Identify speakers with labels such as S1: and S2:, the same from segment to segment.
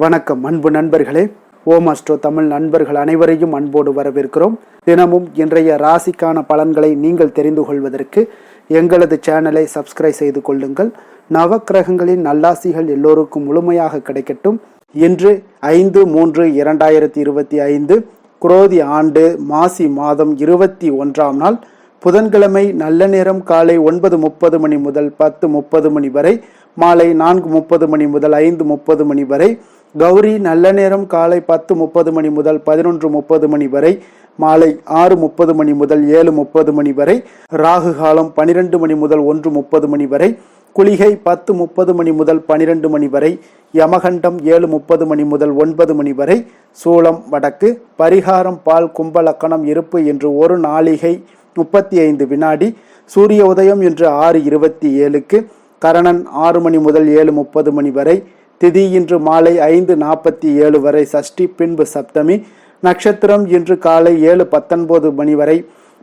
S1: வணக்கம் அன்பு நண்பர்களே. ஓம் அஸ்ட்ரோ தமிழ் நண்பர்கள் அனைவரையும் அன்போடு வரவேற்கிறோம். தினமும் இன்றைய ராசிக்கான பலன்களை நீங்கள் தெரிந்து கொள்வதற்கு எங்களது சேனலை சப்ஸ்கிரைப் செய்து கொள்ளுங்கள். நவக்கிரகங்களின் நல்லாசிகள் எல்லோருக்கும் முழுமையாக கிடைக்கட்டும். இன்று 5/3/2025 குரோதி ஆண்டு மாசி மாதம் 21ஆம் நாள் புதன்கிழமை. நல்ல நேரம் காலை 9:30 மணி முதல் 10:30 மணி வரை, மாலை 4:30 மணி முதல் 5:30 மணி வரை. கௌரி நல்ல நேரம் காலை 10:30 மணி முதல் 11:30 மணி வரை, மாலை 6:30 மணி முதல் 7:30 மணி வரை. ராகு காலம் 12 மணி முதல் 1:30 மணி வரை. குளிகை 10:30 மணி முதல் 12 மணி வரை. யமகண்டம் 7:30 மணி முதல் 9 மணி வரை. சூலம் வடக்கு. பரிகாரம் பால் கும்பலக்கணம் இருப்பு என்று 1 நாளிகை 35 வினாடி. சூரிய உதயம் என்று 6:27க்கு. கரணன் 6 மணி முதல் 7:30 மணி வரை. திதி இன்று மாலை 5:47 வரை சஷ்டி, பின்பு சப்தமி. நட்சத்திரம் இன்று காலை 7:19 மணி வரை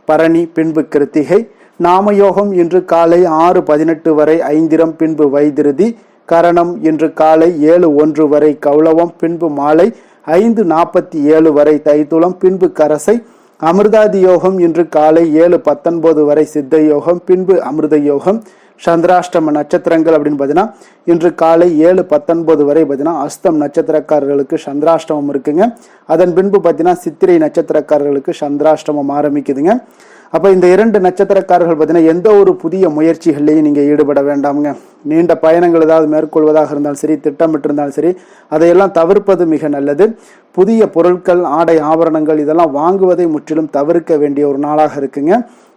S1: பரணி, பின்பு கிருத்திகை. நாமயோகம் இன்று காலை 6:18 வரை ஐந்திரம், பின்பு வைதிருதி. கரணம் இன்று காலை 7:01 வரை கௌளவம், பின்பு மாலை 5:47 வரை தைத்துளம், பின்பு கரசை. அமிர்தாதி யோகம் இன்று காலை 7:19 வரை சித்த யோகம், பின்பு அமிர்த யோகம். சந்திராஷ்டம நட்சத்திரங்கள் அப்படின்னு பார்த்தீங்கன்னா இன்று காலை 7:19 வரை பார்த்தீங்கன்னா அஸ்தம் நட்சத்திரக்காரர்களுக்கு சந்திராஷ்டமம் இருக்குங்க. அதன் பின்பு பார்த்தீங்கன்னா சித்திரை நட்சத்திரக்காரர்களுக்கு சந்திராஷ்டமம் ஆரம்பிக்குதுங்க. அப்போ இந்த 2 நட்சத்திரக்காரர்கள் பார்த்தீங்கன்னா எந்த ஒரு புதிய முயற்சிகள்லையும் நீங்கள் ஈடுபட வேண்டாமுங்க. நீண்ட பயணங்கள் ஏதாவது மேற்கொள்வதாக இருந்தாலும் சரி, திட்டமிட்டிருந்தாலும் சரி, அதையெல்லாம் தவிர்ப்பது மிக நல்லது. புதிய பொருட்கள், ஆடை ஆபரணங்கள் இதெல்லாம் வாங்குவதை முற்றிலும் தவிர்க்க வேண்டிய ஒரு நாளாக இருக்குங்க.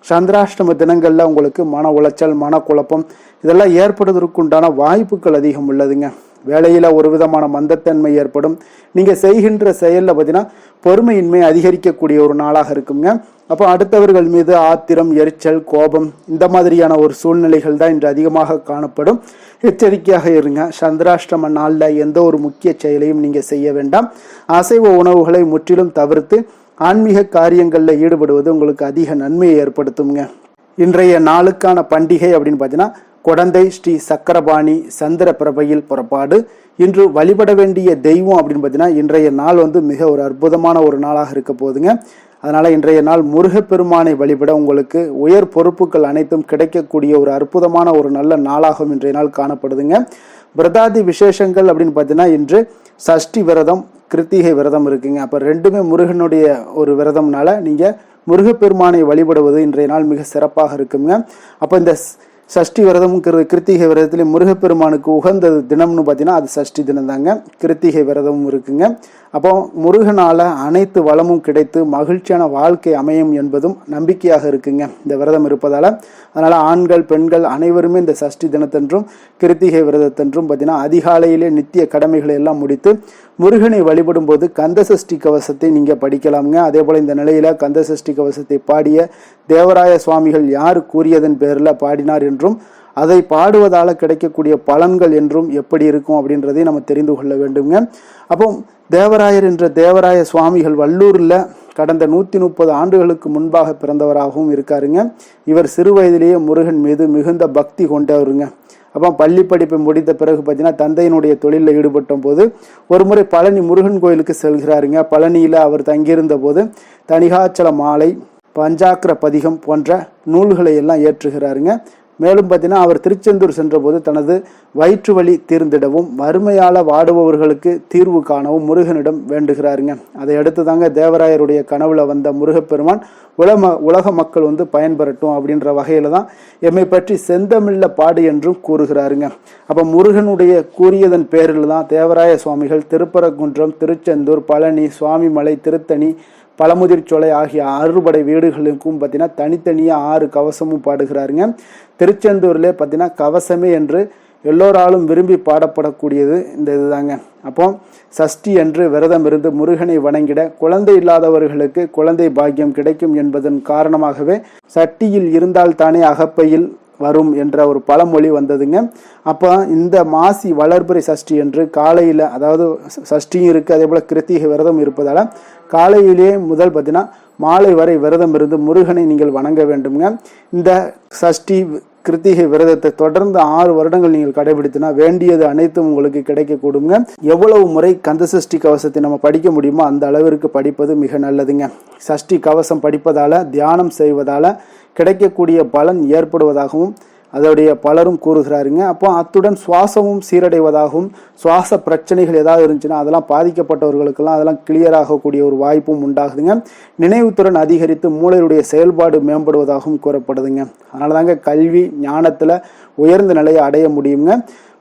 S1: சந்திராஷ்டம தினங்கள்ல உங்களுக்கு மன உளைச்சல், மனக்குழப்பம் இதெல்லாம் ஏற்படுவதற்குண்டான வாய்ப்புகள் அதிகம் உள்ளதுங்க. வேலையில ஒரு விதமான மந்தத்தன்மை ஏற்படும். நீங்க செய்கின்ற செயல்ல பார்த்தீங்கன்னா பொறுமையின்மை அதிகரிக்கக்கூடிய ஒரு நாளாக இருக்குங்க. அப்போ அடுத்தவர்கள் மீது ஆத்திரம், எரிச்சல், கோபம் இந்த மாதிரியான ஒரு சூழ்நிலைகள் தான் இன்று அதிகமாக காணப்படும். எச்சரிக்கையாக இருங்க. சந்திராஷ்டம நாள்ல எந்த ஒரு முக்கிய செயலையும் நீங்க செய்ய வேண்டாம். அசைவ உணவுகளை முற்றிலும் தவிர்த்து ஆன்மீக காரியங்களில் ஈடுபடுவது உங்களுக்கு அதிக நன்மையை ஏற்படுத்துங்க. இன்றைய நாளுக்கான பண்டிகை அப்படின்னு பார்த்தீங்கன்னா குடந்தை ஸ்ரீ சக்கரபாணி சந்திர பிரபையில் புறப்பாடு. இன்று வழிபட வேண்டிய தெய்வம் அப்படின்னு பார்த்தீங்கன்னா இன்றைய நாள் மிக ஒரு அற்புதமான ஒரு நாளாக இருக்க போகுதுங்க. அதனால இன்றைய நாள் முருகப்பெருமானை வழிபட உங்களுக்கு உயர் பொறுப்புகள் அனைத்தும் கிடைக்கக்கூடிய ஒரு அற்புதமான ஒரு நல்ல நாளாகவும் இன்றைய நாள் காணப்படுதுங்க. விரதாதி விசேஷங்கள் அப்படின்னு பார்த்தீங்கன்னா இன்று சஷ்டி விரதம், கிருத்திகை விரதம் இருக்குங்க. அப்போ ரெண்டுமே முருகனுடைய ஒரு விரதம்னால நீங்கள் முருகப்பெருமானை வழிபடுவது இன்றைய நாள் மிக சிறப்பாக இருக்குங்க. அப்போ இந்த சஷ்டி விரதமும் கிருத்திகை விரதத்திலே முருகப்பெருமானுக்கு உகந்த தினம்னு பார்த்தீங்கன்னா அது சஷ்டி தினம் தாங்க. கிருத்திகை விரதமும் இருக்குங்க. அப்போ முருகனால அனைத்து வளமும் கிடைத்து மகிழ்ச்சியான வாழ்க்கை அமையும் என்பதும் நம்பிக்கையாக இருக்குங்க இந்த விரதம் இருப்பதால. அதனால ஆண்கள், பெண்கள் அனைவருமே இந்த சஷ்டி தினத்தன்றும் கிருத்திகை விரதத்தன்றும் பார்த்தீங்கன்னா அதிகாலையிலே நித்திய கடமைகளை எல்லாம் முடித்து முருகனை வழிபடும் போது கந்த சஷ்டி கவசத்தை நீங்க படிக்கலாமுங்க. அதே போல இந்த நிலையில கந்த சஷ்டி கவசத்தை பாடிய தேவராய சுவாமிகள் யார் கூறியதன் பேர்ல பாடினார் என்றும் அதை பாடுவதால கிடைக்கக்கூடிய பலன்கள் என்றும் எப்படி இருக்கும் அப்படின்றதை நம்ம தெரிந்து கொள்ள வேண்டுங்க. அப்போ தேவராயர் என்ற தேவராய சுவாமிகள் வள்ளூர்ல கடந்த 130 ஆண்டுகளுக்கு முன்பாக பிறந்தவராகவும் இருக்காருங்க. இவர் சிறு வயதிலேயே முருகன் மீது மிகுந்த பக்தி கொண்டவருங்க. அப்போ பள்ளி படிப்பை முடித்த பிறகு பார்த்தீங்கன்னா தந்தையினுடைய தொழிலில் ஈடுபட்ட போது ஒரு முறை பழனி முருகன் கோயிலுக்கு செல்கிறாருங்க. பழனியில் அவர் தங்கியிருந்த போது தணிகாச்சல மாலை, பஞ்சாக்கர பதிகம் போன்ற நூல்களை எல்லாம் ஏற்றுகிறாருங்க. மேலும் பார்த்தீங்கன்னா அவர் திருச்செந்தூர் சென்ற போது தனது வயிற்று வலி தீர்ந்திடவும் வறுமையால் வாடுபவர்களுக்கு தீர்வு காணவும் முருகனிடம் வேண்டுகிறாருங்க. அதை அடுத்து தாங்க தேவராயருடைய கனவுல வந்த முருகப்பெருமான் உலக மக்கள் பயன்பெறட்டும் அப்படின்ற வகையில தான் எம்மை பற்றி செந்தமிழ்ல பாடு என்றும் கூறுகிறாருங்க. அப்ப முருகனுடைய கூறியதன் பேரில் தான் தேவராய சுவாமிகள் திருப்பரங்குன்றம், திருச்செந்தூர், பழனி, சுவாமிமலை, திருத்தணி, பழமுதிர்ச்சோலை ஆகிய 6 வீடுகளுக்கும் பார்த்தீங்கன்னா தனித்தனியாக 6 கவசமும் பாடுகிறாருங்க. திருச்செந்தூர்ல பார்த்தீங்கன்னா கவசமே என்று எல்லோராலும் விரும்பி பாடப்படக்கூடியது இந்த இதுதாங்க. அப்போ சஷ்டி என்று விரதம் இருந்து முருகனை வணங்கிட குழந்தை இல்லாதவர்களுக்கு குழந்தை பாக்கியம் கிடைக்கும் என்பதன் காரணமாகவே சட்டியில் இருந்தால் தானே அகப்பையில் வரும் என்ற ஒரு பழமொழி வந்ததுங்க. அப்போ இந்த மாசி வளர்பிறை சஷ்டி என்று காலையில், அதாவது சஷ்டியும் இருக்குது, அதே போல் கிருத்திகை விரதம் இருப்பதால் காலையிலேயே முதல் பார்த்தீங்கன்னா மாலை வரை விரதம் இருந்து முருகனை நீங்கள் வணங்க வேண்டுங்க. இந்த சஷ்டி கிருத்திகை விரதத்தை தொடர்ந்து 6 வருடங்கள் நீங்கள் கடைபிடித்தினா வேண்டியது அனைத்தும் உங்களுக்கு கிடைக்க கூடுங்க. எவ்வளவு முறை கந்த சஷ்டி கவசத்தை நம்ம படிக்க முடியுமோ அந்த அளவிற்கு படிப்பது மிக நல்லதுங்க. சஷ்டி கவசம் படிப்பதால, தியானம் செய்வதால கிடைக்கக்கூடிய பலன் ஏற்படுவதாகவும் அதோடைய பலரும் கூறுகிறாருங்க. அப்போ அத்துடன் சுவாசமும் சீரடைவதாகவும், சுவாச பிரச்சனைகள் ஏதாவது இருந்துச்சுன்னா அதெல்லாம் பாதிக்கப்பட்டவர்களுக்கெல்லாம் அதெல்லாம் கிளியர் ஆகக்கூடிய ஒரு வாய்ப்பும் உண்டாகுதுங்க. நினைவுத்திறன் அதிகரித்து மூளையுடைய செயல்பாடு மேம்படுவதாகவும் கூறப்படுதுங்க. அதனால தாங்க கல்வி ஞானத்தில் உயர்ந்த நிலையை அடைய முடியுங்க.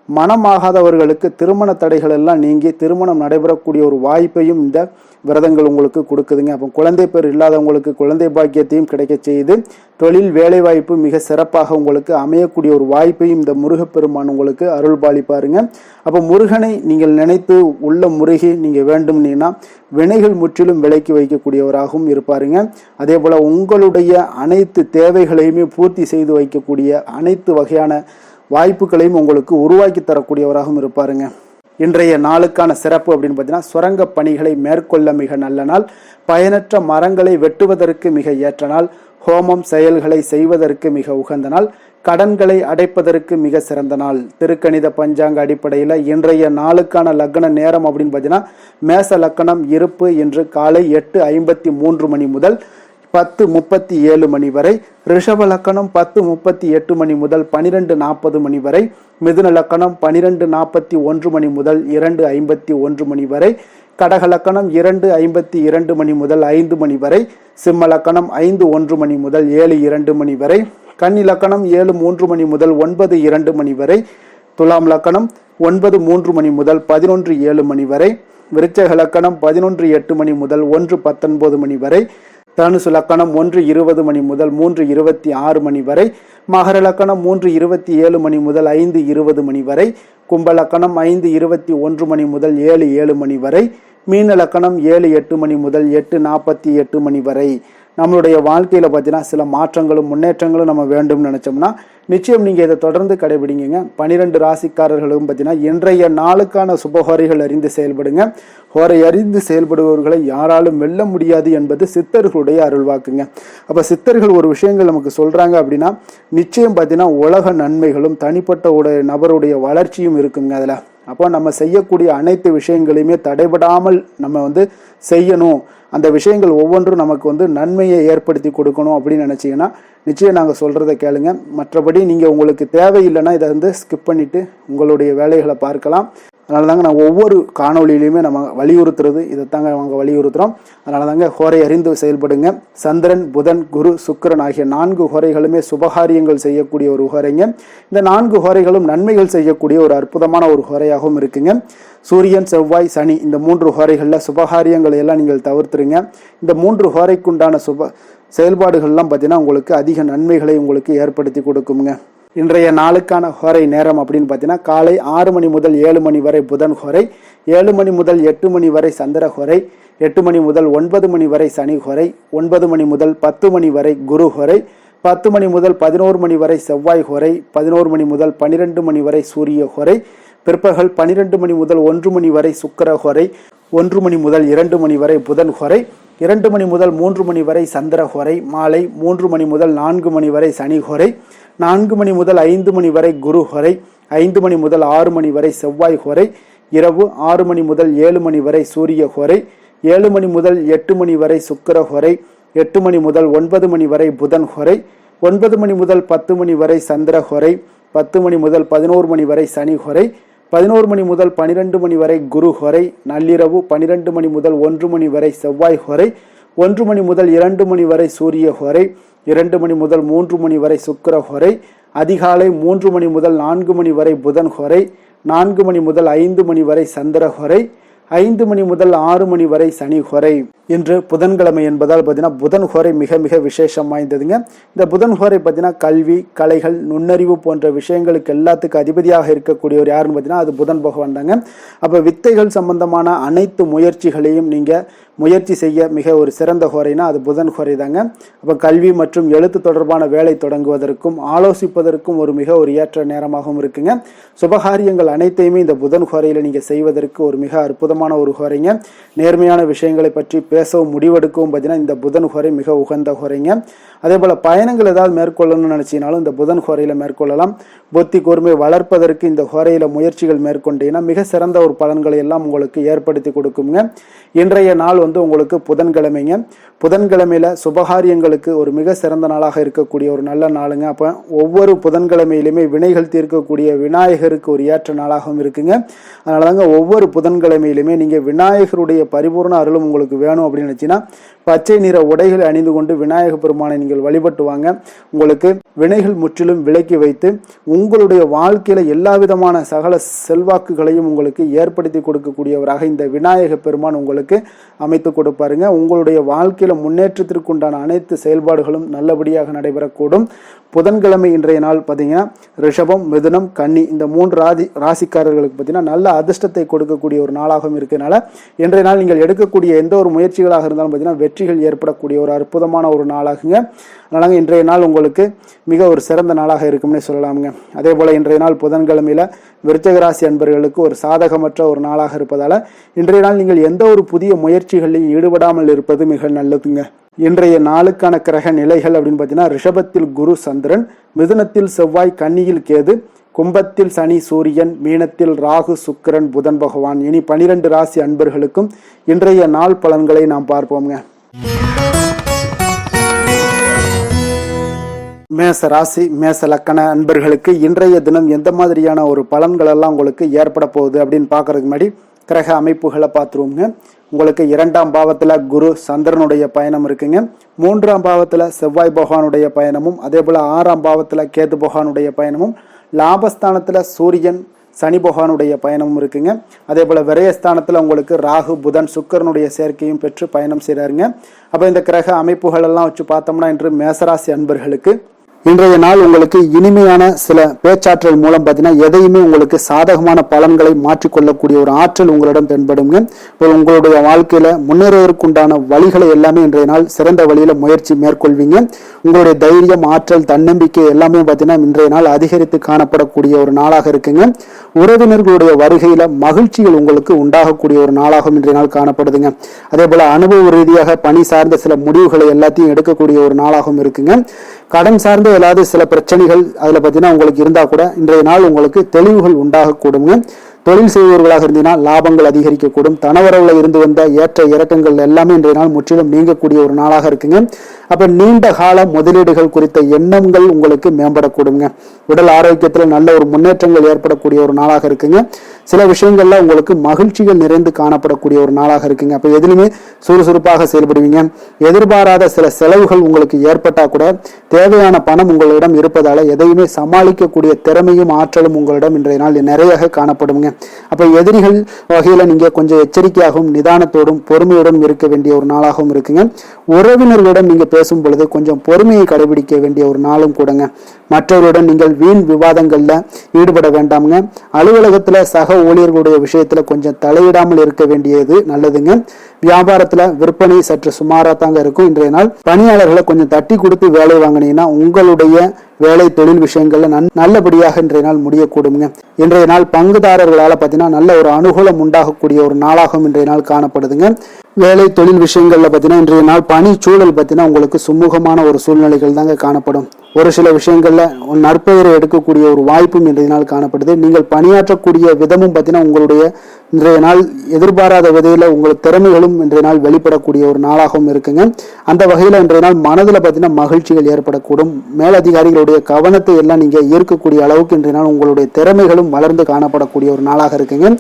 S1: மனமாகாதவர்களுக்கு திருமண தடைகள் எல்லாம் நீங்கி திருமணம் நடைபெறக்கூடிய ஒரு வாய்ப்பையும் இந்த விரதங்கள் உங்களுக்கு கொடுக்குதுங்க. அப்போ குழந்தை பேர் இல்லாதவங்களுக்கு குழந்தை பாக்கியத்தையும் கிடைக்க செய்து தொழில் வேலைவாய்ப்பு மிக சிறப்பாக உங்களுக்கு அமையக்கூடிய ஒரு வாய்ப்பையும் இந்த முருகப்பெருமான் உங்களுக்கு அருள் பாலிப்பாருங்க. அப்போ முருகனை நீங்கள் நினைத்து உள்ள முருகி நீங்கள் வேண்டும்னா வினைகள் முற்றிலும் விலக்கி வைக்கக்கூடியவராகவும் இருப்பாருங்க. அதே போல உங்களுடைய அனைத்து தேவைகளையுமே பூர்த்தி செய்து வைக்கக்கூடிய அனைத்து வகையான வாய்ப்புகளையும் உங்களுக்கு உருவாக்கி தரக்கூடியவராகவும் இருப்பாருங்க. இன்றைய நாளுக்கான சிறப்பு அப்படின்னு பார்த்தீங்கன்னா, சுரங்க பணிகளை மேற்கொள்ள மிக நல்ல நாள், பயனற்ற மரங்களை வெட்டுவதற்கு மிக ஏற்ற நாள், ஹோமம் செயல்களை செய்வதற்கு மிக உகந்த நாள், கடன்களை அடைப்பதற்கு மிக சிறந்த நாள். திருக்கணித பஞ்சாங்க அடிப்படையில் இன்றைய நாளுக்கான லக்ன நேரம் அப்படின்னு பார்த்தீங்கன்னா, மேச லக்கணம் இருப்பு இன்று காலை 8:53 மணி முதல் 10:37 மணி வரை, ரிஷப லக்கணம் 10:38 மணி முதல் 12:40 மணி வரை, மிதுன லக்கணம் 12:41 மணி முதல் 2:51 மணி வரை, கடக லக்கணம் 2:52 மணி முதல் 5 மணி வரை, சிம்ம லக்கணம் 5:1 மணி முதல் 7:02 மணி வரை, கன்னி லக்கணம் 7:03 மணி முதல் 9:02 மணி வரை, துலாம் லக்கணம் 9:03 மணி முதல் 11:07 மணி வரை, விருச்சக லக்கணம் 11:08 மணி முதல் 1:19 மணி வரை, தனுசு லக்கணம் 1:20 மணி முதல் 3:26 மணி வரை, மகர லக்கணம் 3:27 மணி முதல் 5:20 மணி வரை, கும்ப லக்கணம் 5:21 மணி முதல் 7:07 மணி வரை, மீன லக்கணம் 7:08 மணி முதல் 8:48 மணி வரை. நம்மளுடைய வாழ்க்கையில பார்த்தீங்கன்னா சில மாற்றங்களும் முன்னேற்றங்களும் நம்ம வேண்டும் நினைச்சோம்னா நிச்சயம் நீங்க இதை தொடர்ந்து கடைபிடிங்க. 12 ராசிக்காரர்களும் பார்த்தீங்கன்னா இன்றைய நாளுக்கான சுபஹோரைகள் அறிந்து செயல்படுங்க. ஹோரை அறிந்து செயல்படுபவர்களை யாராலும் வெல்ல முடியாது என்பது சித்தர்களுடைய அருள்வாக்குங்க. அப்ப சித்தர்கள் ஒரு விஷயங்கள் நமக்கு சொல்றாங்க அப்படின்னா நிச்சயம் பார்த்தீங்கன்னா உலக நன்மைகளும் தனிப்பட்ட நபருடைய வளர்ச்சியும் இருக்குங்க அதுல. அப்போ நம்ம செய்யக்கூடிய அனைத்து விஷயங்களையுமே தடைபடாமல் நம்ம செய்யணும், அந்த விஷயங்கள் ஒவ்வொன்றும் நமக்கு நன்மையை ஏற்படுத்தி கொடுக்கணும் அப்படின்னு நினச்சிங்கன்னா நிச்சயம் நாங்கள் சொல்கிறத கேளுங்க. மற்றபடி நீங்கள் உங்களுக்கு தேவையில்லைன்னா இதை ஸ்கிப் பண்ணிவிட்டு உங்களுடைய வேலைகளை பார்க்கலாம். அதனால தாங்க நான் ஒவ்வொரு காணொலியிலையுமே நம்ம வலியுறுத்துறது இதைத்தாங்க நாங்கள் வலியுறுத்துகிறோம். அதனால தாங்க ஹோரை அறிந்து செயல்படுங்க. சந்திரன், புதன், குரு, சுக்கிரன் ஆகிய 4 ஹோரைகளுமே சுபகாரியங்கள் செய்யக்கூடிய ஒரு ஹோரைங்க. இந்த 4 ஹோரைகளும் நன்மைகள் செய்யக்கூடிய ஒரு அற்புதமான ஒரு ஹோரையாகவும் இருக்குங்க. சூரியன், செவ்வாய், சனி இந்த 3 ஹோரைகளில் சுபகாரியங்களை எல்லாம் நீங்கள் தவிர்த்துருங்க. இந்த 3 ஹோரைக்குண்டான செயல்பாடுகள்லாம் பார்த்தீங்கன்னா உங்களுக்கு அதிக நன்மைகளை உங்களுக்கு ஏற்படுத்தி கொடுக்குங்க. இன்றைய நாளுக்கான ஹோரை நேரம் அப்படின்னு பார்த்தீங்கன்னா காலை 6 மணி முதல் 7 மணி வரை புதன் ஹோரை, 7 மணி முதல் 8 மணி வரை சந்திர ஹோரை, 8 மணி முதல் 9 மணி வரை சனி ஹோரை, 9 மணி முதல் 10 மணி வரை குரு ஹோரை, 10 மணி முதல் 11 மணி வரை செவ்வாய் ஹோரை, 11 மணி முதல் 12 மணி வரை சூரிய ஹோரை, பிற்பகல் 12 மணி முதல் 1 மணி வரை சுக்கிர ஹோரை, 1 மணி முதல் 2 மணி வரை புதன் ஹோரை, 2 மணி முதல் 3 மணி வரை சந்திர ஹோரை, மாலை 3 மணி முதல் 4 மணி வரை சனி ஹோரை, 4 மணி முதல் 5 மணி வரை குரு ஹோரை, 5 மணி முதல் 6 மணி வரை செவ்வாய் ஹோரை, இரவு 6 மணி முதல் 7 மணி வரை சூரிய ஹோரை, 7 மணி முதல் 8 மணி வரை சுக்கிர ஹோரை, 8 மணி முதல் 9 மணி வரை புதன் ஹோரை, 9 மணி முதல் 10 மணி வரை சந்திர ஹோரை, 10 மணி முதல் 11 மணி வரை சனி ஹோரை, 11 மணி முதல் 12 மணி வரை குரு ஹோரை, நள்ளிரவு 12 மணி முதல் 1 மணி வரை செவ்வாய் ஹோரை, 1 மணி முதல் 2 மணி வரை சூரிய ஹோரை, 2 மணி முதல் 3 மணி வரை சுக்கிர ஹோரை, அதிகாலை 3 மணி முதல் 4 மணி வரை புதன் ஹோரை, 4 மணி முதல் 5 மணி வரை சந்திர ஹோரை, 5 மணி முதல் 6 மணி வரை சனி ஹோரை. இன்று புதன்கிழமை என்பதால் பார்த்தீங்கன்னா புதன் ஹோரை மிக மிக விசேஷம் வாய்ந்ததுங்க. இந்த புதன் ஹோரை பார்த்தீங்கன்னா கல்வி, கலைகள், நுண்ணறிவு போன்ற விஷயங்களுக்கு எல்லாத்துக்கும் அதிபதியாக இருக்கக்கூடியவர் யாருன்னு பார்த்தீங்கன்னா அது புதன் பகவான் தாங்க. அப்போ வித்தைகள் சம்பந்தமான அனைத்து முயற்சிகளையும் நீங்கள் முயற்சி செய்ய மிக ஒரு சிறந்த ஹோரைனா அது புதன் ஹோரை தாங்க. அப்போ கல்வி மற்றும் எழுத்து தொடர்பான வேலை தொடங்குவதற்கும் ஆலோசிப்பதற்கும் மிக ஒரு ஏற்ற நேரமாகவும் இருக்குங்க. சுபகாரியங்கள் அனைத்தையுமே இந்த புதன் ஹோரையில் நீங்கள் செய்வதற்கு ஒரு மிக அற்புதமான அற்புதமான ஒரு ஹோரைங்க. நேர்மையான விஷயங்களை பற்றி பேசவும் முடிவெடுக்கவும் பார்த்தீங்கன்னா இந்த புதன் ஹோரை மிக உகந்த ஹோரைங்க. அதே போல் பயணங்கள் ஏதாவது மேற்கொள்ளணும்னு நினச்சினாலும் இந்த புதன் ஹோரையில் மேற்கொள்ளலாம். புத்தி கூர்மை வளர்ப்பதற்கு இந்த ஹோரையில் முயற்சிகள் மேற்கொண்டீங்கன்னா மிக சிறந்த ஒரு பலன்களை எல்லாம் உங்களுக்கு ஏற்படுத்தி கொடுக்குங்க. இன்றைய நாள் உங்களுக்கு புதன்கிழமைங்க. புதன்கிழமையில சுபகாரியங்களுக்கு ஒரு மிக சிறந்த நாளாக இருக்கக்கூடிய ஒரு நல்ல நாளுங்க. அப்போ ஒவ்வொரு புதன்கிழமையிலுமே வினைகள் தீர்க்கக்கூடிய விநாயகருக்கு ஒரு ஏற்ற நாளாகவும் இருக்குங்க. அதனால தாங்க ஒவ்வொரு புதன்கிழமையிலுமே நீங்கள் விநாயகருடைய பரிபூர்ண அருளும் உங்களுக்கு வேணும் அப்படின்னு நினச்சின்னா பச்சை நிற உடைகளை அணிந்து கொண்டு விநாயக பெருமானை நீங்கள் வழிபட்டு வாங்க. உங்களுக்கு வினைகள் முற்றிலும் விலக்கி வைத்து உங்களுடைய வாழ்க்கையில எல்லா விதமான சகல செல்வாக்குகளையும் உங்களுக்கு ஏற்படுத்தி கொடுக்கக்கூடியவராக இந்த விநாயக பெருமான் உங்களுக்கு அமைத்து கொடுப்பாருங்க. உங்களுடைய வாழ்க்கையில முன்னேற்றத்திற்குண்டான அனைத்து செயல்பாடுகளும் நல்லபடியாக நடைபெறக்கூடும். புதன்கிழமை இன்றைய நாள் பார்த்தீங்கன்னா ரிஷபம், மிதுனம், கன்னி இந்த 3 ராசிக்காரர்களுக்கு பார்த்தீங்கன்னா நல்ல அதிர்ஷ்டத்தை கொடுக்கக்கூடிய ஒரு நாளாகவும் இருக்கிறதுனால இன்றைய நாள் நீங்கள் எடுக்கக்கூடிய எந்த ஒரு முயற்சிகளாக இருந்தாலும் பார்த்தீங்கன்னா வெற்றிகள் ஏற்படக்கூடிய ஒரு அற்புதமான ஒரு நாளாகுங்க. அதனால இன்றைய நாள் உங்களுக்கு மிக ஒரு சிறந்த நாளாக இருக்கும்னே சொல்லலாமுங்க. அதே போல இன்றைய நாள் புதன்கிழமையில விருச்சிக ராசி அன்பர்களுக்கு ஒரு சாதகமற்ற ஒரு நாளாக இருப்பதால இன்றைய நாள் நீங்கள் எந்த ஒரு புதிய முயற்சிகளில் ஈடுபடாமல் இருப்பது மிக நல்லதுங்க. இன்றைய நாளுக்கான கிரக நிலைகள் அப்படின்னு பார்த்தீங்கன்னா ரிஷபத்தில் குரு சந்திரன், மிதுனத்தில் செவ்வாய், கன்னியில் கேது, கும்பத்தில் சனி சூரியன், மீனத்தில் ராகு சுக்கிரன் புதன் பகவான். இனி 12 ராசி அன்பர்களுக்கும் இன்றைய நாள் பலன்களை நாம் பார்ப்போங்க. மேச ராசி மேச லக்கண அன்பர்களுக்கு இன்றைய தினம் எந்த மாதிரியான ஒரு பலன்கள் எல்லாம் உங்களுக்கு ஏற்பட போகுது அப்படின்னு பார்க்கறதுக்கு முன்னாடி கிரக அமைப்புகளை பார்த்துருவோங்க. உங்களுக்கு 2ஆம் பாவத்தில் குரு சந்திரனுடைய பயணம் இருக்குங்க. 3ஆம் பாவத்தில் செவ்வாய் பகவானுடைய பயணமும், அதே போல் 6ஆம் பாவத்தில் கேது பகவானுடைய பயணமும், லாபஸ்தானத்தில் சூரியன் சனி பகவானுடைய பயணமும் இருக்குங்க. அதே போல் விரயஸ்தானத்தில் உங்களுக்கு ராகு புதன் சுக்கிரனுடைய சேர்க்கையும் பெற்று பயணம் செய்கிறாருங்க. அப்போ இந்த கிரக அமைப்புகள் எல்லாம் வச்சு பார்த்தோம்னா இன்று மேசராசி அன்பர்களுக்கு இன்றைய நாள் உங்களுக்கு இனிமையான சில பேச்சாற்றல் மூலம் பார்த்தீங்கன்னா எதையுமே உங்களுக்கு சாதகமான பலன்களை மாற்றிக்கொள்ளக்கூடிய ஒரு ஆற்றல் உங்களிடம் தென்படுங்க. இப்போ உங்களுடைய வாழ்க்கையில முன்னேறுவதற்குண்டான வழிகளை எல்லாமே இன்றைய நாள் சிறந்த வழியில முயற்சி மேற்கொள்வீங்க. உங்களுடைய தைரியம், ஆற்றல், தன்னம்பிக்கை எல்லாமே பார்த்தீங்கன்னா இன்றைய நாள் அதிகரித்து காணப்படக்கூடிய ஒரு நாளாக இருக்குங்க. உறவினர்களுடைய வருகையில மகிழ்ச்சிகள் உங்களுக்கு உண்டாகக்கூடிய ஒரு நாளாகவும் இன்றைய நாள் காணப்படுதுங்க. அதே போல அனுபவ ரீதியாக பணி சார்ந்த சில முடிவுகளை எல்லாத்தையும் எடுக்கக்கூடிய ஒரு நாளாகவும் இருக்குங்க. கடன் சார்ந்த ஏதாவது சில பிரச்சனைகள் அதுல பார்த்தீங்கன்னா உங்களுக்கு இருந்தா கூட இன்றைய நாள் உங்களுக்கு தெளிவுகள் உண்டாகக்கூடுங்க. தொழில் செய்பவர்களாக இருந்தீங்கன்னா லாபங்கள் அதிகரிக்கக்கூடும். தனவரவுல இருந்து வந்த ஏற்ற இறக்கங்கள் எல்லாமே இன்றைய நாள் முற்றிலும் நீங்கக்கூடிய ஒரு நாளாக இருக்குங்க. அப்ப நீண்ட கால முதலீடுகள் குறித்த எண்ணங்கள் உங்களுக்கு மேம்படக்கூடுங்க. உடல் ஆரோக்கியத்துல நல்ல ஒரு முன்னேற்றங்கள் ஏற்படக்கூடிய ஒரு நாளாக இருக்குங்க. சில விஷயங்கள்ல உங்களுக்கு மகிழ்ச்சிகள் நிறைந்து காணப்படக்கூடிய ஒரு நாளாக இருக்குங்க. அப்ப எதிலுமே சுறுசுறுப்பாக செயல்படுவீங்க. எதிர்பாராத சில செலவுகள் உங்களுக்கு ஏற்பட்டா கூட தேவையான பணம் உங்களிடம் இருப்பதால எதையுமே சமாளிக்கக்கூடிய திறமையும் ஆற்றலும் உங்களிடம் இன்றைய நாள் நிறைய காணப்படுங்க. அப்ப எதிரிகள் வகையில நீங்க கொஞ்சம் எச்சரிக்கையாகவும் நிதானத்தோடும் பொறுமையோடும் இருக்க வேண்டிய ஒரு நாளாகவும் இருக்குங்க. உறவினர்களிடம் நீங்க பேசும் பொழுது கொஞ்சம் பொறுமையை கடைபிடிக்க வேண்டிய ஒரு நாளும் கூடங்க. மற்றவருடன் நீங்கள் வீண் விவாதங்கள்ல ஈடுபட வேண்டாமுங்க. அலுவலகத்துல சக ஊழியர்களுடைய விஷயத்துல கொஞ்சம் தலையிடாமல் இருக்க வேண்டியது நல்லதுங்க. வியாபாரத்துல விற்பனை சற்று சுமாரா தாங்க இருக்கும். இன்றைய நாள் பணியாளர்களை கொஞ்சம் தட்டி கொடுத்து வேலை வாங்கினீங்கன்னா உங்களுடைய வேலை தொழில் விஷயங்கள்ல நல்லபடியாக இன்றைய நாள் முடியக்கூடுங்க. இன்றைய நாள் பங்குதாரர்களால பார்த்தீங்கன்னா நல்ல ஒரு அனுகூலம் உண்டாகக்கூடிய ஒரு நாளாகவும் இன்றைய நாள் காணப்படுதுங்க. வேலை தொழில் விஷயங்கள்ல பார்த்தீங்கன்னா இன்றைய நாள் பணி சூழல் பார்த்தீங்கன்னா உங்களுக்கு சுமூகமான ஒரு சூழ்நிலைகள் தாங்க காணப்படும். ஒரு சில விஷயங்கள்ல நற்பெயரை எடுக்கக்கூடிய ஒரு வாய்ப்பும் இன்றைய நாள் காணப்படுது. நீங்கள் பணியாற்றக்கூடிய விதமும் பார்த்தீங்கன்னா உங்களுடைய இன்றைய நாள் எதிர்பாராத விதையில உங்களுக்கு திறமைகளும் இன்றைய நாள் வெளிப்படக்கூடிய ஒரு நாளாகவும் இருக்குங்க. அந்த வகையில இன்றைய நாள் மனதில் பார்த்தீங்கன்னா மகிழ்ச்சிகள் ஏற்படக்கூடும். மேலதிகாரிகளுடைய கவனத்தை எல்லாம் நீங்க ஈர்க்கக்கூடிய அளவுக்கு இன்றைய நாள் உங்களுடைய திறமைகளும் வளர்ந்து காணப்படக்கூடிய ஒரு நாளாக இருக்குங்க.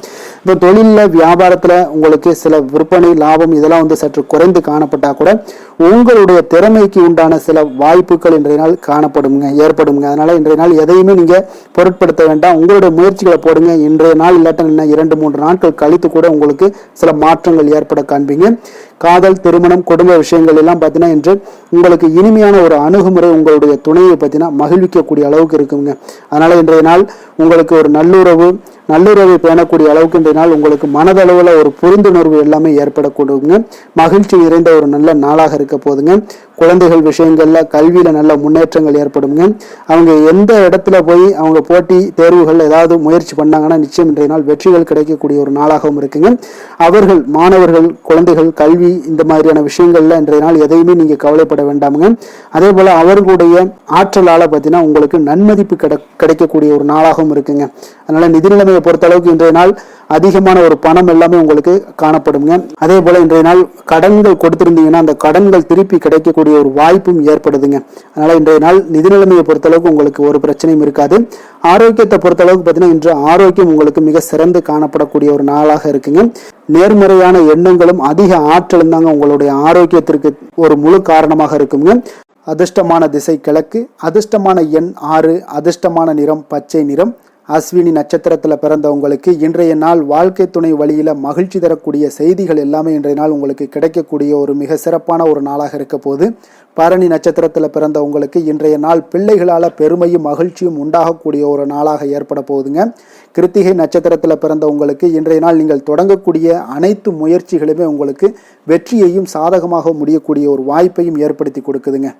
S1: இப்போ தொழில வியாபாரத்துல உங்களுக்கு சில விற்பனை லாபம் இதெல்லாம் சற்று குறைந்து காணப்பட்டா கூட உங்களுடைய திறமைக்கு உண்டான சில வாய்ப்புகள் இன்றைய நாள் ஏற்படுங்க. அதனால இன்றைய நாள் எதையுமே நீங்க பொருட்படுத்த வேண்டாம். உங்களுடைய முயற்சிகளை போடுங்க. இன்றைய நாள் இல்லாட்ட 2-3 நாட்கள் கழித்து கூட உங்களுக்கு சில மாற்றங்கள் ஏற்பட காண்பீங்க. காதல், திருமணம், குடும்ப விஷயங்கள் எல்லாம் பார்த்தீங்கன்னா இன்று உங்களுக்கு இனிமையான ஒரு அணுகுமுறை உங்களுடைய துணையை பார்த்தீங்கன்னா மகிழ்விக்கக்கூடிய அளவுக்கு இருக்குங்க. அதனால இன்றைய நாள் உங்களுக்கு ஒரு நல்லுறவை பேணக்கூடிய அளவுக்கு இன்றைய நாள் உங்களுக்கு மனதளவுல ஒரு புரிந்துணர்வு எல்லாமே ஏற்படக்கூடுங்க. மகிழ்ச்சி நிறைந்த ஒரு நல்ல நாளாக இருக்க போதுங்க. குழந்தைகள் விஷயங்கள்ல கல்வியில நல்ல முன்னேற்றங்கள் ஏற்படுங்க. அவங்க எந்த இடத்துல போய் அவங்க போட்டி தேர்வுகள் ஏதாவது முயற்சி பண்ணாங்கன்னா நிச்சயம் இன்றைய நாள் வெற்றிகள் கிடைக்கக்கூடிய ஒரு நாளாகவும் இருக்குங்க. அவர்கள் மாணவர்கள் குழந்தைகள் கல்வி இந்த மாதிரியான விஷயங்கள்ல இன்றைய நாள் எதையுமே நீங்க கவலைப்பட வேண்டாமுங்க. அதே போல அவர்களுடைய ஆற்றலால பார்த்தீங்கன்னா உங்களுக்கு நன்மதிப்பு கிடைக்கக்கூடிய ஒரு நாளாகவும் இருக்குங்க. அதனால நிதி நிலைமையை பொறுத்த அளவுக்கு இன்றைய நாள் அதிகமான ஒரு பணம் எல்லாமே உங்களுக்கு காணப்படுங்க. அதே போல இன்றைய நாள் கடன்கள் கொடுத்திருந்தீங்கன்னா அந்த கடன்கள் திருப்பி கிடைக்கக்கூடிய ஒரு வாய்ப்பும் ஏற்படுதுங்க. அதனால இன்றைய நாள் நிதி நிலைமையை பொறுத்தளவுக்கு உங்களுக்கு ஒரு பிரச்சனையும் இருக்காது. ஆரோக்கியத்தை பொறுத்தளவுக்கு பார்த்தீங்கன்னா இன்று ஆரோக்கியம் உங்களுக்கு மிக சிறந்து காணப்படக்கூடிய ஒரு நாளாக இருக்குங்க. நேர்மறையான எண்ணங்களும் அதிக ஆற்றலும் தாங்க உங்களுடைய ஆரோக்கியத்திற்கு ஒரு முழு காரணமாக இருக்குங்க. அதிர்ஷ்டமான திசை கிழக்கு, அதிர்ஷ்டமான எண் 6, அதிர்ஷ்டமான நிறம் பச்சை நிறம். அஸ்வினி நட்சத்திரத்தில் பிறந்தவங்களுக்கு இன்றைய நாள் வாழ்க்கை துணை வழியில மகிழ்ச்சி தரக்கூடிய செய்திகள் எல்லாமே இன்றைய நாள் உங்களுக்கு கிடைக்கக்கூடிய ஒரு மிக சிறப்பான ஒரு நாளாக இருக்க போது. பரணி நட்சத்திரத்தில் பிறந்தவங்களுக்கு இன்றைய நாள் பிள்ளைகளால் பெருமையும் மகிழ்ச்சியும் உண்டாகக்கூடிய ஒரு நாளாக ஏற்பட போகுதுங்க. கிருத்திகை நட்சத்திரத்தில் பிறந்தவங்களுக்கு இன்றைய நாள் நீங்கள் தொடங்கக்கூடிய அனைத்து முயற்சிகளுமே உங்களுக்கு வெற்றியையும் சாதகமாக முடியக்கூடிய ஒரு வாய்ப்பையும் ஏற்படுத்தி கொடுக்குதுங்க.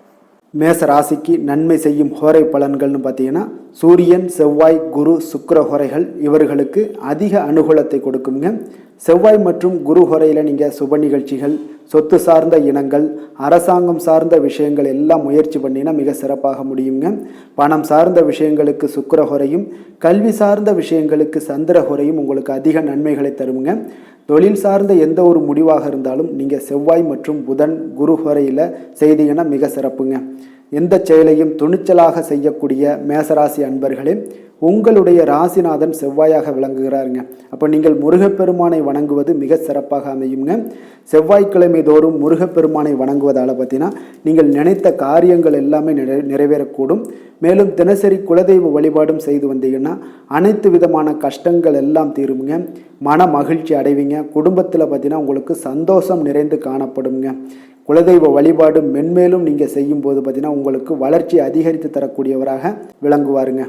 S1: மேச ராசிக்கு நன்மை செய்யும் ஹோரை பலன்கள்னு பார்த்தீங்கன்னா சூரியன் செவ்வாய் குரு சுக்கிர ஹோரைகள் இவர்களுக்கு அதிக அனுகூலத்தை கொடுக்குங்க. செவ்வாய் மற்றும் குரு ஹோரையில் நீங்கள் சுப நிகழ்ச்சிகள், சொத்து சார்ந்த இனங்கள், அரசாங்கம் சார்ந்த விஷயங்கள் எல்லாம் முயற்சி பண்ணினா மிக சிறப்பாக முடியுங்க. பணம் சார்ந்த விஷயங்களுக்கு சுக்கிர ஹோரையும், கல்வி சார்ந்த விஷயங்களுக்கு சந்திர ஹோரையும் உங்களுக்கு அதிக நன்மைகளை தருங்க. தொழில் சார்ந்த எந்த ஒரு முடிவாக இருந்தாலும் நீங்கள் செவ்வாய் மற்றும் புதன் குரு ஹோரையில் செய்தீங்கன்னா மிக சிறப்புங்க. எந்த செயலையும் துணிச்சலாக செய்யக்கூடிய மேசராசி அன்பர்களே, உங்களுடைய ராசிநாதன் செவ்வாயாக விளங்குகிறாருங்க. அப்போ நீங்கள் முருகப்பெருமானை வணங்குவது மிக சிறப்பாக அமையுங்க. செவ்வாய்க்கிழமை தோறும் முருகப்பெருமானை வணங்குவதால் பார்த்தீங்கன்னா நீங்கள் நினைத்த காரியங்கள் எல்லாமே நிறைவேறக்கூடும். மேலும் தினசரி குலதெய்வ வழிபாடும் செய்து வந்தீங்கன்னா அனைத்து விதமான கஷ்டங்கள் எல்லாம் தீருங்க. மன மகிழ்ச்சி அடைவீங்க. குடும்பத்தில் பார்த்தீங்கன்னா உங்களுக்கு சந்தோஷம் நிறைந்து காணப்படுங்க. குலதெய்வ வழிபாடு மென்மேலும் நீங்கள் செய்யும் போது பார்த்தீங்கன்னா உங்களுக்கு வளர்ச்சி அதிகரித்து தரக்கூடியவராக விளங்குவாருங்க.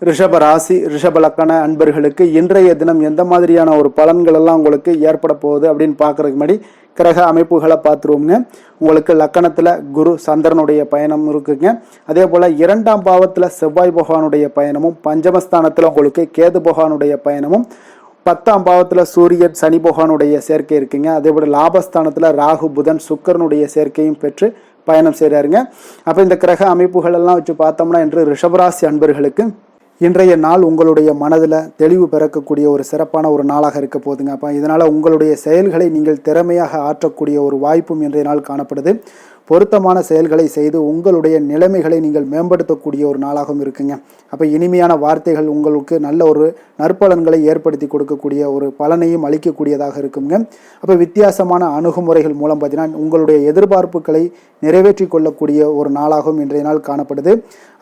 S1: ரிஷப ராசி ரிஷப லக்கண அன்பர்களுக்கு இன்றைய தினம் எந்த மாதிரியான ஒரு பலன்கள் எல்லாம் உங்களுக்கு ஏற்பட போகுது அப்படின்னு பார்க்கறதுக்கு முன்னாடி கிரக அமைப்புகளை பார்த்துருவோங்க. உங்களுக்கு லக்கணத்தில் குரு சந்திரனுடைய பயணம் இருக்குங்க. அதே போல் 2ஆம் பாவத்தில் செவ்வாய் பகவானுடைய பயணமும், பஞ்சமஸ்தானத்தில் உங்களுக்கு கேது பகவானுடைய பயணமும், 10ஆம் பாவத்தில் சூரியன் சனி பகவானுடைய சேர்க்கை இருக்குங்க. அதே போல் லாபஸ்தானத்தில் ராகு புதன் சுக்கிரனுடைய சேர்க்கையும் பெற்று பயணம் செய்கிறாருங்க. அப்போ இந்த கிரக அமைப்புகள் எல்லாம் வச்சு பார்த்தோம்னா இன்று ரிஷபராசி அன்பர்களுக்கு இன்றைய நாள் உங்களுடைய மனதில் தெளிவு பிறக்கக்கூடிய ஒரு சிறப்பான ஒரு நாளாக இருக்க போதுங்க. அப்போ இதனால் உங்களுடைய செயல்களை நீங்கள் திறமையாக ஆற்றக்கூடிய ஒரு வாய்ப்பும் இன்றைய நாள் காணப்படுது. பொருத்தமான செயல்களை செய்து உங்களுடைய நிலைமைகளை நீங்கள் மேம்படுத்தக்கூடிய ஒரு நாளாகவும் இருக்குங்க. அப்போ இனிமையான வார்த்தைகள் உங்களுக்கு நல்ல ஒரு நற்பலன்களை ஏற்படுத்தி கொடுக்கக்கூடிய ஒரு பலனையும் அளிக்கக்கூடியதாக இருக்குங்க. அப்போ வித்தியாசமான அணுகுமுறைகள் மூலம் பார்த்தீங்கன்னா உங்களுடைய எதிர்பார்ப்புகளை நிறைவேற்றி கொள்ளக்கூடிய ஒரு நாளாகவும் இன்றைய நாள் காணப்படுது.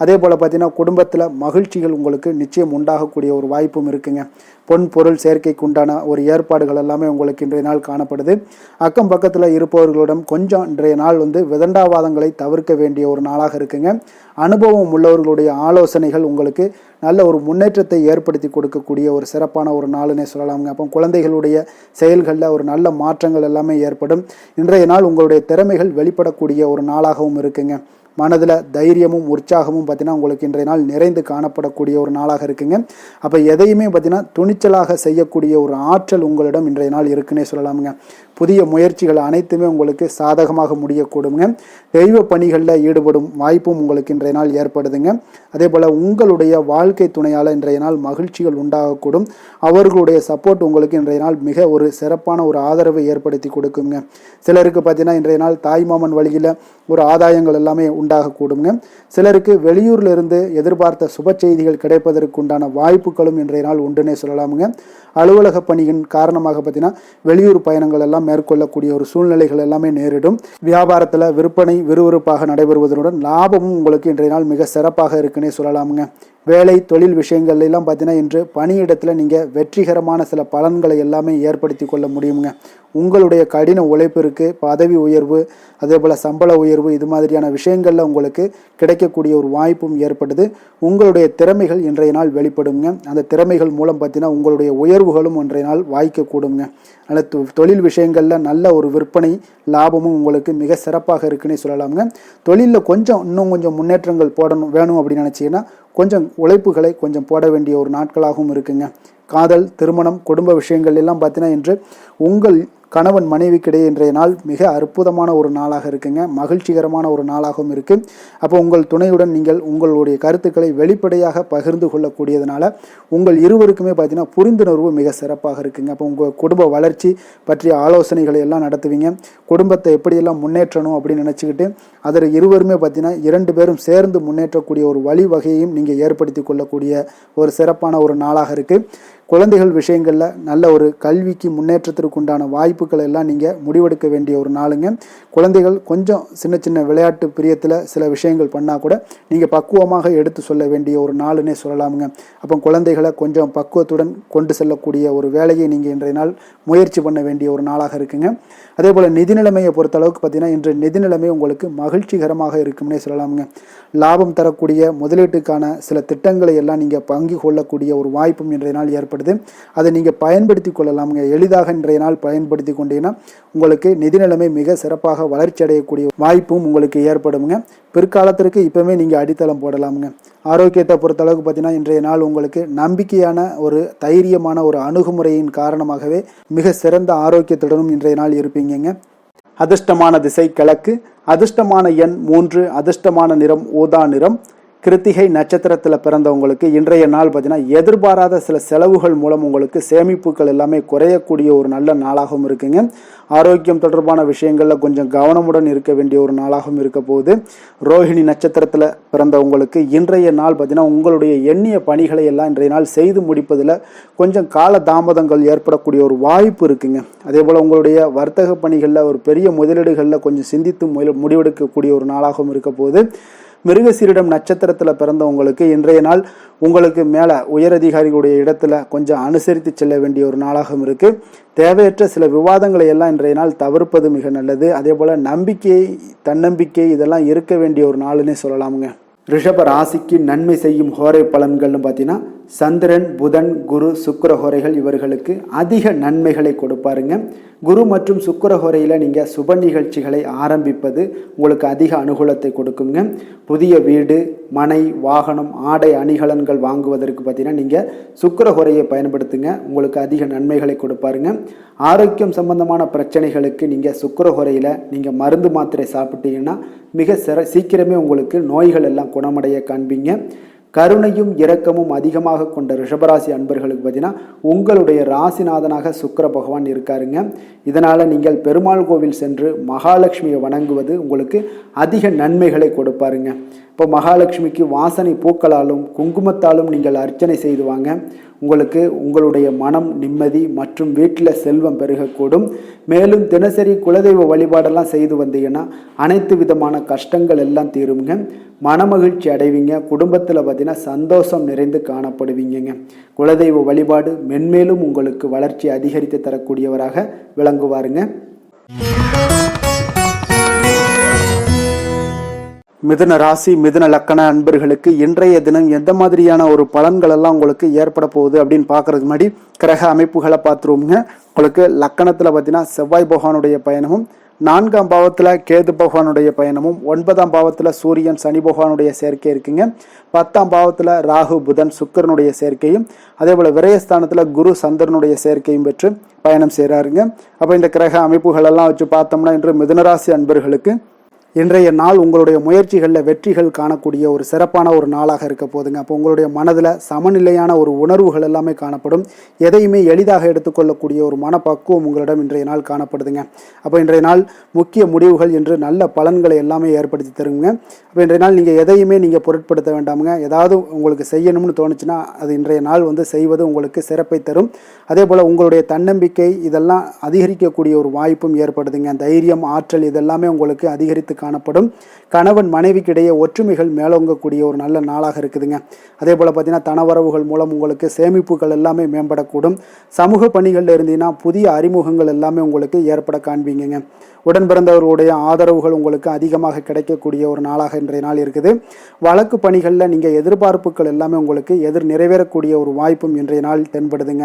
S1: அதே போல் பார்த்தீங்கன்னா குடும்பத்தில் மகிழ்ச்சிகள் உங்களுக்கு நிச்சயம் உண்டாகக்கூடிய ஒரு வாய்ப்பும் இருக்குங்க. பொன் பொருள் சேர்க்கைக்கு உண்டான ஒரு ஏற்பாடுகள் எல்லாமே உங்களுக்கு இன்றைய நாள் காணப்படுது. அக்கம் பக்கத்தில் இருப்பவர்களிடம் கொஞ்சம் இன்றைய நாள் விதண்டாவாதங்களை தவிர்க்க வேண்டிய ஒரு நாளாக இருக்குங்க. அனுபவம் உள்ளவர்களுடைய ஆலோசனைகள் உங்களுக்கு நல்ல ஒரு முன்னேற்றத்தை ஏற்படுத்தி கொடுக்கக்கூடிய ஒரு சிறப்பான ஒரு நாளுன்னே சொல்லலாமுங்க. அப்போ குழந்தைகளுடைய செயல்களில் ஒரு நல்ல மாற்றங்கள் எல்லாமே ஏற்படும். இன்றைய நாள் உங்களுடைய திறமைகள் வெளிப்படக்கூடிய ஒரு நாளாகவும் இருக்குங்க. மனதில் தைரியமும் உற்சாகமும் பார்த்தீங்கன்னா உங்களுக்கு இன்றைய நாள் நிறைந்து காணப்படக்கூடிய ஒரு நாளாக இருக்குங்க. அப்போ எதையுமே பார்த்தீங்கன்னா துணிச்சலாக செய்யக்கூடிய ஒரு ஆற்றல் உங்களிடம் இன்றைய நாள் இருக்குன்னே சொல்லலாமுங்க. புதிய முயற்சிகள் அனைத்துமே உங்களுக்கு சாதகமாக முடியக்கூடுங்க. தெய்வ பணிகளில் ஈடுபடும் வாய்ப்பும் உங்களுக்கு இன்றைய நாள் ஏற்படுதுங்க. அதே போல் உங்களுடைய வாழ்க்கை துணையால் இன்றைய நாள் மகிழ்ச்சிகள் உண்டாகக்கூடும். அவர்களுடைய சப்போர்ட் உங்களுக்கு இன்றைய நாள் மிக ஒரு சிறப்பான ஒரு ஆதரவை ஏற்படுத்தி கொடுக்குங்க. சிலருக்கு பார்த்தீங்கன்னா இன்றைய நாள் தாய்மாமன் வழியில் ஒரு ஆதாயங்கள் எல்லாமே உண்டாகக்கூடுங்க. சிலருக்கு வெளியூர்ல இருந்து எதிர்பார்த்த சுப செய்திகள் கிடைப்பதற்கு உண்டான வாய்ப்புகளும் இன்றைய நாள் உண்டுன்னே சொல்லலாமுங்க. அலுவலக பணியின் காரணமாக பார்த்தீங்கன்னா வெளியூர் பயணங்கள் எல்லாம் மேற்கொள்ளக்கூடிய ஒரு சூழ்நிலைகள் எல்லாமே நேரிடும். வியாபாரத்தில் விற்பனை விறுவிறுப்பாக நடைபெறுவதனுடன் லாபமும் உங்களுக்கு இன்றைய நாள் மிக சிறப்பாக இருக்குன்னே சொல்லலாமுங்க. வேலை தொழில் விஷயங்கள்ல எல்லாம் பார்த்தீங்கன்னா இன்று பணியிடத்தில் நீங்கள் வெற்றிகரமான சில பலன்களை எல்லாமே ஏற்படுத்தி கொள்ள முடியுங்க. உங்களுடைய கடின உழைப்பிற்கு பதவி உயர்வு, அதே போல் சம்பள உயர்வு, இது மாதிரியான விஷயங்களில் உங்களுக்கு கிடைக்கக்கூடிய ஒரு வாய்ப்பும் ஏற்படுது. உங்களுடைய திறமைகள் இன்றைய நாள் வெளிப்படுங்க. அந்த திறமைகள் மூலம் பார்த்தீங்கன்னா உங்களுடைய உயர்வுகளும் இன்றைய நாள் வாய்க்கக்கூடுங்க. அதனால் தொழில் விஷயங்களில் நல்ல ஒரு விற்பனை லாபமும் உங்களுக்கு மிக சிறப்பாக இருக்குன்னே சொல்லலாமுங்க. தொழிலில் இன்னும் கொஞ்சம் முன்னேற்றங்கள் வேணும் அப்படின்னு நினச்சிங்கன்னா கொஞ்சம் உழைப்புகளை கொஞ்சம் போட வேண்டிய ஒரு நாட்களாகவும் இருக்குங்க. காதல், திருமணம், குடும்ப விஷயங்கள் எல்லாம் பார்த்தீங்கன்னா இன்று உங்கள் கணவன் மனைவிக்கிடையே இன்றைய நாள் மிக அற்புதமான ஒரு நாளாக இருக்குங்க. மகிழ்ச்சிகரமான ஒரு நாளாகவும் இருக்குது. அப்போ உங்கள் துணையுடன் நீங்கள் உங்களுடைய கருத்துக்களை வெளிப்படையாக பகிர்ந்து கொள்ளக்கூடியதுனால உங்கள் இருவருக்குமே பார்த்தீங்கன்னா புரிந்துணர்வு மிக சிறப்பாக இருக்குங்க. அப்போ உங்கள் குடும்ப வளர்ச்சி பற்றிய ஆலோசனைகளை எல்லாம் நடத்துவீங்க. குடும்பத்தை எப்படியெல்லாம் முன்னேற்றணும் அப்படின்னு நினச்சிக்கிட்டு அதில் இருவருமே பார்த்தீங்கன்னா 2 பேரும் சேர்ந்து முன்னேற்றக்கூடிய ஒரு வழிவகையையும் நீங்கள் ஏற்படுத்தி கொள்ளக்கூடிய ஒரு சிறப்பான ஒரு நாளாக இருக்குது. குழந்தைகள் விஷயங்களில் நல்ல ஒரு கல்விக்கு முன்னேற்றத்திற்கு உண்டான வாய்ப்புகள் எல்லாம் நீங்கள் முடிவெடுக்க வேண்டிய ஒரு நாளுங்க. குழந்தைகள் கொஞ்சம் சின்ன சின்ன விளையாட்டு பிரியத்தில் சில விஷயங்கள் பண்ணால் கூட நீங்கள் பக்குவமாக எடுத்து சொல்ல வேண்டிய ஒரு நாளுன்னே சொல்லலாமுங்க. அப்போ குழந்தைகளை கொஞ்சம் பக்குவத்துடன் கொண்டு செல்லக்கூடிய ஒரு வேலையை நீங்கள் இன்றைய நாள் முயற்சி பண்ண வேண்டிய ஒரு நாளாக இருக்குங்க. அதே போல் நிதி நிலைமையை பொறுத்தளவுக்கு பார்த்தீங்கன்னா இன்று நிதி நிலைமை உங்களுக்கு மகிழ்ச்சிகரமாக இருக்கும்னே சொல்லலாமுங்க. லாபம் தரக்கூடிய முதலீட்டுக்கான சில திட்டங்களை எல்லாம் நீங்கள் பங்கு கொள்ளக்கூடிய ஒரு வாய்ப்பும் இன்றைய நாள் ஏற்படுது. அதை நீங்கள் பயன்படுத்தி கொள்ளலாமுங்க. எளிதாக இன்றைய நாள் பயன்படுத்தி கொண்டீங்கன்னா உங்களுக்கு நிதி நிலைமை மிக சிறப்பாக வளர்ச்சி அடையக்கூடிய வாய்ப்பும் உங்களுக்கு ஏற்படுங்க. பிற்காலத்திற்கு இப்போவே நீங்கள் அடித்தளம் போடலாமுங்க. ஆரோக்கியத்தை பொறுத்தளவுக்கு பார்த்தீங்கன்னா இன்றைய நாள் உங்களுக்கு நம்பிக்கையான ஒரு தைரியமான ஒரு அணுகுமுறையின் காரணமாகவே மிக சிறந்த ஆரோக்கியத்துடனும் இன்றைய நாள் இருப்பீங்க. அதிர்ஷ்டமான திசை கிழக்கு, அதிர்ஷ்டமான எண் 3, அதிர்ஷ்டமான நிறம் ஊதா நிறம். கிருத்திகை நட்சத்திரத்தில் பிறந்தவங்களுக்கு இன்றைய நாள் பார்த்தீங்கன்னா எதிர்பாராத சில செலவுகள் மூலம் உங்களுக்கு சேமிப்புகள் எல்லாமே குறையக்கூடிய ஒரு நல்ல நாளாகவும் இருக்குங்க. ஆரோக்கியம் தொடர்பான விஷயங்களில் கொஞ்சம் கவனமுடன் இருக்க வேண்டிய ஒரு நாளாகவும் இருக்க போகுது. ரோஹிணி நட்சத்திரத்தில் பிறந்தவங்களுக்கு இன்றைய நாள் பார்த்தீங்கன்னா உங்களுடைய எண்ணிய பணிகளை எல்லாம் இன்றைய நாள் செய்து முடிப்பதில் கொஞ்சம் கால தாமதங்கள் ஏற்படக்கூடிய ஒரு வாய்ப்பு இருக்குங்க. அதே போல் உங்களுடைய வர்த்தக பணிகளில் ஒரு பெரிய முதலீடுகளில் கொஞ்சம் சிந்தித்து முடிவெடுக்கக்கூடிய ஒரு நாளாகவும் இருக்க போகுது. மிருகசீரிடம் நட்சத்திரத்தில் பிறந்தவங்களுக்கு இன்றைய நாள் உங்களுக்கு மேலே உயரதிகாரிகளுடைய இடத்துல கொஞ்சம் அனுசரித்து செல்ல வேண்டிய ஒரு நாளாகவும் இருக்குது. தேவையற்ற சில விவாதங்களை எல்லாம் இன்றைய நாள் தவிர்ப்பது மிக நல்லது. அதே போல் நம்பிக்கை, தன்னம்பிக்கை இதெல்லாம் இருக்க வேண்டிய ஒரு நாளுன்னே சொல்லலாமுங்க. ரிஷப ராசிக்கு நன்மை செய்யும் ஹோரை பலன்கள்னு பார்த்தீங்கன்னா சந்திரன், புதன், குரு, சுக்கிர ஹோரைகள் இவர்களுக்கு அதிக நன்மைகளை கொடுப்பாருங்க. குரு மற்றும் சுக்கிர ஹோரையில் நீங்கள் சுப நிகழ்ச்சிகளை ஆரம்பிப்பது உங்களுக்கு அதிக அனுகூலத்தை கொடுக்குங்க. புதிய வீடு, மனை, வாகனம், ஆடை அணிகலன்கள் வாங்குவதற்கு பார்த்தீங்கன்னா நீங்கள் சுக்கிர ஹோரையை பயன்படுத்துங்க. உங்களுக்கு அதிக நன்மைகளை கொடுப்பாருங்க. ஆரோக்கியம் சம்பந்தமான பிரச்சனைகளுக்கு நீங்கள் சுக்கிர ஹோரையில் நீங்கள் மருந்து மாத்திரை சாப்பிட்டீங்கன்னா மிக சீக்கிரமே உங்களுக்கு நோய்கள் எல்லாம் குணமடைய காண்பீங்க. கருணையும் இரக்கமும் அதிகமாக கொண்ட ரிஷபராசி அன்பர்களுக்கு பார்த்தீங்கன்னா உங்களுடைய ராசிநாதனாக சுக்கிர பகவான் இருக்காருங்க. இதனால் நீங்கள் பெருமாள் கோவில் சென்று மகாலட்சுமியை வணங்குவது உங்களுக்கு அதிக நன்மைகளை கொடுப்பாருங்க. இப்போ மகாலட்சுமிக்கு வாசனை பூக்களாலும் குங்குமத்தாலும் நீங்கள் அர்ச்சனை செய்து வாங்க. உங்களுக்கு உங்களுடைய மனம் நிம்மதி மற்றும் வீட்டில் செல்வம் பெருகக்கூடும். மேலும் தினசரி குலதெய்வ வழிபாடெல்லாம் செய்து வந்தீங்கன்னா அனைத்து விதமான கஷ்டங்கள் எல்லாம் தீருங்க. மனமகிழ்ச்சி அடைவீங்க. குடும்பத்தில் பார்த்தீங்கன்னா சந்தோஷம் நிறைந்து காணப்படுவீங்க. குலதெய்வ வழிபாடு மென்மேலும் உங்களுக்கு வளர்ச்சி அதிகரித்து தரக்கூடியவராக விளங்குவாருங்க. மிதுன ராசி, மிதுன லக்கண அன்பர்களுக்கு இன்றைய தினம் எந்த மாதிரியான ஒரு பலன்கள் எல்லாம் உங்களுக்கு ஏற்பட போகுது அப்படின்னு பார்க்கறதுக்கு முன்னாடி கிரக அமைப்புகளை பார்த்துருவோங்க. உங்களுக்கு லக்கணத்தில் பார்த்தீங்கன்னா செவ்வாய் பகவானுடைய பயணமும், 4ஆம் பாவத்தில் கேது பகவானுடைய பயணமும், 9ஆம் பாவத்தில் சூரியன் சனி பகவானுடைய சேர்க்கை இருக்குங்க. 10ஆம் பாவத்தில் ராகு புதன் சுக்கிரனுடைய சேர்க்கையும், அதே போல் விரயஸ்தானத்தில் குரு சந்திரனுடைய சேர்க்கையும் பெற்று பயணம் செய்கிறாருங்க. அப்போ இந்த கிரக அமைப்புகள் எல்லாம் வச்சு பார்த்தோம்னா இன்று மிதுனராசி அன்பர்களுக்கு இன்றைய நாள் உங்களுடைய முயற்சிகளில் வெற்றிகள் காணக்கூடிய ஒரு சிறப்பான ஒரு நாளாக இருக்க போதுங்க. அப்போ உங்களுடைய மனதில் சமநிலையான ஒரு உணர்வுகள் எல்லாமே காணப்படும். எதையுமே எளிதாக எடுத்துக்கொள்ளக்கூடிய ஒரு மனப்பக்குவம் உங்களிடம் இன்றைய நாள் காணப்படுதுங்க. அப்போ இன்றைய நாள் முக்கிய முடிவுகள் என்று நல்ல பலன்களை எல்லாமே ஏற்படுத்தி தருங்க. அப்போ இன்றைய நாள் நீங்கள் எதையுமே நீங்கள் பொருட்படுத்த வேண்டாமுங்க. ஏதாவது உங்களுக்கு செய்யணும்னு தோணுச்சுன்னா அது இன்றைய நாள் செய்வது உங்களுக்கு சிறப்பை தரும். அதே போல் உங்களுடைய தன்னம்பிக்கை இதெல்லாம் அதிகரிக்கக்கூடிய ஒரு வாய்ப்பும் ஏற்படுதுங்க. தைரியம், ஆற்றல் இதெல்லாமே உங்களுக்கு அதிகரித்து காணப்படும். கணவன் மனைவிக்கிடையே ஒற்றுமைகள் மேலோங்கக்கூடிய ஒரு நல்ல நாளாக இருக்குதுங்க. அதே போல் பார்த்தீங்கன்னா தனவரவுகள் மூலம் உங்களுக்கு சேமிப்புகள் எல்லாமே மேம்படக்கூடும். சமூக பணிகளில் இருந்தீங்கன்னா புதிய அறிமுகங்கள் எல்லாமே உங்களுக்கு ஏற்பட காண்பீங்க. உடன் பிறந்தவர்களுடைய ஆதரவுகள் உங்களுக்கு அதிகமாக கிடைக்கக்கூடிய ஒரு நாளாக இன்றைய நாள் இருக்குது. வழக்கு பணிகளில் நீங்கள் எதிர்பார்ப்புகள் எல்லாமே உங்களுக்கு நிறைவேறக்கூடிய ஒரு வாய்ப்பும் இன்றைய நாள் தென்படுதுங்க.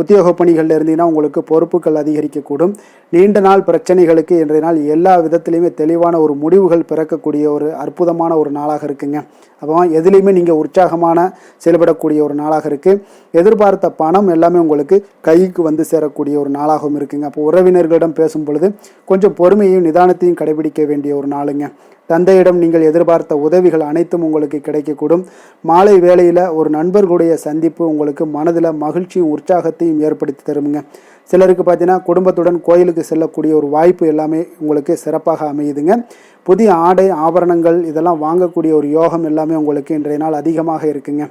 S1: உத்தியோக பணிகளில் இருந்தீங்கன்னா உங்களுக்கு பொறுப்புகள் அதிகரிக்கக்கூடும். நீண்ட நாள் பிரச்சனைகளுக்கு இன்றைய நாள் எல்லா விதத்திலையுமே தெளிவான ஒரு முடிவுகள் பிறக்கக்கூடிய ஒரு அற்புதமான ஒரு நாளாக இருக்குங்க. அப்போ எதுலேயுமே நீங்கள் உற்சாகமான செயல்படக்கூடிய ஒரு நாளாக இருக்குது. எதிர்பார்த்த பணம் எல்லாமே உங்களுக்கு கைக்கு வந்து சேரக்கூடிய ஒரு நாளாகவும் இருக்குங்க. அப்போ உறவினர்களிடம் பேசும் பொழுது கொஞ்சம் பொறுமையையும் நிதானத்தையும் கடைபிடிக்க வேண்டிய ஒரு நாளுங்க. தந்தையிடம் நீங்கள் எதிர்பார்த்த உதவிகள் அனைத்தும் உங்களுக்கு கிடைக்கக்கூடும். மாலை வேளையில் ஒரு நண்பர்களுடைய சந்திப்பு உங்களுக்கு மனதில் மகிழ்ச்சியும் உற்சாகத்தையும் ஏற்படுத்தி தருமுங்க. சிலருக்கு பார்த்தீங்கன்னா குடும்பத்துடன் கோயிலுக்கு செல்லக்கூடிய ஒரு வாய்ப்பு எல்லாமே உங்களுக்கு சிறப்பாக அமையுதுங்க. புதிய ஆடை ஆபரணங்கள் இதெல்லாம் வாங்கக்கூடிய ஒரு யோகம் எல்லாமே உங்களுக்கு இன்றைய நாள் அதிகமாக இருக்குங்க.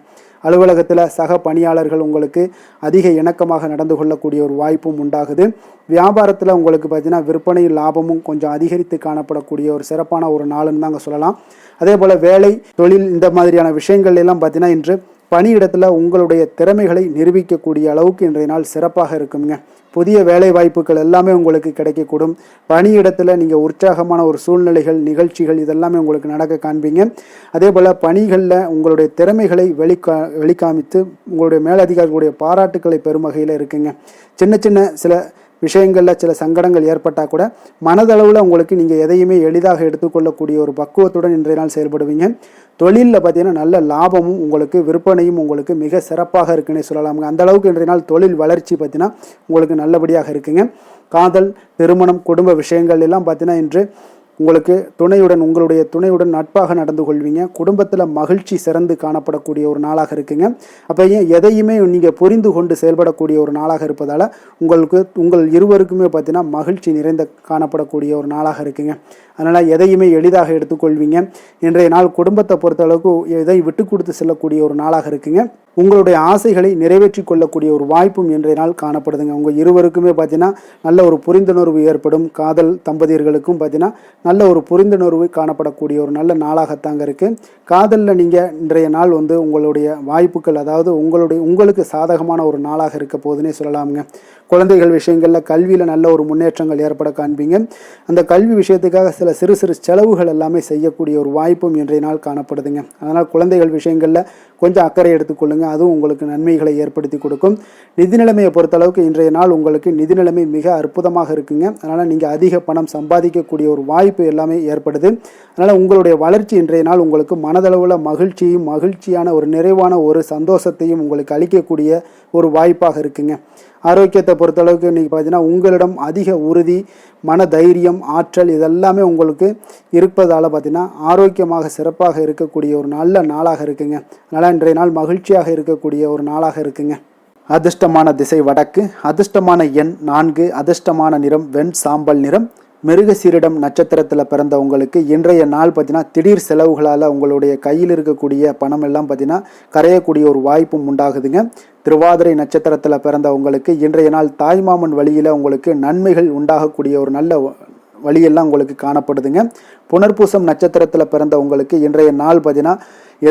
S1: அலுவலகத்தில் சக பணியாளர்கள் உங்களுக்கு அதிக இணக்கமாக நடந்து கொள்ளக்கூடிய ஒரு வாய்ப்பும் உண்டாகுது. வியாபாரத்தில் உங்களுக்கு பார்த்தீங்கன்னா விற்பனை லாபமும் கொஞ்சம் அதிகரித்து காணப்படக்கூடிய ஒரு சிறப்பான ஒரு நாளுன்னு தாங்க சொல்லலாம். அதே போல் வேலை தொழில் இந்த மாதிரியான விஷயங்கள் எல்லாம் பார்த்தீங்கன்னா இன்று பணியிடத்தில் உங்களுடைய திறமைகளை நிரூபிக்கக்கூடிய அளவுக்கு இன்றைய நாள் சிறப்பாக இருக்குங்க. புதிய வேலை வாய்ப்புகள் எல்லாமே உங்களுக்கு கிடைக்கக்கூடும். பணியிடத்தில் நீங்கள் உற்சாகமான ஒரு சூழ்நிலைகள் நிகழ்ச்சிகள் இதெல்லாமே உங்களுக்கு நடக்க காண்பீங்க. அதே போல் பணிகளில் உங்களுடைய திறமைகளை வெளிக்காமித்து உங்களுடைய மேலதிகாரிகளுடைய பாராட்டுக்களை பெறும் வகையில் இருக்குங்க. சின்ன சின்ன சில விஷயங்களில் சில சங்கடங்கள் ஏற்பட்டால் கூட மனதளவில் உங்களுக்கு நீங்கள் எதையுமே எளிதாக எடுத்துக்கொள்ளக்கூடிய ஒரு பக்குவத்துடன் இன்றைய நாள் செயல்படுவீங்க. தொழிலில் பார்த்தீங்கன்னா நல்ல லாபமும் உங்களுக்கு விற்பனையும் உங்களுக்கு மிக சிறப்பாக இருக்குன்னே சொல்லலாமுங்க. அந்த அளவுக்கு இன்றைய நாள் தொழில் வளர்ச்சி பார்த்தீங்கன்னா உங்களுக்கு நல்லபடியாக இருக்குங்க. காதல் திருமணம் குடும்ப விஷயங்கள் எல்லாம் பார்த்தீங்கன்னா இன்று உங்களுக்கு உங்களுடைய துணையுடன் நட்பாக நடந்து கொள்வீங்க. குடும்பத்தில் மகிழ்ச்சி சிறந்து காணப்படக்கூடிய ஒரு நாளாக இருக்குங்க. அப்போ எதையுமே நீங்கள் புரிந்து கொண்டு செயல்படக்கூடிய ஒரு நாளாக இருப்பதால் உங்கள் இருவருக்குமே பார்த்தீங்கன்னா மகிழ்ச்சி நிறைந்த காணப்படக்கூடிய ஒரு நாளாக இருக்குங்க. அதனால் எதையுமே எளிதாக எடுத்துக்கொள்வீங்க. இன்றைய நாள் குடும்பத்தை பொறுத்தளவுக்கு எதை விட்டு கொடுத்து செல்லக்கூடிய ஒரு நாளாக இருக்குங்க. உங்களுடைய ஆசைகளை நிறைவேற்றி கொள்ளக்கூடிய ஒரு வாய்ப்பும் இன்றைய நாள் காணப்படுதுங்க. உங்கள் இருவருக்குமே பார்த்தீங்கன்னா நல்ல ஒரு புரிந்துணர்வு ஏற்படும். காதல் தம்பதியர்களுக்கும் பார்த்தீங்கன்னா நல்ல ஒரு புரிந்துணர்வு காணப்படக்கூடிய ஒரு நல்ல நாளாகத்தாங்க இருக்குது. காதலில் நீங்கள் இன்றைய நாள் உங்களுடைய வாய்ப்புகள் அதாவது உங்களுக்கு சாதகமான ஒரு நாளாக இருக்க போதுன்னே சொல்லலாமுங்க. குழந்தைகள் விஷயங்களில் கல்வியில் நல்ல ஒரு முன்னேற்றங்கள் ஏற்பட காண்பீங்க. அந்த கல்வி விஷயத்துக்காக சில சிறு சிறு செலவுகள் எல்லாமே செய்யக்கூடிய ஒரு வாய்ப்பும் இன்றைய நாள் காணப்படுதுங்க. அதனால் குழந்தைகள் விஷயங்களில் கொஞ்சம் அக்கறை எடுத்துக்கொள்ளுங்க. அதுவும் உங்களுக்கு நன்மைகளை ஏற்படுத்தி கொடுக்கும். நிதி நிலைமையை பொறுத்தளவுக்கு இன்றைய நாள் உங்களுக்கு நிதி நிலைமை மிக அற்புதமாக இருக்குங்க. அதனால் நீங்கள் அதிக பணம் சம்பாதிக்கக்கூடிய ஒரு வாய்ப்பு எல்லாமே ஏற்படுது. அதனால் உங்களுடைய வளர்ச்சி இன்றைய நாள் உங்களுக்கு மனதளவில் மகிழ்ச்சியான ஒரு நிறைவான ஒரு சந்தோஷத்தையும் உங்களுக்கு அளிக்கக்கூடிய ஒரு வாய்ப்பாக இருக்குங்க. ஆரோக்கியத்தை பொறுத்தளவுக்கு இன்றைக்கி பார்த்தீங்கன்னா உங்களிடம் அதிக உறுதி மன தைரியம் ஆற்றல் இதெல்லாமே உங்களுக்கு இருப்பதால் பார்த்தீங்கன்னா ஆரோக்கியமாக சிறப்பாக இருக்கக்கூடிய ஒரு நல்ல நாளாக இருக்குங்க. அதனால் இன்றைய நாள் மகிழ்ச்சியாக இருக்கக்கூடிய ஒரு நாளாக இருக்குங்க. அதிர்ஷ்டமான திசை வடக்கு, அதிர்ஷ்டமான எண் 4, அதிர்ஷ்டமான நிறம் வெண் சாம்பல் நிறம். மிருகசீரிடம் நட்சத்திரத்தில் பிறந்த உங்களுக்கு இன்றைய நாள் பார்த்தீங்கன்னா திடீர் செலவுகளால் உங்களுடைய கையில் இருக்கக்கூடிய பணம் எல்லாம் பார்த்தீங்கன்னா கரையக்கூடிய ஒரு வாய்ப்பும் உண்டாகுதுங்க. திருவாதிரை நட்சத்திரத்தில் பிறந்த உங்களுக்கு இன்றைய நாள் தாய்மாமன் வழியில் உங்களுக்கு நன்மைகள் உண்டாகக்கூடிய ஒரு நல்ல வழியெல்லாம் உங்களுக்கு காணப்படுதுங்க. புனர்பூசம் நட்சத்திரத்தில் பிறந்த உங்களுக்கு இன்றைய நாள் பார்த்தீங்கன்னா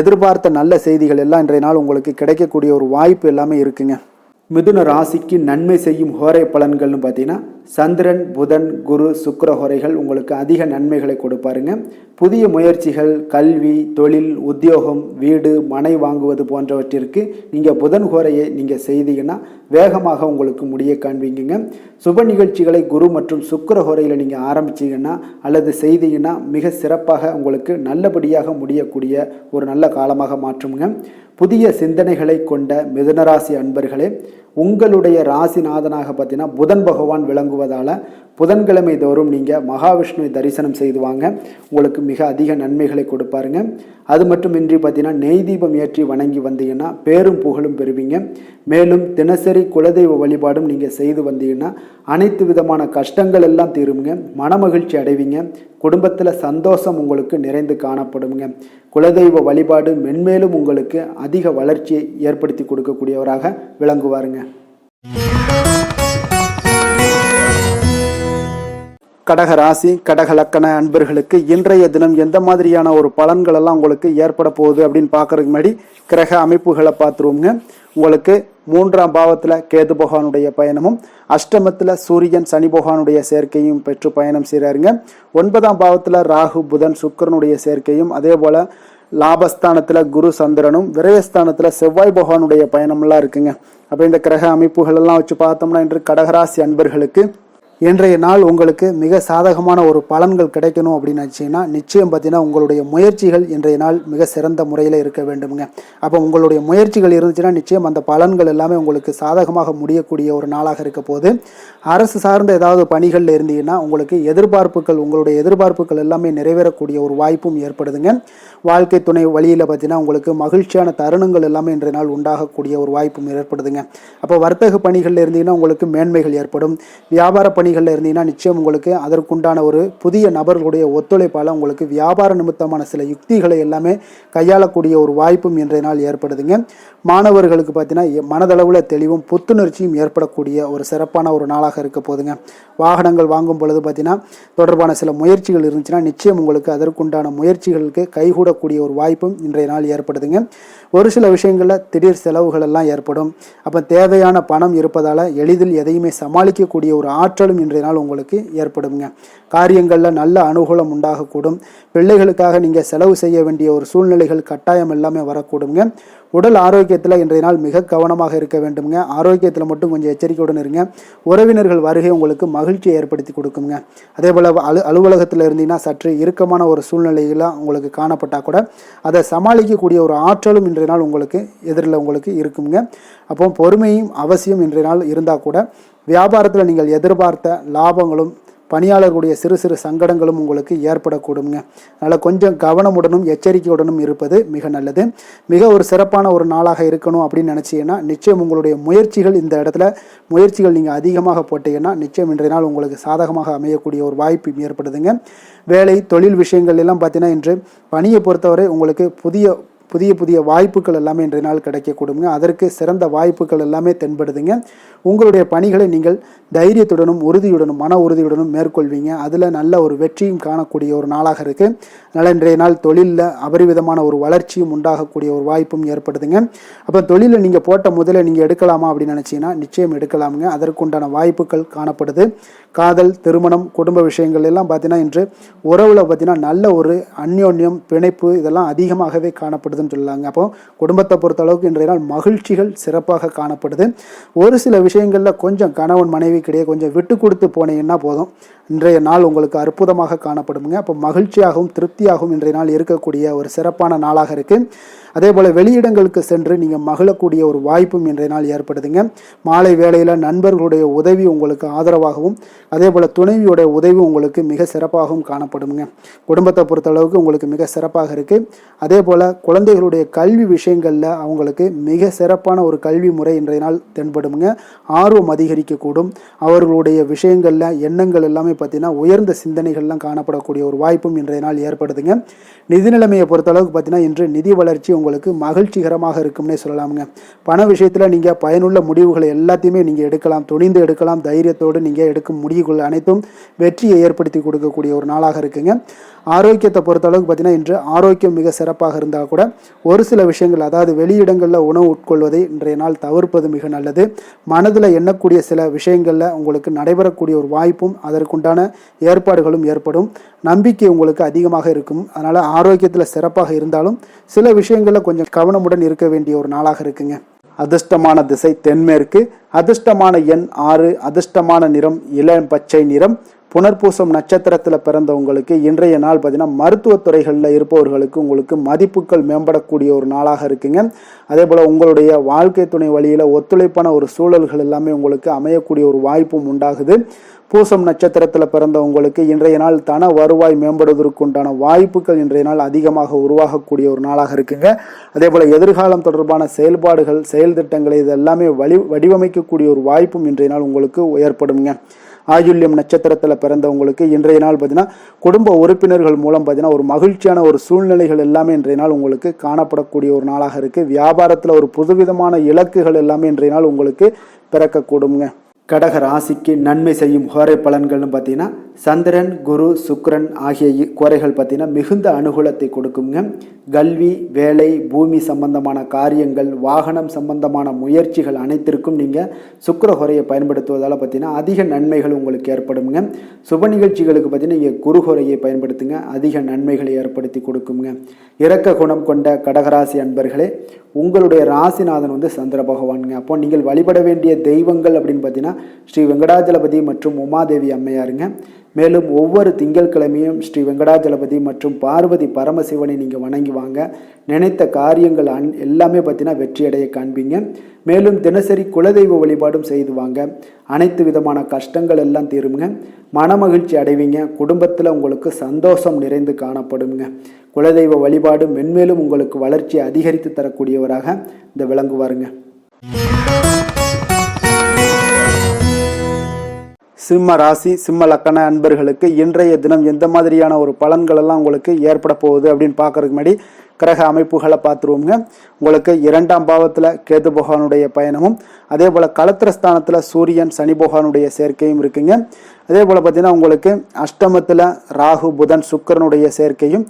S1: எதிர்பார்த்த நல்ல செய்திகள் எல்லாம் இன்றைய நாள் உங்களுக்கு கிடைக்கக்கூடிய ஒரு வாய்ப்பு எல்லாமே இருக்குங்க. மிதுன ராசிக்கு நன்மை செய்யும் ஹோரை பலன்கள்னு பார்த்தீங்கன்னா சந்திரன் புதன் குரு சுக்கிர ஹோரைகள் உங்களுக்கு அதிக நன்மைகளை கொடுப்பாருங்க. புதிய முயற்சிகள் கல்வி தொழில் உத்தியோகம் வீடு மனை வாங்குவது போன்றவற்றிற்கு நீங்கள் புதன் ஹோரையை நீங்கள் செய்தீங்கன்னா வேகமாக உங்களுக்கு முடிய காண்பீங்க. சுப நிகழ்ச்சிகளை குரு மற்றும் சுக்கிர ஹோரையில் நீங்கள் ஆரம்பிச்சிங்கன்னா அல்லது செய்தீங்கன்னா மிக சிறப்பாக உங்களுக்கு நல்லபடியாக முடியக்கூடிய ஒரு நல்ல காலமாக மாற்றுங்க. புதிய சிந்தனைகளை கொண்ட மிதுனராசி அன்பர்களே, உங்களுடைய ராசிநாதனாக பார்த்தீங்கன்னா புதன் பகவான் விளங்குவதால் புதன்கிழமை தோறும் நீங்கள் மகாவிஷ்ணுவை தரிசனம் செய்து வாங்க. உங்களுக்கு மிக அதிக நன்மைகளை கொடுப்பாருங்க. அது மட்டுமின்றி பார்த்தீங்கன்னா நெய் தீபம் ஏற்றி வணங்கி வந்தீங்கன்னா பேரும் புகழும் பெறுவீங்க. மேலும் தினசரி குலதெய்வ வழிபாடும் நீங்கள் செய்து வந்தீங்கன்னா அனைத்து விதமான கஷ்டங்கள் எல்லாம் தீருங்க. மனமகிழ்ச்சி அடைவீங்க. குடும்பத்தில் சந்தோஷம் உங்களுக்கு நிறைந்து காணப்படுங்க. குலதெய்வ வழிபாடு மென்மேலும் உங்களுக்கு அதிக வளர்ச்சியை ஏற்படுத்தி கொடுக்கக்கூடியவராக விளங்குவாருங்க. கடக ராசி கடக லக்கண அன்பர்களுக்கு இன்றைய தினம் எந்த மாதிரியான ஒரு பலன்கள் எல்லாம் உங்களுக்கு ஏற்பட போகுது அப்படின்னு பார்க்கறதுக்கு முன்னாடி கிரக அமைப்புகளை பார்த்துருவோங்க. உங்களுக்கு 3ஆம் பாவத்துல கேது பகவானுடைய பயணமும், அஷ்டமத்துல சூரியன் சனி பகவானுடைய சேர்க்கையும் பெற்று பயணம் செய்கிறாருங்க. 9ஆம் பாவத்துல ராகு புதன் சுக்கிரனுடைய சேர்க்கையும், அதே போல லாபஸ்தானத்துல குரு சந்திரனும், விரயஸ்தானத்துல செவ்வாய் பகவானுடைய பயணம்லாம் இருக்குங்க. அப்ப இந்த கிரக அமைப்புகள் எல்லாம் வச்சு பார்த்தோம்னா இன்று கடகராசி அன்பர்களுக்கு இன்றைய நாள் உங்களுக்கு மிக சாதகமான ஒரு பலன்கள் கிடைக்கணும் அப்படின்னு நினச்சிங்கன்னா நிச்சயம் பார்த்தீங்கன்னா உங்களுடைய முயற்சிகள் இன்றைய நாள் மிக சிறந்த முறையில் இருக்க வேண்டுமுங்க. அப்போ உங்களுடைய முயற்சிகள் இருந்துச்சுன்னா நிச்சயம் அந்த பலன்கள் எல்லாமே உங்களுக்கு சாதகமாக முடியக்கூடிய ஒரு நாளாக இருக்க போது. அரசு சார்ந்த ஏதாவது பணிகளில் இருந்தீங்கன்னா உங்களுக்கு உங்களுடைய எதிர்பார்ப்புகள் எல்லாமே நிறைவேறக்கூடிய ஒரு வாய்ப்பும் ஏற்படுதுங்க. வாழ்க்கை துணை வழியில் பார்த்தீங்கன்னா உங்களுக்கு மகிழ்ச்சியான தருணங்கள் எல்லாமே இன்றைய நாள் உண்டாகக்கூடிய ஒரு வாய்ப்பும் ஏற்படுதுங்க. அப்போ வர்த்தக பணிகளில் இருந்தீங்கன்னா உங்களுக்கு மேன்மைகள் ஏற்படும். வியாபார பணிகளில் இருந்தீங்கன்னா நிச்சயம் உங்களுக்கு அதற்குண்டான ஒரு புதிய நபர்களுடைய ஒத்துழைப்பால் உங்களுக்கு வியாபார நிமித்தமான சில யுக்திகளை எல்லாமே கையாளக்கூடிய ஒரு வாய்ப்பும் இன்றைய நாள் ஏற்படுதுங்க. மாணவர்களுக்கு பார்த்தீங்கன்னா மனதளவில் தெளிவும் புத்துணர்ச்சியும் ஏற்படக்கூடிய ஒரு சிறப்பான ஒரு நாளாக இருக்க போதுங்க. வாகனங்கள் வாங்கும் பொழுது பார்த்தீங்கன்னா தொடர்பான சில முயற்சிகள் இருந்துச்சுன்னா நிச்சயம் உங்களுக்கு அதற்குண்டான முயற்சிகளுக்கு கைகூடக்கூடிய ஒரு வாய்ப்பும் இன்றைய நாள் ஏற்படுதுங்க. ஒரு சில விஷயங்களில் திடீர் செலவுகள் எல்லாம் ஏற்படும். அப்போ தேவையான பணம் இருப்பதால் எளிதில் எதையுமே சமாளிக்கக்கூடிய ஒரு ஆற்றலும் இன்றைய நாள் உங்களுக்கு ஏற்படுங்க. காரியங்களில் நல்ல அனுகூலம் உண்டாகக்கூடும். பிள்ளைகளுக்காக நீங்கள் செலவு செய்ய வேண்டிய ஒரு சூழ்நிலைகள் கட்டாயம் எல்லாமே வரக்கூடுங்க. உடல் ஆரோக்கியத்தில் இன்றைய நாள் மிக கவனமாக இருக்க வேண்டுங்க. ஆரோக்கியத்தில் மட்டும் கொஞ்சம் எச்சரிக்கையுடன் இருங்க. உறவினர்கள் வருகை உங்களுக்கு மகிழ்ச்சியை ஏற்படுத்தி கொடுக்குங்க. அதே போல் அலுவலகத்தில் இருந்தீங்கன்னா சற்று இறுக்கமான ஒரு சூழ்நிலையெல்லாம் உங்களுக்கு காணப்பட்டால் கூட அதை சமாளிக்கக்கூடிய ஒரு ஆற்றலும் இன்றைய நாள் உங்களுக்கு எதிரில் உங்களுக்கு இருக்குங்க. அப்போ பொறுமையும் அவசியம் இன்றைய நாள் இருந்தால் கூட வியாபாரத்தில் நீங்கள் எதிர்பார்த்த லாபங்களும் பணியாளர்களுடைய சிறு சிறு சங்கடங்களும் உங்களுக்கு ஏற்படக்கூடுங்க. அதனால் கொஞ்சம் கவனமுடனும் எச்சரிக்கையுடனும் இருப்பது மிக நல்லது. மிக ஒரு சிறப்பான ஒரு நாளாக இருக்கணும் அப்படின்னு நினச்சிங்கன்னா நிச்சயம் உங்களுடைய இந்த இடத்துல முயற்சிகள் நீங்கள் அதிகமாக போட்டீங்கன்னா நிச்சயம் இன்றைய நாள் உங்களுக்கு சாதகமாக அமையக்கூடிய ஒரு வாய்ப்பு ஏற்படுதுங்க. வேலை தொழில் விஷயங்கள் எல்லாம் பார்த்தீங்கன்னா இன்று பணியை பொறுத்தவரை உங்களுக்கு புதிய வாய்ப்புகள் எல்லாமே இன்றைய நாள் கிடைக்கக்கூடுங்க. அதற்கு சிறந்த வாய்ப்புகள் எல்லாமே தென்படுதுங்க. உங்களுடைய பணிகளை நீங்கள் தைரியத்துடனும் உறுதியுடனும் மன உறுதியுடனும் மேற்கொள்வீங்க. அதில் நல்ல ஒரு வெற்றியும் காணக்கூடிய ஒரு நாளாக இருக்குது. அதனால் இன்றைய நாள் தொழிலில் அபரிவிதமான ஒரு வளர்ச்சியும் உண்டாகக்கூடிய ஒரு வாய்ப்பும் ஏற்படுதுங்க. அப்போ தொழிலில் நீங்கள் போட்ட முதல்ல நீங்கள் எடுக்கலாமா அப்படின்னு நினச்சிங்கன்னா நிச்சயம் எடுக்கலாமுங்க. அதற்குண்டான வாய்ப்புகள் காணப்படுது. காதல், திருமணம், குடும்ப விஷயங்கள் எல்லாம் பார்த்தீங்கன்னா இன்று உறவில் பார்த்தீங்கன்னா நல்ல ஒரு அந்யோன்யம், பிணைப்பு இதெல்லாம் அதிகமாகவே காணப்படுதுன்னு சொல்லலாங்க. அப்போ குடும்பத்தை பொறுத்த அளவுக்கு இன்றைய நாள் மகிழ்ச்சிகள் சிறப்பாக காணப்படுது. ஒரு சில விஷயங்களில் கொஞ்சம் கணவன் மனைவிக்கிடையே கொஞ்சம் விட்டு கொடுத்து போனீங்கன்னா போதும், இன்றைய நாள் உங்களுக்கு அற்புதமாக காணப்படுங்க. அப்போ மகிழ்ச்சியாகவும் திருப்தியாகவும் இன்றைய நாள் இருக்கக்கூடிய ஒரு சிறப்பான நாளாக இருக்குது. அதே போல் வெளியிடங்களுக்கு சென்று நீங்கள் மகிழக்கூடிய ஒரு வாய்ப்பும் இன்றைய நாள் ஏற்படுதுங்க. மாலை வேளையில் நண்பர்களுடைய உதவி உங்களுக்கு ஆதரவாகவும் அதே போல் துணைவியோடைய உதவி உங்களுக்கு மிக சிறப்பாகவும் காணப்படுங்க. குடும்பத்தை பொறுத்தளவுக்கு உங்களுக்கு மிக சிறப்பாக இருக்குது. அதே போல் குழந்தைகளுடைய கல்வி விஷயங்களில் அவங்களுக்கு மிக சிறப்பான ஒரு கல்வி முறை இன்றைய நாள் தென்படுங்க. ஆர்வம் அதிகரிக்கக்கூடும். அவர்களுடைய விஷயங்களில் எண்ணங்கள் எல்லாமே பார்த்தீங்கன்னா உயர்ந்த சிந்தனைகள்லாம் காணப்படக்கூடிய ஒரு வாய்ப்பும் இன்றைய நாள் ஏற்படுதுங்க. நிதி நிலைமையை பொறுத்தளவுக்கு பார்த்தீங்கன்னா இன்று நிதி வளர்ச்சி உங்களுக்கு மகிழ்ச்சிகரமாக இருக்கும்னே சொல்லலாமுங்க. பண விஷயத்தில் நீங்கள் பயனுள்ள முடிவுகளை எல்லாத்தையுமே நீங்கள் எடுக்கலாம், துணிந்து எடுக்கலாம். தைரியத்தோடு நீங்கள் எடுக்கும் முடிவுகள் அனைத்தும் வெற்றியை ஏற்படுத்தி கொடுக்கக்கூடிய ஒரு நாளாக இருக்குங்க. ஆரோக்கியத்தை பொறுத்தளவுக்கு பார்த்தீங்கன்னா இன்று ஆரோக்கியம் மிக சிறப்பாக இருந்தால் கூட ஒரு சில விஷயங்கள், அதாவது வெளியிடங்களில் உணவு உட்கொள்வதை இன்றைய நாள் தவிர்ப்பது மிக நல்லது. மனதில் எண்ணக்கூடிய சில விஷயங்களில் உங்களுக்கு நடைபெறக்கூடிய ஒரு வாய்ப்பும் அதற்குண்டான ஏற்பாடுகளும் ஏற்படும். நம்பிக்கை உங்களுக்கு அதிகமாக இருக்கும். அதனால் ஆரோக்கியத்தில் சிறப்பாக இருந்தாலும் சில விஷயங்களில் கொஞ்சம் கவனமுடன் இருக்க வேண்டிய ஒரு நாளாக இருக்குங்க. அதிர்ஷ்டமான திசை தென்மேற்கு, அதிர்ஷ்டமான எண் 6, அதிர்ஷ்டமான நிறம் இளம் பச்சை நிறம். புனர்பூசம் நட்சத்திரத்தில் பிறந்தவங்களுக்கு இன்றைய நாள் பார்த்தீங்கன்னா மருத்துவத்துறைகளில் இருப்பவர்களுக்கு உங்களுக்கு மதிப்புகள் மேம்படக்கூடிய ஒரு நாளாக இருக்குங்க. அதே போல் உங்களுடைய வாழ்க்கை துணை வழியில் ஒத்துழைப்பான ஒரு சூழல்கள் எல்லாமே உங்களுக்கு அமையக்கூடிய ஒரு வாய்ப்பும் உண்டாகுது. பூசம் நட்சத்திரத்தில் பிறந்தவங்களுக்கு இன்றைய நாள் தன வருவாய் மேம்படுவதற்குண்டான வாய்ப்புகள் இன்றைய நாள் அதிகமாக உருவாகக்கூடிய ஒரு நாளாக இருக்குங்க. அதே போல் எதிர்காலம் தொடர்பான செயல்பாடுகள், செயல் திட்டங்களை இது எல்லாமே வடிவமைக்கக்கூடிய ஒரு வாய்ப்பும் இன்றைய நாள் உங்களுக்கு ஏற்படுங்க. ஆயுள்யம் நட்சத்திரத்தில் பிறந்தவங்களுக்கு இன்றைய நாள் பார்த்தீங்கன்னா குடும்ப உறுப்பினர்கள் மூலம் பார்த்தீங்கன்னா ஒரு மகிழ்ச்சியான ஒரு சூழ்நிலைகள் எல்லாமே இன்றைய நாள் உங்களுக்கு காணப்படக்கூடிய ஒரு நாளாக இருக்குது. வியாபாரத்தில் ஒரு புதுவிதமான இலக்குகள் எல்லாமே இன்றைய நாள் உங்களுக்கு பிறக்கக்கூடுங்க. கடக ராசிக்கு நன்மை செய்யும் ஹோரை பலன்கள்னு பார்த்தீங்கன்னா சந்திரன், குரு, சுக்கிரன் ஆகிய குறைகள் பார்த்தீங்கன்னா மிகுந்த அனுகூலத்தை கொடுக்குங்க. கல்வி, வேலை, பூமி சம்பந்தமான காரியங்கள், வாகனம் சம்பந்தமான முயற்சிகள் அனைத்திற்கும் நீங்கள் சுக்கிர ஹோரையை பயன்படுத்துவதால் பார்த்தீங்கன்னா அதிக நன்மைகள் உங்களுக்கு ஏற்படுங்க. சுப நிகழ்ச்சிகளுக்கு பார்த்தீங்கன்னா நீங்கள் குரு ஹோரையை பயன்படுத்துங்க, அதிக நன்மைகளை ஏற்படுத்தி கொடுக்குங்க. இரக்க குணம் கொண்ட கடகராசி அன்பர்களே, உங்களுடைய ராசிநாதன் சந்திர பகவானுங்க. அப்போ நீங்கள் வழிபட வேண்டிய தெய்வங்கள் அப்படின்னு பார்த்தீங்கன்னா ஸ்ரீ வெங்கடாஜலபதி மற்றும் உமாதேவி அம்மையாருங்க. மேலும் ஒவ்வொரு திங்கட்கிழமையும் ஸ்ரீ வெங்கடாஜலபதி மற்றும் பார்வதி பரமசிவனை நீங்கள் வணங்கி வாங்க. நினைத்த காரியங்கள் எல்லாமே பார்த்தீங்கன்னா வெற்றியடைய காண்பீங்க. மேலும் தினசரி குலதெய்வ வழிபாடும் செய்து வாங்க. அனைத்து விதமான கஷ்டங்கள் எல்லாம் தீருங்க. மனமகிழ்ச்சி அடைவீங்க. குடும்பத்தில் உங்களுக்கு சந்தோஷம் நிறைந்து காணப்படுங்க. குலதெய்வ வழிபாடு மென்மேலும் உங்களுக்கு வளர்ச்சியை அதிகரித்து தரக்கூடியவராக இந்த விளங்குவாருங்க. சிம்ம ராசி, சிம்ம லக்கண அன்பர்களுக்கு இன்றைய தினம் எந்த மாதிரியான ஒரு பலன்கள் எல்லாம் உங்களுக்கு ஏற்பட போகுது அப்படின்னு பார்க்கறதுக்கு முன்னாடி கிரக அமைப்புகளை பார்த்துருவோங்க. உங்களுக்கு 2ஆம் பாவத்தில் கேது பகவானுடைய பயணமும், அதே போல் களத்திரஸ்தானத்தில் சூரியன் சனி பகவானுடைய சேர்க்கையும் இருக்குங்க. அதே போல் பார்த்தீங்கன்னா உங்களுக்கு அஷ்டமத்தில் ராகு புதன் சுக்கிரனுடைய சேர்க்கையும்,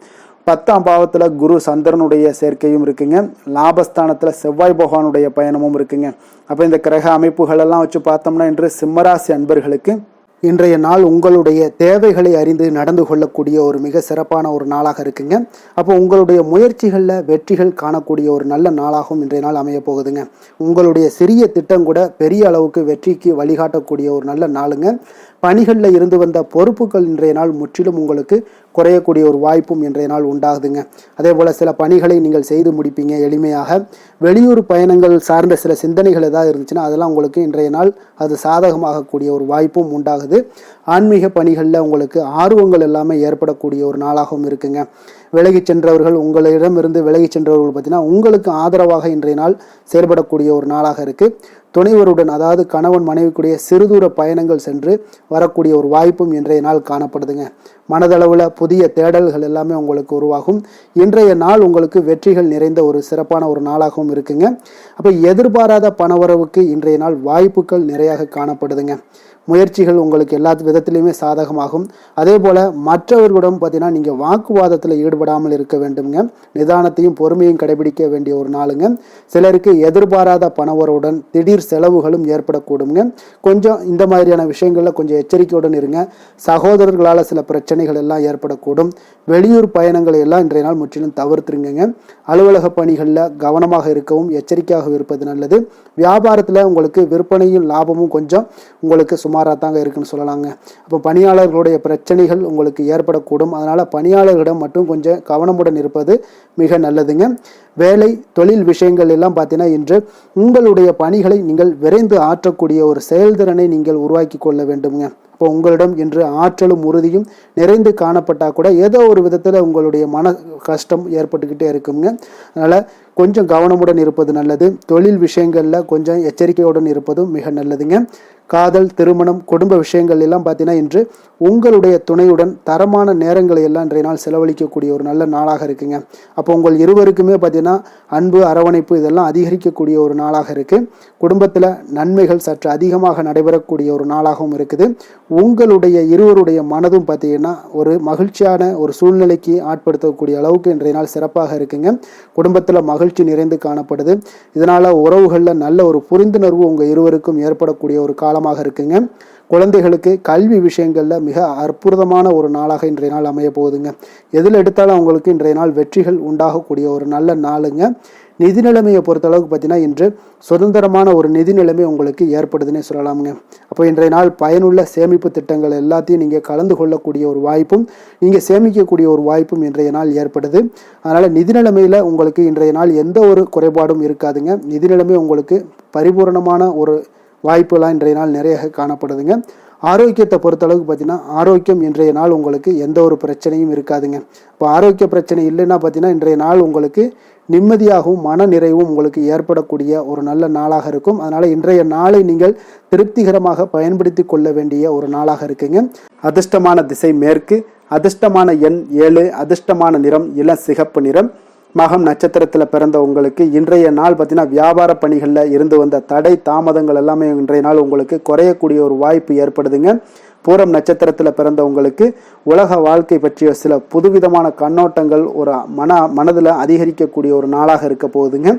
S1: 10ஆம் பாவத்தில் குரு சந்திரனுடைய சேர்க்கையும் இருக்குங்க. லாபஸ்தானத்தில் செவ்வாய் பகவானுடைய பயணமும் இருக்குங்க. அப்போ இந்த கிரக அமைப்புகள் எல்லாம் வச்சு பார்த்தோம்னா இன்று சிம்மராசி அன்பர்களுக்கு இன்றைய நாள் உங்களுடைய தேவைகளை அறிந்து நடந்து கொள்ளக்கூடிய ஒரு மிக சிறப்பான ஒரு நாளாக இருக்குங்க. அப்போ உங்களுடைய முயற்சிகளில் வெற்றிகள் காணக்கூடிய ஒரு நல்ல நாளாகவும் இன்றைய நாள் அமைய போகுதுங்க. உங்களுடைய சிறிய திட்டம் கூட பெரிய அளவுக்கு வெற்றிக்கு வழிகாட்டக்கூடிய ஒரு நல்ல நாளுங்க. பணிகளில் இருந்து வந்த பொறுப்புகள் இன்றைய நாள் முற்றிலும் உங்களுக்கு குறையக்கூடிய ஒரு வாய்ப்பும் இன்றைய நாள் உண்டாகுதுங்க. அதே போல் சில பணிகளை நீங்கள் செய்து முடிப்பீங்க எளிமையாக. வெளியூர் பயணங்கள் சார்ந்த சில சிந்தனைகள் ஏதாவது இருந்துச்சுன்னா அதெல்லாம் உங்களுக்கு இன்றைய நாள் அது சாதகமாகக்கூடிய ஒரு வாய்ப்பும் உண்டாகுது. ஆன்மீக பணிகளில் உங்களுக்கு ஆர்வங்கள் எல்லாமே ஏற்படக்கூடிய ஒரு நாளாகவும் இருக்குங்க. விலகி சென்றவர்கள், உங்களிடமிருந்து விலகி சென்றவர்கள் பார்த்தீங்கன்னா உங்களுக்கு ஆதரவாக இன்றைய நாள் செயல்படக்கூடிய ஒரு நாளாக இருக்குது. துணைவருடன், அதாவது கணவன் மனைவிக்குடைய சிறுதூர பயணங்கள் சென்று வரக்கூடிய ஒரு வாய்ப்பும் இன்றைய நாள் காணப்படுதுங்க. மனதளவில் புதிய தேடல்கள் எல்லாமே உங்களுக்கு உருவாகும். இன்றைய நாள் உங்களுக்கு வெற்றிகள் நிறைந்த ஒரு சிறப்பான ஒரு நாளாகவும் இருக்குங்க. அப்போ எதிர்பாராத பணவரவுக்கு இன்றைய நாள் வாய்ப்புகள் நிறையாக காணப்படுதுங்க. முயற்சிகள் உங்களுக்கு எல்லா விதத்திலையுமே சாதகமாகும். அதே போல் மற்றவர்களிடம் பார்த்தீங்கன்னா நீங்கள் வாக்குவாதத்தில் ஈடுபடாமல் இருக்க வேண்டுங்க. நிதானத்தையும் பொறுமையும் கடைபிடிக்க வேண்டிய ஒரு நாளுங்க. சிலருக்கு எதிர்பாராத பணவரவுடன் திடீர் செலவுகளும் ஏற்படக்கூடுங்க. கொஞ்சம் இந்த மாதிரியான விஷயங்களில் கொஞ்சம் எச்சரிக்கையுடன் இருங்க. சகோதரர்களால் சில பிரச்சனைகள் எல்லாம் ஏற்படக்கூடும். வெளியூர் பயணங்களை எல்லாம் இன்றைய நாள் முற்றிலும் தவிர்த்துருங்க. அலுவலக பணிகளில் கவனமாக இருக்கவும் எச்சரிக்கையாக இருப்பது நல்லது. வியாபாரத்தில் உங்களுக்கு விற்பனையும் லாபமும் கொஞ்சம் உங்களுக்கு சுமாராக தாங்க இருக்குன்னு சொல்லலாங்க. அப்போ பணியாளர்களுடைய பிரச்சனைகள் உங்களுக்கு ஏற்படக்கூடும். அதனால் பணியாளர்களிடம் மட்டும் கொஞ்சம் கவனமுடன் இருப்பது மிக நல்லதுங்க. வேலை தொழில் விஷயங்கள் எல்லாம் பார்த்தீங்கன்னா இன்று உங்களுடைய பணிகளை நீங்கள் விரைந்து ஆற்றக்கூடிய ஒரு செயல்திறனை நீங்கள் உருவாக்கி கொள்ள வேண்டுங்க. இப்போ உங்களிடம் இன்று ஆற்றலும் உறுதியும் நிறைந்து காணப்பட்டால் கூட ஏதோ ஒரு விதத்தில் உங்களுடைய மன கஷ்டம் ஏற்பட்டுக்கிட்டே இருக்குங்க. அதனால் கொஞ்சம் கவனமுடன் இருப்பது நல்லது. தொழில் விஷயங்களில் கொஞ்சம் எச்சரிக்கையுடன் இருப்பதும் மிக நல்லதுங்க. காதல், திருமணம், குடும்ப விஷயங்கள் எல்லாம் பார்த்தீங்கன்னா இன்று உங்களுடைய துணையுடன் தரமான நேரங்களை எல்லாம் இன்றைய நாள் செலவழிக்கக்கூடிய ஒரு நல்ல நாளாக இருக்குங்க. அப்போ உங்கள் இருவருக்குமே பார்த்தீங்கன்னா அன்பு, அரவணைப்பு இதெல்லாம் அதிகரிக்கக்கூடிய ஒரு நாளாக இருக்குது. குடும்பத்தில் நன்மைகள் சற்று அதிகமாக நடைபெறக்கூடிய ஒரு நாளாகவும் இருக்குது. உங்களுடைய இருவருடைய மனதும் பார்த்தீங்கன்னா ஒரு மகிழ்ச்சியான ஒரு சூழ்நிலைக்கு ஆட்படுத்தக்கூடிய அளவுக்கு இன்றைய நாள் சிறப்பாக இருக்குங்க. குடும்பத்தில் மகிழ்ச்சி நிறைந்து காணப்படுது. இதனால் உறவுகளில் நல்ல ஒரு புரிந்துணர்வு உங்கள் இருவருக்கும் ஏற்படக்கூடிய ஒரு காலமாக இருக்குங்க. குழந்தைகளுக்கு கல்வி விஷயங்களில் மிக அற்புதமான ஒரு நாளாக இன்றைய நாள் அமைய போகுதுங்க. எதில் எடுத்தாலும் அவங்களுக்கு இன்றைய நாள் வெற்றிகள் உண்டாகக்கூடிய ஒரு நல்ல நாளுங்க. நிதி நிலைமையை பொறுத்தளவுக்கு பார்த்தீங்கன்னா இன்று சுதந்திரமான ஒரு நிதி நிலைமை உங்களுக்கு ஏற்படுதுன்னே சொல்லலாமுங்க. அப்போ இன்றைய நாள் பயனுள்ள சேமிப்பு திட்டங்கள் எல்லாத்தையும் நீங்கள் கலந்து கொள்ளக்கூடிய ஒரு வாய்ப்பும் நீங்கள் சேமிக்கக்கூடிய ஒரு வாய்ப்பும் இன்றைய நாள் ஏற்படுது. அதனால் நிதி நிலைமையில் உங்களுக்கு இன்றைய நாள் எந்த ஒரு குறைபாடும் இருக்காதுங்க. நிதி நிலைமை உங்களுக்கு பரிபூரணமான ஒரு வாய்ப்புலாம் இன்றைய நாள் நிறைய காணப்படுதுங்க. ஆரோக்கியத்தை பொறுத்தளவுக்கு பார்த்தீங்கன்னா ஆரோக்கியம் இன்றைய நாள் உங்களுக்கு எந்த ஒரு பிரச்சனையும் இருக்காதுங்க. இப்போ ஆரோக்கிய பிரச்சனை இல்லைன்னா பார்த்தீங்கன்னா இன்றைய நாள் உங்களுக்கு நிம்மதியாகவும் மன நிறைவும் உங்களுக்கு ஏற்படக்கூடிய ஒரு நல்ல நாளாக இருக்கும். அதனால் இன்றைய நாளை நீங்கள் திருப்திகரமாக பயன்படுத்தி கொள்ள வேண்டிய ஒரு நாளாக இருக்குங்க. அதிர்ஷ்டமான திசை மேற்கு, அதிர்ஷ்டமான எண் 7, அதிர்ஷ்டமான நிறம் இளம் சிகப்பு நிறம். மகம் நட்சத்திரத்தில் பிறந்த உங்களுக்கு இன்றைய நாள் பார்த்தீங்கன்னா வியாபார பணிகளில் இருந்து வந்த தடை தாமதங்கள் எல்லாமே இன்றைய நாள் உங்களுக்கு குறையக்கூடிய ஒரு வாய்ப்பு ஏற்படுதுங்க. பூரம் நட்சத்திரத்தில் பிறந்தவங்களுக்கு உலக வாழ்க்கை பற்றிய சில புதுவிதமான கண்ணோட்டங்கள் ஒரு மனதில் அதிகரிக்கக்கூடிய ஒரு நாளாக இருக்க போகுதுங்க.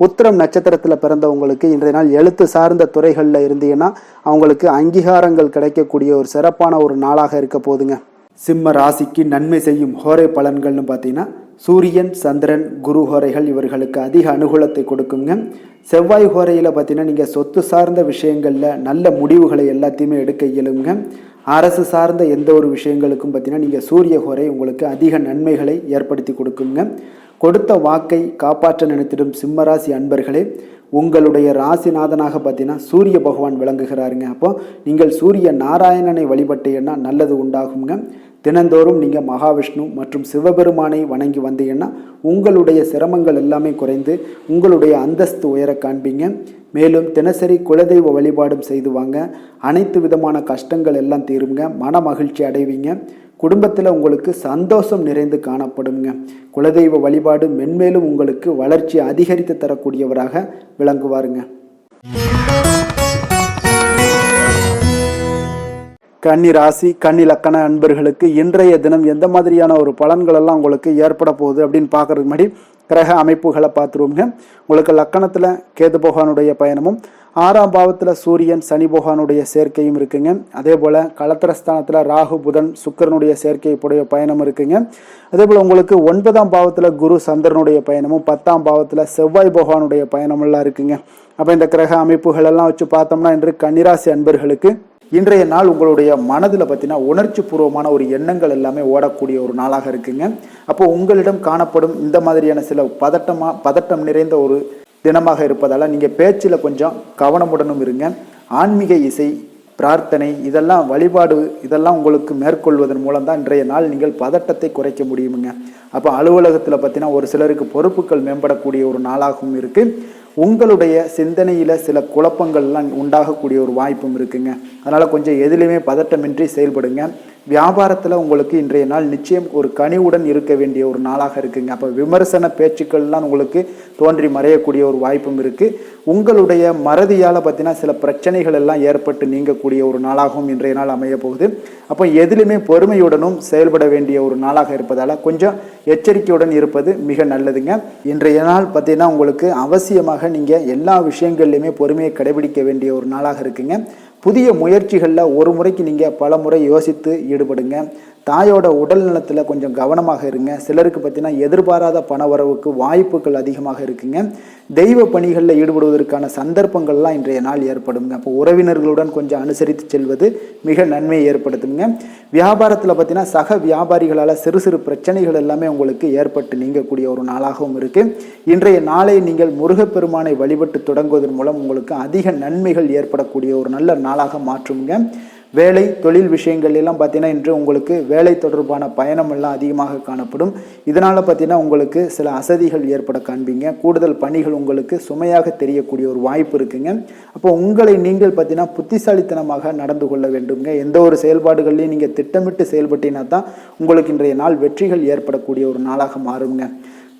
S1: உத்திரம் நட்சத்திரத்தில் பிறந்தவங்களுக்கு இன்றைய நாள் எழுத்து சார்ந்த துறைகளில் இருந்தீங்கன்னா அவங்களுக்கு அங்கீகாரங்கள் கிடைக்கக்கூடிய ஒரு சிறப்பான ஒரு நாளாக இருக்க போகுதுங்க. சிம்ம ராசிக்கு நன்மை செய்யும் ஹோரை பலன்கள்னு பார்த்தீங்கன்னா சூரியன், சந்திரன், குரு ஹோரைகள் இவர்களுக்கு அதிக அனுகூலத்தை கொடுக்குங்க. செவ்வாய் ஹோரையில் பார்த்தீங்கன்னா நீங்கள் சொத்து சார்ந்த விஷயங்களில் நல்ல முடிவுகளை எல்லாத்தையுமே எடுக்க இயலுங்க. அரசு சார்ந்த எந்த ஒரு விஷயங்களுக்கும் பார்த்தீங்கன்னா நீங்கள் சூரிய ஹோரை உங்களுக்கு அதிக நன்மைகளை ஏற்படுத்தி கொடுக்குங்க. கொடுத்த வாக்கை காப்பாற்ற நினைத்திடும் சிம்மராசி அன்பர்களே, உங்களுடைய ராசிநாதனாக பார்த்தீங்கன்னா சூரிய பகவான் விளங்குகிறாருங்க. அப்போ நீங்கள் சூரிய நாராயணனை வழிபட்டீங்கன்னா நல்லது உண்டாகுங்க. தினந்தோறும் நீங்கள் மகாவிஷ்ணு மற்றும் சிவபெருமானை வணங்கி வந்தீங்கன்னா உங்களுடைய சிரமங்கள் எல்லாமே குறைந்து உங்களுடைய அந்தஸ்து உயர காண்பீங்க. மேலும் தினசரி குலதெய்வ வழிபாடும் செய்து வாங்க. அனைத்து விதமான கஷ்டங்கள் எல்லாம் தீருங்க. மன மகிழ்ச்சி அடைவீங்க. குடும்பத்தில் உங்களுக்கு சந்தோஷம் நிறைந்து காணப்படுங்க. குலதெய்வ வழிபாடு மென்மேலும் உங்களுக்கு வளர்ச்சி அதிகரித்து தரக்கூடியவராக விளங்குவாருங்க. கன்னி ராசி, கன்னி லக்கண அன்பர்களுக்கு இன்றைய தினம் எந்த மாதிரியான ஒரு பலன்கள் எல்லாம் உங்களுக்கு ஏற்பட போகுது அப்படின்னு பார்க்கறதுக்கு முன்னாடி கிரக அமைப்புகளை பார்த்துருவோங்க. உங்களுக்கு லக்கணத்தில் கேது பகவானுடைய பயணமும் 6ஆம் பாவத்தில் சூரியன், சனி பகவானுடைய சேர்க்கையும் இருக்குங்க. அதே போல் களத்திரஸ்தானத்தில் ராகு, புதன், சுக்கிரனுடைய சேர்க்கையுடைய பயணம் இருக்குங்க. அதே போல் உங்களுக்கு 9ஆம் பாவத்தில் குரு, சந்திரனுடைய பயணமும் 10ஆம் பாவத்தில் செவ்வாய் பகவானுடைய பயணமெல்லாம் இருக்குங்க. அப்போ இந்த கிரக அமைப்புகள் எல்லாம் வச்சு பார்த்தோம்னா இன்று கன்னிராசி அன்பர்களுக்கு இன்றைய நாள் உங்களுடைய மனதில் பார்த்தீங்கன்னா உணர்ச்சி பூர்வமான ஒரு எண்ணங்கள் எல்லாமே ஓடக்கூடிய ஒரு நாளாக இருக்குங்க. அப்போ உங்களிடம் காணப்படும் இந்த மாதிரியான சில பதட்டம் நிறைந்த ஒரு தினமாக இருப்பதால் நீங்கள் பேச்சில் கொஞ்சம் கவனமுடனும் இருங்க. ஆன்மீக இசை, பிரார்த்தனை, இதெல்லாம் வழிபாடு இதெல்லாம் உங்களுக்கு மேற்கொள்வதன் மூலம் தான் இன்றைய நாள் நீங்கள் பதட்டத்தை குறைக்க முடியுமுங்க. அப்போ அலுவலகத்தில் பார்த்தீங்கன்னா ஒரு சிலருக்கு பொறுப்புகள் மேம்படக்கூடிய ஒரு நாளாகவும் இருக்குது. உங்களுடைய சிந்தனையில் சில குழப்பங்கள்லாம் உண்டாகக்கூடிய ஒரு வாய்ப்பும் இருக்குங்க. அதனால் கொஞ்சம் எதிலுமே பதட்டமின்றி செயல்படுங்க. வியாபாரத்தில் உங்களுக்கு இன்றைய நாள் நிச்சயம் ஒரு கனிவுடன் இருக்க வேண்டிய ஒரு நாளாக இருக்குங்க. அப்போ விமர்சன பேச்சுக்கள்லாம் உங்களுக்கு தோன்றி மறையக்கூடிய ஒரு வாய்ப்பும் இருக்குது. உங்களுடைய மறதியால் பார்த்தீங்கன்னா சில பிரச்சனைகள் எல்லாம் ஏற்பட்டு நீங்கக்கூடிய ஒரு நாளாகவும் இன்றைய நாள் அமைய போகுது. அப்போ எதிலுமே பொறுமையுடனும் செயல்பட வேண்டிய ஒரு நாளாக இருப்பதால் கொஞ்சம் எச்சரிக்கையுடன் இருப்பது மிக நல்லதுங்க. இன்றைய நாள் பார்த்தீங்கன்னா உங்களுக்கு அவசியமாக நீங்கள் எல்லா விஷயங்கள்லையுமே பொறுமையை கடைபிடிக்க வேண்டிய ஒரு நாளாக இருக்குங்க. புதிய முயற்சிகளில் ஒரு முறைக்கு நீங்கள் பல முறை யோசித்து ஈடுபடுங்க. தாயோட உடல் நலத்தில் கொஞ்சம் கவனமாக இருங்க. சிலருக்கு பார்த்தீங்கன்னா எதிர்பாராத பணவரவுக்கு வாய்ப்புகள் அதிகமாக இருக்குங்க. தெய்வ பணிகளில் ஈடுபடுவதற்கான சந்தர்ப்பங்கள்லாம் இன்றைய நாள் ஏற்படுங்க. அப்போ உறவினர்களுடன் கொஞ்சம் அனுசரித்து செல்வது மிக நன்மையை ஏற்படுத்துங்க. வியாபாரத்தில் பார்த்தீங்கன்னா சக வியாபாரிகளால் சிறு சிறு பிரச்சனைகள் எல்லாமே உங்களுக்கு ஏற்பட்டு நீங்கக்கூடிய ஒரு நாளாகவும் இருக்குது. இன்றைய நாளை நீங்கள் முருகப்பெருமானை வழிபட்டு தொடங்குவதன் மூலம் உங்களுக்கு அதிக நன்மைகள் ஏற்படக்கூடிய ஒரு நல்ல நாளாக மாற்றுங்க. வேலை, தொழில் விஷயங்கள் எல்லாம் பார்த்தீங்கன்னா இன்று உங்களுக்கு வேலை தொடர்பான பயணம் எல்லாம் அதிகமாக காணப்படும். இதனால் பார்த்தீங்கன்னா உங்களுக்கு சில அசதிகள் ஏற்பட காண்பீங்க. கூடுதல் பணிகள் உங்களுக்கு சுமையாக தெரியக்கூடிய ஒரு வாய்ப்பு இருக்குங்க. அப்போ உங்களை நீங்கள் பார்த்தீங்கன்னா புத்திசாலித்தனமாக நடந்து கொள்ள வேண்டுங்க. எந்த ஒரு செயல்பாடுகள்லையும் நீங்கள் திட்டமிட்டு செயல்பட்டீங்கன்னா தான் உங்களுக்கு இன்றைய நாள் வெற்றிகள் ஏற்படக்கூடிய ஒரு நாளாக மாறுங்க.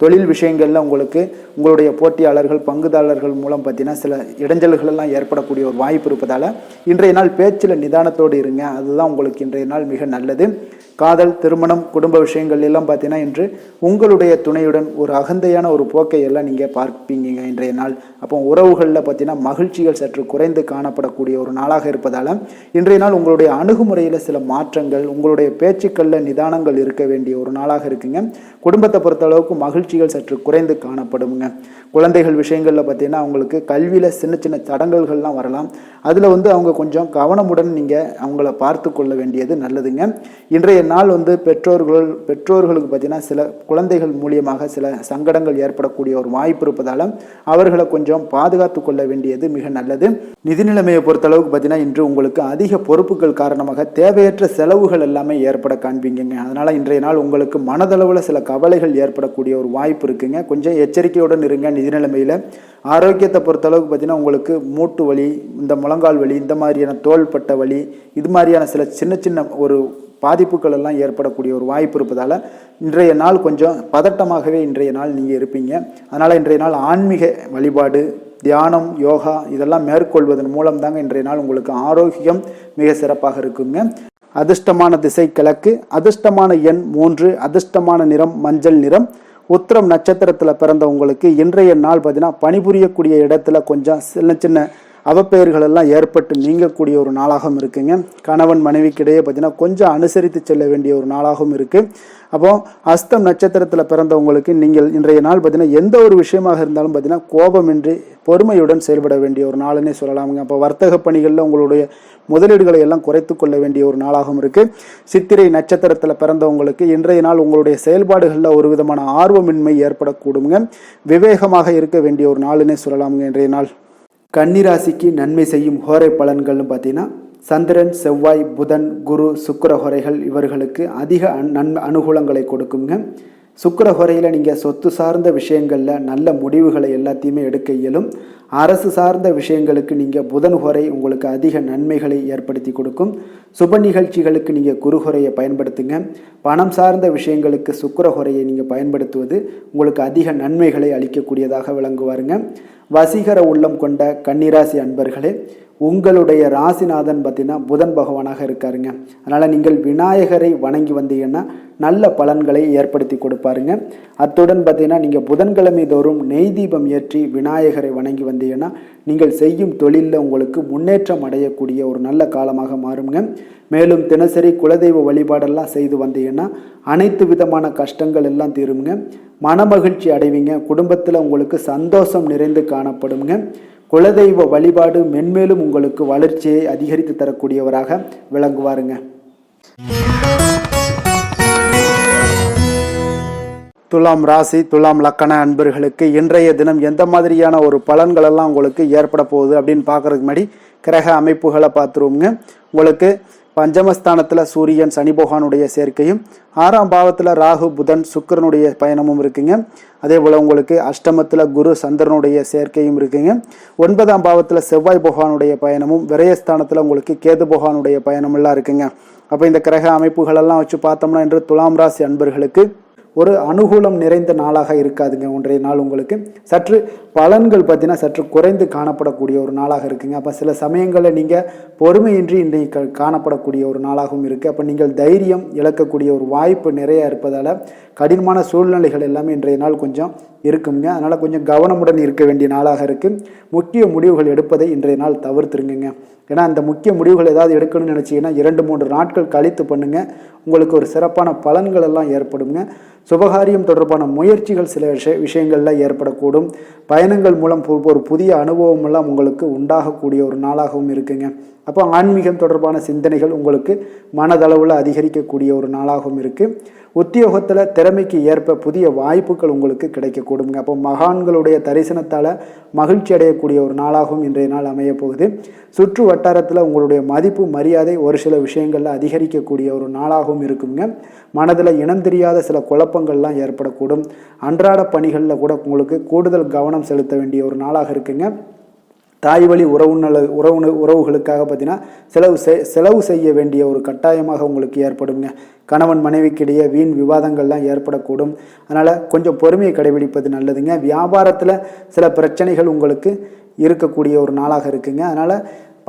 S1: தொழில் விஷயங்களில் உங்களுக்கு உங்களுடைய போட்டியாளர்கள், பங்குதாரர்கள் மூலம் பார்த்தீங்கன்னா சில இடைஞ்சல்கள் எல்லாம் ஏற்படக்கூடிய ஒரு வாய்ப்பு இருப்பதால் இன்றைய நாள் பேச்சில் நிதானத்தோடு இருங்க. அதுதான் உங்களுக்கு இன்றைய நாள் மிக நல்லது. காதல், திருமணம், குடும்ப விஷயங்கள் எல்லாம் பார்த்தீங்கன்னா இன்று உங்களுடைய துணையுடன் ஒரு அகந்தையான ஒரு போக்கை எல்லாம் நீங்கள் பார்ப்பீங்க இன்றைய நாள். அப்போ உறவுகளில் பார்த்தீங்கன்னா மகிழ்ச்சிகள் சற்று குறைந்து காணப்படக்கூடிய ஒரு நாளாக இருப்பதால் இன்றைய நாள் உங்களுடைய அணுகுமுறையில் சில மாற்றங்கள், உங்களுடைய பேச்சுக்களில் நிதானங்கள் இருக்க வேண்டிய ஒரு நாளாக இருக்குங்க. குடும்பத்தை பொறுத்த அளவுக்கு மகிழ்ச்சிகள் சற்று குறைந்து காணப்படுங்க. குழந்தைகள் விஷயங்களில் பார்த்தீங்கன்னா அவங்களுக்கு கல்வியில் சின்ன சின்ன தடங்கல்கள்லாம் வரலாம். அதில் அவங்க கொஞ்சம் கவனமுடன் நீங்கள் அவங்கள பார்த்து கொள்ள வேண்டியது நல்லதுங்க. இன்றைய நாள் பெற்றோர்களுக்கு பார்த்தீங்கன்னா சில குழந்தைகள் மூலியமாக சில சங்கடங்கள் ஏற்படக்கூடிய ஒரு வாய்ப்பு இருப்பதால் அவர்களை கொஞ்சம் பாதுகாத்து கொள்ள வேண்டியது மிக நல்லது. நிதி நிலைமையை பொறுத்தளவுக்கு பார்த்தீங்கன்னா இன்று உங்களுக்கு அதிக பொறுப்புகள் காரணமாக தேவையற்ற செலவுகள் எல்லாமே ஏற்பட காண்பீங்க. அதனால் இன்றைய நாள் உங்களுக்கு மனதளவில் சில கவலைகள் ஏற்படக்கூடிய ஒரு வாய்ப்பு இருக்குங்க. கொஞ்சம் எச்சரிக்கையுடன் இருங்க. நிதி நிலைமையில் ஆரோக்கியத்தை பொறுத்தளவுக்கு பார்த்தீங்கன்னா உங்களுக்கு மூட்டு வலி, இந்த முழங்கால் வலி, இந்த மாதிரியான தோள்பட்ட வலி, இது மாதிரியான சில சின்ன சின்ன ஒரு பாதிப்புகள் எல்லாம் ஏற்படக்கூடிய ஒரு வாய்ப்பு இருப்பதால் இன்றைய நாள் கொஞ்சம் பதட்டமாகவே இன்றைய நாள் நீங்கள் இருப்பீங்க. அதனால் இன்றைய நாள் ஆன்மீக வழிபாடு, தியானம், யோகா இதெல்லாம் மேற்கொள்வதன் மூலம் தாங்க இன்றைய நாள் உங்களுக்கு ஆரோக்கியம் மிக சிறப்பாக இருக்குங்க. அதிர்ஷ்டமான திசை கிழக்கு, அதிர்ஷ்டமான எண் 3, அதிர்ஷ்டமான நிறம் மஞ்சள் நிறம். உத்திரம் நட்சத்திரத்தில் பிறந்த உங்களுக்கு இன்றைய நாள் பார்த்தீங்கன்னா பணிபுரியக்கூடிய இடத்துல கொஞ்சம் சின்ன சின்ன அவப்பெயர்கள் எல்லாம் ஏற்பட்டு நீங்கக்கூடிய ஒரு நாளாகவும் இருக்குங்க. கணவன் மனைவிக்கிடையே பார்த்தீங்கன்னா கொஞ்சம் அனுசரித்து செல்ல வேண்டிய ஒரு நாளாகவும் இருக்கு. அப்போ அஸ்தம் நட்சத்திரத்தில் பிறந்தவங்களுக்கு நீங்கள் இன்றைய நாள் பார்த்தீங்கன்னா எந்த ஒரு விஷயமாக இருந்தாலும் பார்த்தீங்கன்னா கோபமின்றி பொறுமையுடன் செயல்பட வேண்டிய ஒரு நாளுன்னே சொல்லலாமுங்க. அப்போ வர்த்தக பணிகளில் உங்களுடைய முதலீடுகளை எல்லாம் குறைத்து கொள்ள வேண்டிய ஒரு நாளாகவும் இருக்கு. சித்திரை நட்சத்திரத்தில் பிறந்தவங்களுக்கு இன்றைய நாள் உங்களுடைய செயல்பாடுகளில் ஒரு விதமான ஆர்வமின்மை ஏற்படக்கூடுங்க. விவேகமாக இருக்க வேண்டிய ஒரு நாளுன்னே சொல்லலாமுங்க இன்றைய நாள். கன்னிராசிக்கு நன்மை செய்யும் ஹோரை பலன்கள்னு பார்த்தீங்கன்னா சந்திரன், செவ்வாய், புதன், குரு, சுக்கிர ஹோரைகள் இவர்களுக்கு அதிக அனுகூலங்களை கொடுக்குங்க. சுக்கிர ஹோரையில் நீங்கள் சொத்து சார்ந்த விஷயங்களில் நல்ல முடிவுகளை எல்லாத்தையுமே எடுக்க இயலும். அரசு சார்ந்த விஷயங்களுக்கு நீங்கள் புதன் ஹோரை உங்களுக்கு அதிக நன்மைகளை ஏற்படுத்தி கொடுக்கும். சுப நிகழ்ச்சிகளுக்கு நீங்கள் குரு ஹோரையை பயன்படுத்துங்க. பணம் சார்ந்த விஷயங்களுக்கு சுக்கிர ஹோரையை நீங்கள் பயன்படுத்துவது உங்களுக்கு அதிக நன்மைகளை அளிக்கக்கூடியதாக விளங்குவாருங்க. வசீகர உள்ளம் கொண்ட கன்னிராசி அன்பர்களே, உங்களுடைய ராசிநாதன் பார்த்தீங்கன்னா புதன் பகவானாக இருக்காருங்க. அதனால் நீங்கள் விநாயகரை வணங்கி வந்தீங்கன்னா நல்ல பலன்களை ஏற்படுத்தி கொடுப்பாருங்க. அத்துடன் பார்த்தீங்கன்னா நீங்கள் புதன்கிழமை தோறும் நெய் தீபம் ஏற்றி விநாயகரை வணங்கி வந்தீங்கன்னா நீங்கள் செய்யும் தொழிலில் உங்களுக்கு முன்னேற்றம் அடையக்கூடிய ஒரு நல்ல காலமாக மாறுங்க. மேலும் தினசரி குலதெய்வ வழிபாடெல்லாம் செய்து வந்தீங்கன்னா அனைத்து விதமான கஷ்டங்கள் எல்லாம் தீருங்க. மனமகிழ்ச்சி அடைவீங்க. குடும்பத்தில் உங்களுக்கு சந்தோஷம் நிறைந்து காணப்படுங்க. குலதெய்வ வழிபாடு மென்மேலும் உங்களுக்கு வளர்ச்சியை அதிகரித்து தரக்கூடியவராக விளங்குவாருங்க. துலாம் ராசி, துலாம் லக்கண அன்பர்களுக்கு இன்றைய தினம் எந்த மாதிரியான ஒரு பலன்கள் எல்லாம் உங்களுக்கு ஏற்பட போகுது அப்படின்னு பார்க்கறதுக்கு முன்னாடி கிரக அமைப்புகளை பார்த்துருவோங்க. உங்களுக்கு பஞ்சமஸ்தானத்தில் சூரியன் சனி பகவானுடைய சேர்க்கையும், 6ஆம் பாவத்தில் ராகு புதன் சுக்கிரனுடைய பயணமும் இருக்குங்க. அதே போல் உங்களுக்கு அஷ்டமத்தில் குரு சந்திரனுடைய சேர்க்கையும் இருக்குங்க. 9ஆம் பாவத்தில் செவ்வாய் பகவானுடைய பயணமும், விரயஸ்தானத்தில் உங்களுக்கு கேது பகவானுடைய பயணமெல்லாம் இருக்குங்க. அப்போ இந்த கிரக அமைப்புகளெல்லாம் வச்சு பார்த்தோம்னா இன்று துலாம் ராசி அன்பர்களுக்கு ஒரு அனுகூலம் நிறைந்த நாளாக இருக்காதுங்க. இன்றைய நாள் உங்களுக்கு சற்று பலன்கள் பார்த்தீங்கன்னா சற்று குறைந்து காணப்படக்கூடிய ஒரு நாளாக இருக்குங்க. அப்போ சில சமயங்களில் நீங்கள் பொறுமையின்றி இன்றைக்கு காணப்படக்கூடிய ஒரு நாளாகவும் இருக்குது. அப்போ நீங்கள் தைரியம் இழக்கக்கூடிய ஒரு வாய்ப்பு நிறைய இருப்பதால் கடினமான சூழ்நிலைகள் எல்லாமே இன்றைய நாள் கொஞ்சம் இருக்குங்க. அதனால் கொஞ்சம் கவனமுடன் இருக்க வேண்டிய நாளாக இருக்குது. முக்கிய முடிவுகள் எடுப்பதை இன்றைய நாள் தவிர்த்துருங்க. ஏன்னா அந்த முக்கிய முடிவுகள் ஏதாவது எடுக்கணும்னு நினச்சிங்கன்னா 2-3 நாட்கள் கழித்து பண்ணுங்கள். உங்களுக்கு ஒரு சிறப்பான பலன்கள் எல்லாம் ஏற்படுங்க. சுபகாரியம் தொடர்பான முயற்சிகள் சில விஷயங்கள்லாம் ஏற்படக்கூடும். பயணங்கள் மூலம் ஒரு புதிய அனுபவம் எல்லாம் உங்களுக்கு உண்டாகக்கூடிய ஒரு நாளாகவும் இருக்குங்க. அப்போ ஆன்மீகம் தொடர்பான சிந்தனைகள் உங்களுக்கு மனதளவில் அதிகரிக்கக்கூடிய ஒரு நாளாகவும் இருக்குது. உத்தியோகத்தில் திறமைக்கு ஏற்ப புதிய வாய்ப்புகள் உங்களுக்கு கிடைக்கக்கூடுங்க. அப்போ மகான்களுடைய தரிசனத்தால் மகிழ்ச்சி அடையக்கூடிய ஒரு நாளாகவும் இன்றைய நாள் அமைய போகுது. சுற்று வட்டாரத்தில் உங்களுடைய மதிப்பு மரியாதை ஒரு சில விஷயங்களில் அதிகரிக்கக்கூடிய ஒரு நாளாகவும் இருக்குங்க. மனதில் இனம் தெரியாத சில குழப்பங்கள்லாம் ஏற்படக்கூடும். அன்றாட பணிகளில் கூட உங்களுக்கு கூடுதல் கவனம் செலுத்த வேண்டிய ஒரு நாளாக இருக்குங்க. தாய் வழி உறவுகளுக்காக பார்த்தீங்கன்னா செலவு செய்ய வேண்டிய ஒரு கட்டாயமாக உங்களுக்கு ஏற்படுங்க. கணவன் மனைவிக்கிடையே வீண் விவாதங்கள்லாம் ஏற்படக்கூடும். அதனால் கொஞ்சம் பொறுமையை கடைபிடிப்பது நல்லதுங்க. வியாபாரத்தில் சில பிரச்சனைகள் உங்களுக்கு இருக்கக்கூடிய ஒரு நாளாக இருக்குங்க. அதனால்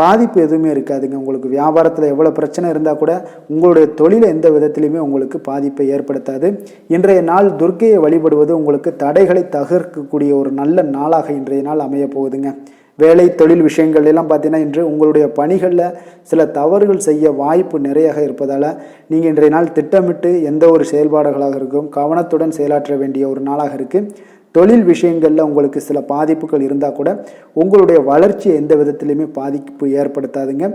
S1: பாதிப்பு எதுவுமே இருக்காதுங்க. உங்களுக்கு வியாபாரத்தில் எவ்வளோ பிரச்சனை இருந்தால் கூட உங்களுடைய தொழிலை எந்த விதத்திலையுமே உங்களுக்கு பாதிப்பை ஏற்படுத்தாது. இன்றைய நாள் துர்க்கையை வழிபடுவது உங்களுக்கு தடைகளை தகர்க்கக்கூடிய ஒரு நல்ல நாளாக இன்றைய நாள் அமைய போகுதுங்க. வேலை தொழில் விஷயங்கள் எல்லாம் பார்த்தீங்கன்னா இன்று உங்களுடைய பணிகளில் சில தவறுகள் செய்ய வாய்ப்பு நிறையாக இருப்பதால் நீங்கள் இன்றைய நாள் திட்டமிட்டு எந்த ஒரு செயல்பாடுகளாக இருக்கும் கவனத்துடன் செயலாற்ற வேண்டிய ஒரு நாளாக இருக்குது. தொழில் விஷயங்களில் உங்களுக்கு சில பாதிப்புகள் இருந்தால் கூட உங்களுடைய வளர்ச்சியை எந்த விதத்திலையுமே பாதிப்பு ஏற்படுத்தாதுங்க.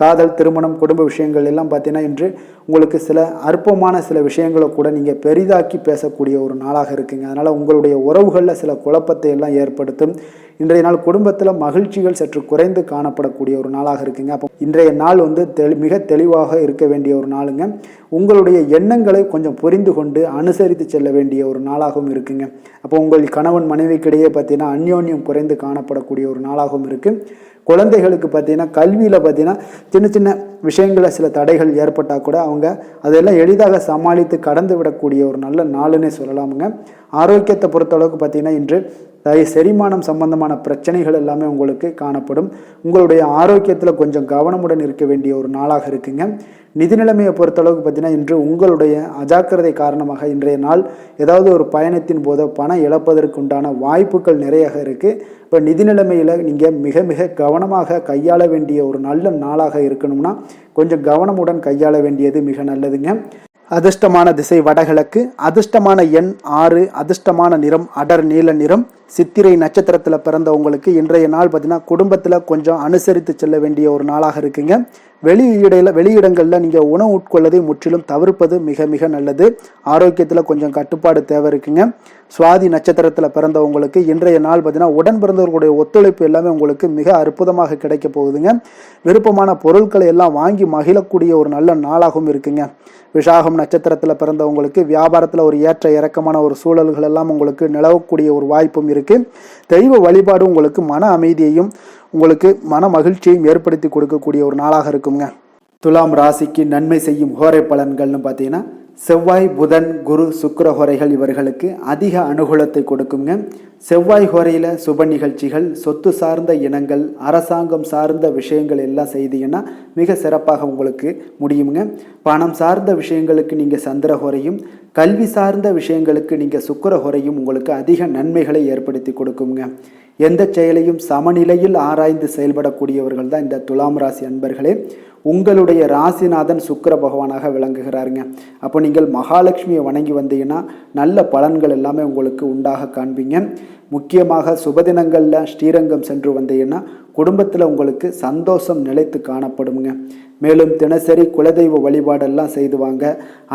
S1: காதல், திருமணம், குடும்ப விஷயங்கள் எல்லாம் பார்த்தீங்கன்னா இன்று உங்களுக்கு சில அற்பமான சில விஷயங்களை கூட நீங்கள் பெரிதாக்கி பேசக்கூடிய ஒரு நாளாக இருக்குங்க. அதனால் உங்களுடைய உறவுகளில் சில குழப்பத்தை எல்லாம் ஏற்படுத்தும். இன்றைய நாள் குடும்பத்தில் மகிழ்ச்சிகள் சற்று குறைந்து காணப்படக்கூடிய ஒரு நாளாக இருக்குங்க. அப்போ இன்றைய நாள் மிக தெளிவாக இருக்க வேண்டிய ஒரு நாளுங்க. உங்களுடைய எண்ணங்களை கொஞ்சம் புரிந்து கொண்டு அனுசரித்து செல்ல வேண்டிய ஒரு நாளாகவும் இருக்குங்க. அப்போ உங்கள் கணவன் மனைவிக்கிடையே பார்த்தீங்கன்னா அந்யோன்யம் குறைந்து காணப்படக்கூடிய ஒரு நாளாகவும் இருக்குது. குழந்தைகளுக்கு பார்த்தீங்கன்னா கல்வியில் பார்த்தீங்கன்னா சின்ன சின்ன விஷயங்களில் சில தடைகள் ஏற்பட்டால் கூட அவங்க அதெல்லாம் எளிதாக சமாளித்து கடந்து விடக்கூடிய ஒரு நல்ல நாளுன்னே சொல்லலாமுங்க. ஆரோக்கியத்தை பொறுத்தளவுக்கு பார்த்தீங்கன்னா இன்று செரிமானம் சம்பந்தமான பிரச்சனைகள் எல்லாமே உங்களுக்கு காணப்படும். உங்களுடைய ஆரோக்கியத்தில் கொஞ்சம் கவனமுடன் இருக்க வேண்டிய ஒரு நாளாக இருக்குங்க. நிதி நிலைமையை பொறுத்தளவுக்கு பார்த்தீங்கன்னா, இன்று உங்களுடைய அஜாக்கிரதை காரணமாக இன்றைய நாள் ஏதாவது ஒரு பயணத்தின் போது பணம் இழப்பதற்கு உண்டான வாய்ப்புகள் நிறைய இருக்குது. இப்போ நிதி நிலைமையில் நீங்கள் மிக மிக கவனமாக கையாள வேண்டிய ஒரு நல்ல நாளாக இருக்கணும்னா கொஞ்சம் கவனமுடன் கையாள வேண்டியது மிக நல்லதுங்க. அதிர்ஷ்டமான திசை வடகிழக்கு, அதிர்ஷ்டமான எண் 6, அதிர்ஷ்டமான நிறம் அடர் நீல நிறம். சித்திரை நட்சத்திரத்தில் பிறந்தவங்களுக்கு இன்றைய நாள் பார்த்தீங்கன்னா குடும்பத்தில் கொஞ்சம் அனுசரித்து செல்ல வேண்டிய ஒரு நாளாக இருக்குங்க. வெளியிடங்களில் நீங்கள் உணவு உட்கொள்வதை முற்றிலும் தவிர்ப்பது மிக மிக நல்லது. ஆரோக்கியத்தில் கொஞ்சம் கட்டுப்பாடு தேவை இருக்குங்க. சுவாதி நட்சத்திரத்தில் பிறந்தவங்களுக்கு இன்றைய நாள் பார்த்தீங்கன்னா உடன் பிறந்தவர்களுடைய ஒத்துழைப்பு எல்லாமே உங்களுக்கு மிக அற்புதமாக கிடைக்க போகுதுங்க. விருப்பமான பொருட்களை எல்லாம் வாங்கி மகிழக்கூடிய ஒரு நல்ல நாளாகவும் இருக்குங்க. விசாகம் நட்சத்திரத்தில் பிறந்தவங்களுக்கு வியாபாரத்தில் ஒரு ஏற்ற இறக்கமான ஒரு சூழல்கள் எல்லாம் உங்களுக்கு நிலவக்கூடிய ஒரு வாய்ப்பும் இருக்குது. தெய்வ வழிபாடு உங்களுக்கு மன அமைதியையும் உங்களுக்கு மன மகிழ்ச்சியையும் ஏற்படுத்தி கொடுக்கக்கூடிய ஒரு நாளாக இருக்குங்க. துலாம் ராசிக்கு நன்மை செய்யும் ஹோரை பலன்கள்னு பார்த்தீங்கன்னா, செவ்வாய், புதன், குரு, சுக்கிர ஹோரைகள் இவர்களுக்கு அதிக அனுகூலத்தை கொடுக்குங்க. செவ்வாய் ஹோரையில் சுப நிகழ்ச்சிகள், சொத்து சார்ந்த இனங்கள், அரசாங்கம் சார்ந்த விஷயங்கள் எல்லாம் செய்தீங்கன்னா மிக சிறப்பாக உங்களுக்கு முடியுங்க. பணம் சார்ந்த விஷயங்களுக்கு நீங்கள் சந்திர ஹோரையும், கல்வி சார்ந்த விஷயங்களுக்கு நீங்கள் சுக்கிர ஹோரையும் உங்களுக்கு அதிக நன்மைகளை ஏற்படுத்தி கொடுக்குங்க. எந்த செயலையும் சமநிலையில் ஆராய்ந்து செயல்படக்கூடியவர்கள் தான் இந்த துலாம் ராசி அன்பர்களே. உங்களுடைய ராசிநாதன் சுக்கிர பகவானாக விளங்குகிறாருங்க. அப்போ நீங்கள் மகாலட்சுமியை வணங்கி வந்தீங்கன்னா நல்ல பலன்கள் எல்லாமே உங்களுக்கு உண்டாக காண்பீங்க. முக்கியமாக சுபதினங்களில் ஸ்ரீரங்கம் சென்று வந்தீங்கன்னா குடும்பத்தில் உங்களுக்கு சந்தோஷம் நிலைத்து காணப்படுங்க. மேலும் தினசரி குலதெய்வ வழிபாடெல்லாம் செய்து வாங்க.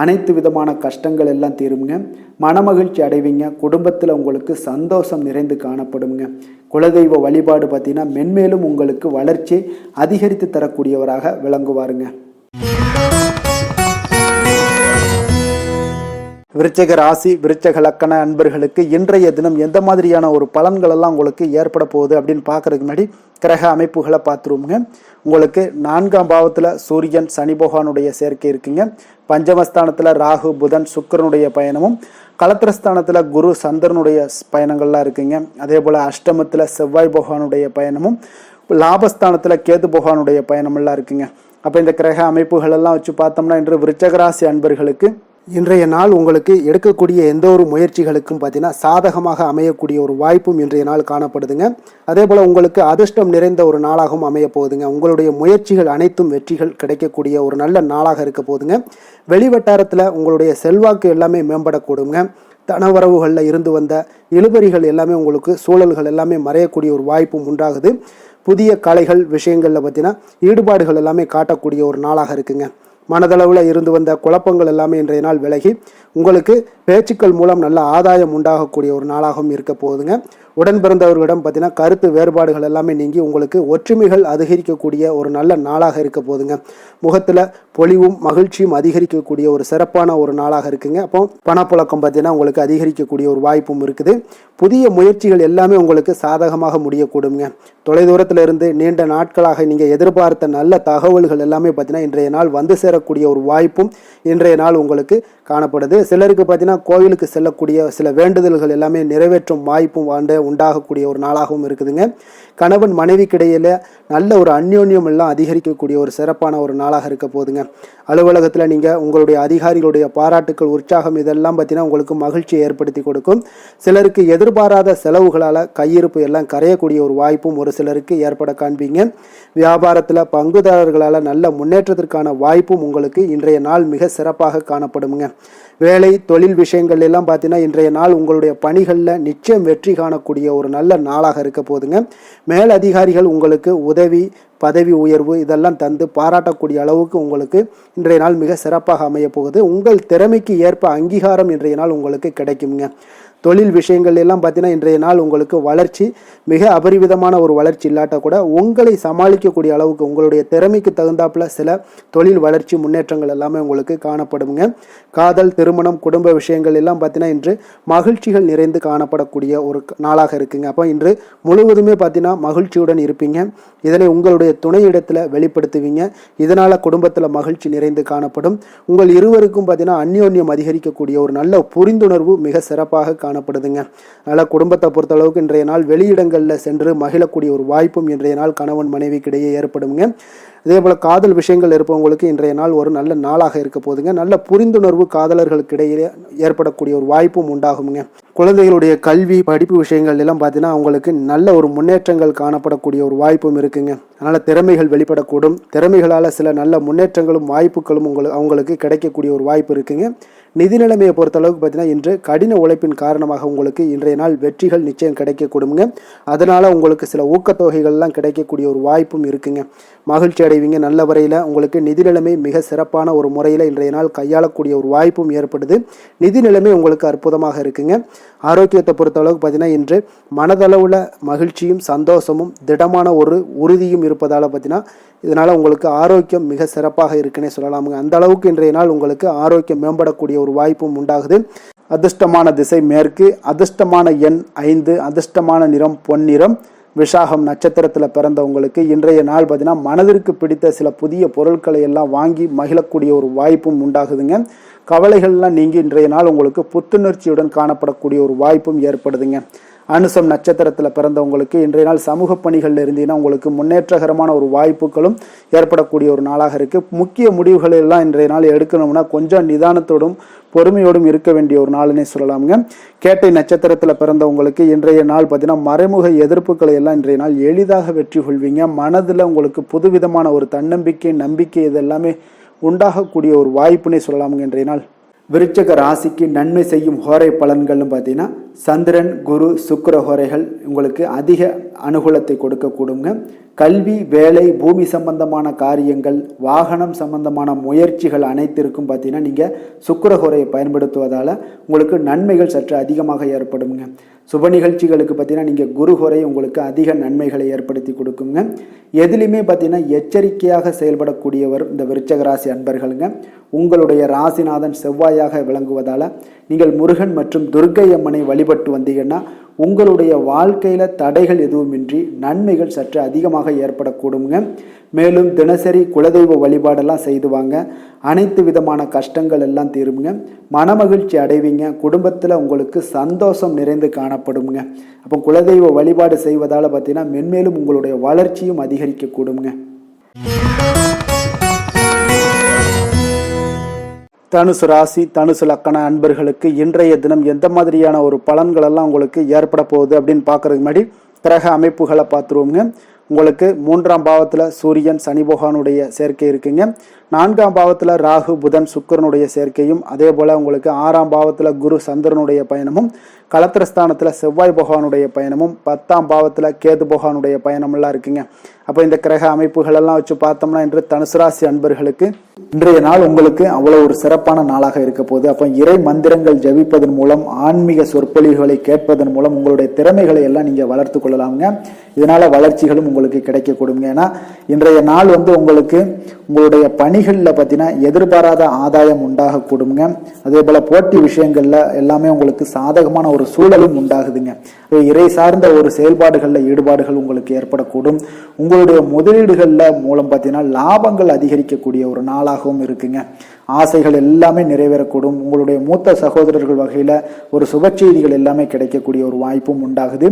S1: அனைத்து விதமான கஷ்டங்கள் எல்லாம் தீருங்க. மனமகிழ்ச்சி அடைவீங்க. குடும்பத்தில் உங்களுக்கு சந்தோஷம் நிறைந்து காணப்படுங்க. குலதெய்வ வழிபாடு பார்த்தீங்கன்னா மென்மேலும் உங்களுக்கு வளர்ச்சி அதிகரித்து தரக்கூடியவராக விளங்குவாருங்க. விருச்சிக ராசி, விருச்சிக லக்கண அன்பர்களுக்கு இன்றைய தினம் எந்த மாதிரியான ஒரு பலன்கள் எல்லாம் உங்களுக்கு ஏற்பட போகுது அப்படின்னு பார்க்கறதுக்கு முன்னாடி கிரக அமைப்புகளை பார்த்துருவோங்க. உங்களுக்கு 4ஆம் பாவத்தில் சூரியன், சனி பகவானுடைய சேர்க்கை இருக்குங்க. பஞ்சமஸ்தானத்தில் ராகு, புதன், சுக்கிரனுடைய பயணமும், களத்திரஸ்தானத்தில் குரு, சந்திரனுடைய பயணங்கள்லாம் இருக்குங்க. அதே போல் அஷ்டமத்தில் செவ்வாய் பகவானுடைய பயணமும், லாபஸ்தானத்தில் கேது பகவானுடைய பயணமெல்லாம் இருக்குங்க. அப்போ இந்த கிரக அமைப்புகள் எல்லாம் வச்சு பார்த்தோம்னா இன்று விருச்சிக ராசி அன்பர்களுக்கு இன்றைய நாள் உங்களுக்கு எடுக்கக்கூடிய எந்த ஒரு முயற்சிகளுக்கும் பார்த்தீங்கன்னா சாதகமாக அமையக்கூடிய ஒரு வாய்ப்பும் இன்றைய நாள் காணப்படுதுங்க. அதே போல் உங்களுக்கு அதிர்ஷ்டம் நிறைந்த ஒரு நாளாகவும் அமைய போகுதுங்க. உங்களுடைய முயற்சிகள் அனைத்தும் வெற்றிகள் கிடைக்கக்கூடிய ஒரு நல்ல நாளாக இருக்க போகுதுங்க. வெளிவட்டாரத்தில் உங்களுடைய செல்வாக்கு எல்லாமே மேம்படக்கூடுங்க. தனவரவுகளில் இருந்து வந்த இழுபறிகள் எல்லாமே உங்களுக்கு சூழல்கள் எல்லாமே மறையக்கூடிய ஒரு வாய்ப்பும் உண்டாகுது. புதிய கலைகள் விஷயங்களில் பார்த்தீங்கன்னா ஈடுபாடுகள் எல்லாமே காட்டக்கூடிய ஒரு நாளாக இருக்குங்க. மனதளவில் இருந்து வந்த குழப்பங்கள் எல்லாமே இன்றைய நாள் விலகி உங்களுக்கு பேச்சுக்கள் மூலம் நல்ல ஆதாயம் உண்டாகக்கூடிய ஒரு நாளாகவும் இருக்க போகுதுங்க. உடன் பிறந்தவர்களிடம் பார்த்தீங்கன்னா கருத்து வேறுபாடுகள் எல்லாமே நீங்கி உங்களுக்கு ஒற்றுமைகள் அதிகரிக்கக்கூடிய ஒரு நல்ல நாளாக இருக்க போகுதுங்க. முகத்தில் பொலிவும் மகிழ்ச்சியும் அதிகரிக்கக்கூடிய ஒரு சிறப்பான ஒரு நாளாக இருக்குங்க. அப்போ பணப்புழக்கம் பார்த்தீங்கன்னா உங்களுக்கு அதிகரிக்கக்கூடிய ஒரு வாய்ப்பும் இருக்குது. புதிய முயற்சிகள் எல்லாமே உங்களுக்கு சாதகமாக முடியக்கூடுங்க. தொலைதூரத்தில் இருந்து நீண்ட நாட்களாக நீங்கள் எதிர்பார்த்த நல்ல தகவல்கள் எல்லாமே பார்த்தீங்கன்னா இன்றைய நாள் வந்து சேரக்கூடிய ஒரு வாய்ப்பும் இன்றைய நாள் உங்களுக்கு காணப்படுது. சிலருக்கு பார்த்தீங்கன்னா கோவிலுக்கு செல்லக்கூடிய சில வேண்டுதல்கள் எல்லாமே நிறைவேற்றும் வாய்ப்பும் உண்டாகக்கூடிய ஒரு நாளாகவும் இருக்குதுங்க. கணவன் மனைவிக்கிடையில நல்ல ஒரு அந்யோன்யம் எல்லாம் அதிகரிக்கக்கூடிய ஒரு சிறப்பான ஒரு நாளாக இருக்க போகுதுங்க. அலுவலகத்தில் நீங்கள் உங்களுடைய அதிகாரிகளுடைய பாராட்டுக்கள், உற்சாகம் இதெல்லாம் பார்த்தீங்கன்னா உங்களுக்கு மகிழ்ச்சியை ஏற்படுத்தி கொடுக்கும். சிலருக்கு எதிர்பாராத செலவுகளால் கையிருப்பு எல்லாம் கரையக்கூடிய ஒரு வாய்ப்பும் ஒரு சிலருக்கு ஏற்பட காண்பீங்க. வியாபாரத்தில் பங்குதாரர்களால் நல்ல முன்னேற்றத்திற்கான வாய்ப்பும் உங்களுக்கு இன்றைய நாள் மிக சிறப்பாக காணப்படுங்க. வேலை தொழில் விஷயங்கள் எல்லாம் பார்த்தீங்கன்னா இன்றைய நாள் உங்களுடைய பணிகளில் நிச்சயம் வெற்றி காணக்கூடிய ஒரு நல்ல நாளாக இருக்க போகுதுங்க. மேல் அதிகாரிகள் உங்களுக்கு உதவி, பதவி உயர்வு இதெல்லாம் தந்து பாராட்டக்கூடிய அளவுக்கு உங்களுக்கு இன்றைய நாள் மிக சிறப்பாக அமைய போகுது. உங்கள் திறமைக்கு ஏற்ப அங்கீகாரம் இன்றைய நாள் உங்களுக்கு கிடைக்குங்க. தொழில் விஷயங்கள் எல்லாம் பார்த்தீங்கன்னா இன்றைய நாள் உங்களுக்கு வளர்ச்சி மிக அபரிவிதமான ஒரு வளர்ச்சி இல்லாட்ட கூட உங்களை சமாளிக்கக்கூடிய அளவுக்கு உங்களுடைய திறமைக்கு தகுந்தாப்புல சில தொழில் வளர்ச்சி முன்னேற்றங்கள் எல்லாமே உங்களுக்கு காணப்படுங்க. காதல், திருமணம், குடும்ப விஷயங்கள் எல்லாம் பார்த்தீங்கன்னா இன்று மகிழ்ச்சிகள் நிறைந்து காணப்படக்கூடிய ஒரு நாளாக இருக்குங்க. அப்போ இன்று முழுவதுமே பார்த்தீங்கன்னா மகிழ்ச்சியுடன் இருப்பீங்க. இதனை உங்களுடைய துணையிடத்தில் வெளிப்படுத்துவீங்க. இதனால் குடும்பத்தில் மகிழ்ச்சி நிறைந்து காணப்படும். உங்கள் இருவருக்கும் பார்த்தீங்கன்னா அந்யோன்யம் அதிகரிக்கக்கூடிய ஒரு நல்ல புரிந்துணர்வு மிக சிறப்பாக காணப்படுதுங்க. அதனால் குடும்பத்தை பொறுத்தளவுக்கு இன்றைய நாள் வெளியிடங்களில் சென்று மகிழக்கூடிய ஒரு வாய்ப்பும் இன்றைய நாள் கணவன் மனைவிக்கிடையே ஏற்படுங்க. அதே போல் காதல் விஷயங்கள் இருப்பவங்களுக்கு இன்றைய நாள் ஒரு நல்ல நாளாக இருக்க போதுங்க. நல்ல புரிந்துணர்வு காதலர்களுக்கு இடையே ஏற்படக்கூடிய ஒரு வாய்ப்பும் உண்டாகுங்க. குழந்தைகளுடைய கல்வி படிப்பு விஷயங்கள் எல்லாம் பார்த்தீங்கன்னா அவங்களுக்கு நல்ல ஒரு முன்னேற்றங்கள் காணப்படக்கூடிய ஒரு வாய்ப்பும் இருக்குங்க. அதனால் திறமைகள் வெளிப்படக்கூடும். திறமைகளால் சில நல்ல முன்னேற்றங்களும் வாய்ப்புகளும் அவங்களுக்கு கிடைக்கக்கூடிய ஒரு வாய்ப்பு இருக்குங்க. நிதி நிலைமையை பொறுத்தளவுக்கு பார்த்தீங்கன்னா இன்று கடின உழைப்பின் காரணமாக உங்களுக்கு இன்றைய நாள் வெற்றிகள் நிச்சயம் கிடைக்கக்கூடுங்க. அதனால் உங்களுக்கு சில ஊக்கத்தொகைகள்லாம் கிடைக்கக்கூடிய ஒரு வாய்ப்பும் இருக்குங்க. மகிழ்ச்சி அடைவீங்க. நல்ல வரையில் உங்களுக்கு நிதி நிலைமை மிக சிறப்பான ஒரு முறையில் இன்றைய நாள் கையாளக்கூடிய ஒரு வாய்ப்பும் ஏற்படுது. நிதி நிலைமை உங்களுக்கு அற்புதமாக இருக்குங்க. ஆரோக்கியத்தை பொறுத்தளவுக்கு பார்த்தீங்கன்னா இன்று மனதளவில் மகிழ்ச்சியும் சந்தோஷமும் திடமான ஒரு உறுதியும் இருப்பதால் பார்த்தீங்கன்னா இதனால் உங்களுக்கு ஆரோக்கியம் மிக சிறப்பாக இருக்குன்னே சொல்லலாமுங்க. அந்த அளவுக்கு இன்றைய நாள் உங்களுக்கு ஆரோக்கியம் மேம்படக்கூடிய ஒரு வாய்ப்பும் உண்டாகுது. அதிர்ஷ்டமான திசை மேற்கு, அதிர்ஷ்டமான எண் 5, அதிர்ஷ்டமான நிறம் பொன்னிறம். விஷாகம் நட்சத்திரத்தில் பிறந்தவங்களுக்கு இன்றைய நாள் பார்த்தீங்கன்னா மனதிற்கு பிடித்த சில புதிய பொருட்களை எல்லாம் வாங்கி மகிழக்கூடிய ஒரு வாய்ப்பும் உண்டாகுதுங்க. கவலைகள்லாம் நீங்கி இன்றைய நாள் உங்களுக்கு புத்துணர்ச்சியுடன் காணப்படக்கூடிய ஒரு வாய்ப்பும் ஏற்படுதுங்க. அனுசம் நட்சத்திரத்தில் பிறந்தவங்களுக்கு இன்றைய நாள் சமூக பணிகளில் இருந்தீங்கன்னா உங்களுக்கு முன்னேற்றகரமான ஒரு வாய்ப்புகளும் ஏற்படக்கூடிய ஒரு நாளாக இருக்குது. முக்கிய முடிவுகள் எல்லாம் இன்றைய நாள் எடுக்கணும்னா கொஞ்சம் நிதானத்தோடும் பொறுமையோடும் இருக்க வேண்டிய ஒரு நாள்னே சொல்லலாமுங்க. கேட்டை நட்சத்திரத்தில் பிறந்தவங்களுக்கு இன்றைய நாள் பார்த்தீங்கன்னா மறைமுக எதிர்ப்புகளை எல்லாம் இன்றைய நாள் எளிதாக வெற்றி கொள்வீங்க. மனதில் உங்களுக்கு புதுவிதமான ஒரு தன்னம்பிக்கை நம்பிக்கை இதெல்லாமே உண்டாகக்கூடிய ஒரு வாய்ப்புனே சொல்லலாமுங்க. இன்றைய நாள் விருச்சக ராசிக்கு நன்மை செய்யும் ஹோரை பலன்கள்னு பார்த்தீங்கன்னா சந்திரன் குரு சுக்கிர ஹோரைகள் உங்களுக்கு அதிக அனுகூலத்தை கொடுக்கக்கூடுங்க. கல்வி வேலை பூமி சம்பந்தமான காரியங்கள் வாகனம் சம்பந்தமான முயற்சிகள் அனைத்திற்கும் பார்த்தீங்கன்னா நீங்கள் சுக்கிர ஹோரையை பயன்படுத்துவதால் உங்களுக்கு நன்மைகள் சற்று அதிகமாக ஏற்படுங்க. சுப நிகழ்ச்சிகளுக்கு பார்த்தீங்கன்னா நீங்கள் குரு ஹோரை உங்களுக்கு அதிக நன்மைகளை ஏற்படுத்தி கொடுக்குங்க. எதுலையுமே பார்த்தீங்கன்னா எச்சரிக்கையாக செயல்படக்கூடியவர் இந்த விருச்சக ராசி அன்பர்களுங்க. உங்களுடைய ராசிநாதன் செவ்வாயாக விளங்குவதால் நீங்கள் முருகன் மற்றும் துர்க்கை அம்மனை வழிபட்டு வந்தீங்கன்னா உங்களுடைய வாழ்க்கையில் தடைகள் எதுவுமின்றி நன்மைகள் சற்று அதிகமாக ஏற்படக்கூடுங்க. மேலும் தினசரி குலதெய்வ வழிபாடெல்லாம் செய்து வாங்க. அனைத்து விதமான கஷ்டங்கள் எல்லாம் தீருங்க. மனமகிழ்ச்சி அடைவீங்க. குடும்பத்தில் உங்களுக்கு சந்தோஷம் நிறைந்து காணப்படுங்க. அப்போ குலதெய்வ வழிபாடு செய்வதால் பார்த்தீங்கன்னா மென்மேலும் உங்களுடைய வளர்ச்சியும் அதிகரிக்கக்கூடுங்க. தனுசு ராசி தனுசு லக்கண அன்பர்களுக்கு இன்றைய தினம் எந்த மாதிரியான ஒரு பலன்கள் எல்லாம் உங்களுக்கு ஏற்பட போகுது அப்படின்னு பார்க்கறதுக்கு முன்னாடி கிரக அமைப்புகளை பார்த்துருவோங்க. உங்களுக்கு 3ஆம் பாவத்தில் சூரியன் சனி பகவானுடைய சேர்க்கை இருக்குங்க. 4ஆம் பாவத்தில் ராகு புதன் சுக்கிரனுடைய சேர்க்கையும், அதே போல் உங்களுக்கு 6ஆம் பாவத்தில் குரு சந்திரனுடைய பயணமும், களத்திரஸ்தானத்தில் செவ்வாய் பகவானுடைய பயணமும், 10ஆம் பாவத்தில் கேது பகவானுடைய பயணமெல்லாம் இருக்குங்க. அப்போ இந்த கிரக அமைப்புகளெல்லாம் வச்சு பார்த்தோம்னா இன்று தனுசு ராசி அன்பர்களுக்கு இன்றைய நாள் உங்களுக்கு அவ்வளோ ஒரு சிறப்பான நாளாக இருக்க போகுது. அப்போ இறை மந்திரங்கள் ஜபிப்பதன் மூலம் ஆன்மீக சொற்பொழிவுகளை கேட்பதன் மூலம் உங்களுடைய திறமைகளை எல்லாம் நீங்கள் வளர்த்து கொள்ளலாமுங்க. இதனால வளர்ச்சிகளும் உங்களுக்கு கிடைக்கக்கூடுங்க. ஏன்னா இன்றைய நாள் உங்களுக்கு உங்களுடைய பணிகளில் பார்த்தீங்கன்னா எதிர்பாராத ஆதாயம் உண்டாகக்கூடுங்க. அதே போல் போட்டி விஷயங்கள்ல எல்லாமே உங்களுக்கு சாதகமான ஒரு சூழலும் உண்டாகுதுங்க. இறை சார்ந்த ஒரு செயல்பாடுகளில் ஈடுபாடுகள் உங்களுக்கு ஏற்படக்கூடும். உங்களுடைய முதலீடுகளில் மூலம் பார்த்தீங்கன்னா லாபங்கள் அதிகரிக்கக்கூடிய ஒரு நாளாகவும் இருக்குங்க. ஆசைகள் எல்லாமே நிறைவேறக்கூடும். உங்களுடைய மூத்த சகோதரர்கள் வகையில் ஒரு சுப செய்திகள் எல்லாமே கிடைக்கக்கூடிய ஒரு வாய்ப்பும் உண்டாகுது.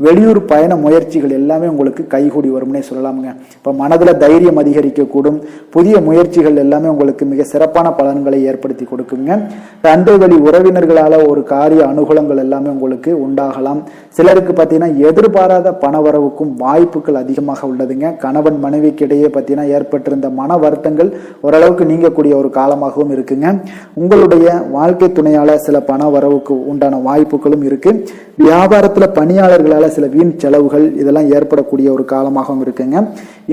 S1: வெளியூர் பயண முயற்சிகள் எல்லாமே உங்களுக்கு கைகூடி வரும்னே சொல்லலாமுங்க. இப்போ மனதில் தைரியம் அதிகரிக்கக்கூடும். புதிய முயற்சிகள் எல்லாமே உங்களுக்கு மிக சிறப்பான பலன்களை ஏற்படுத்தி கொடுக்குங்க. தந்தை வழி உறவினர்களால் ஒரு காரிய அனுகூலங்கள் எல்லாமே உங்களுக்கு உண்டாகலாம். சிலருக்கு பார்த்தீங்கன்னா எதிர்பாராத பணவரவுக்கும் வாய்ப்புகள் அதிகமாக உள்ளதுங்க. கணவன் மனைவிக்கு இடையே பார்த்தீங்கன்னா ஏற்பட்டிருந்த மன வருத்தங்கள் ஓரளவுக்கு நீங்கக்கூடிய ஒரு காலமாகவும் இருக்குங்க. உங்களுடைய வாழ்க்கை துணையால சில பண வரவுக்கு உண்டான வாய்ப்புகளும் இருக்கு. வியாபாரத்துல பணியாளர்களால சில வீண் செலவுகள் இதெல்லாம் ஏற்படக்கூடிய ஒரு காலமாகவும் இருக்குங்க.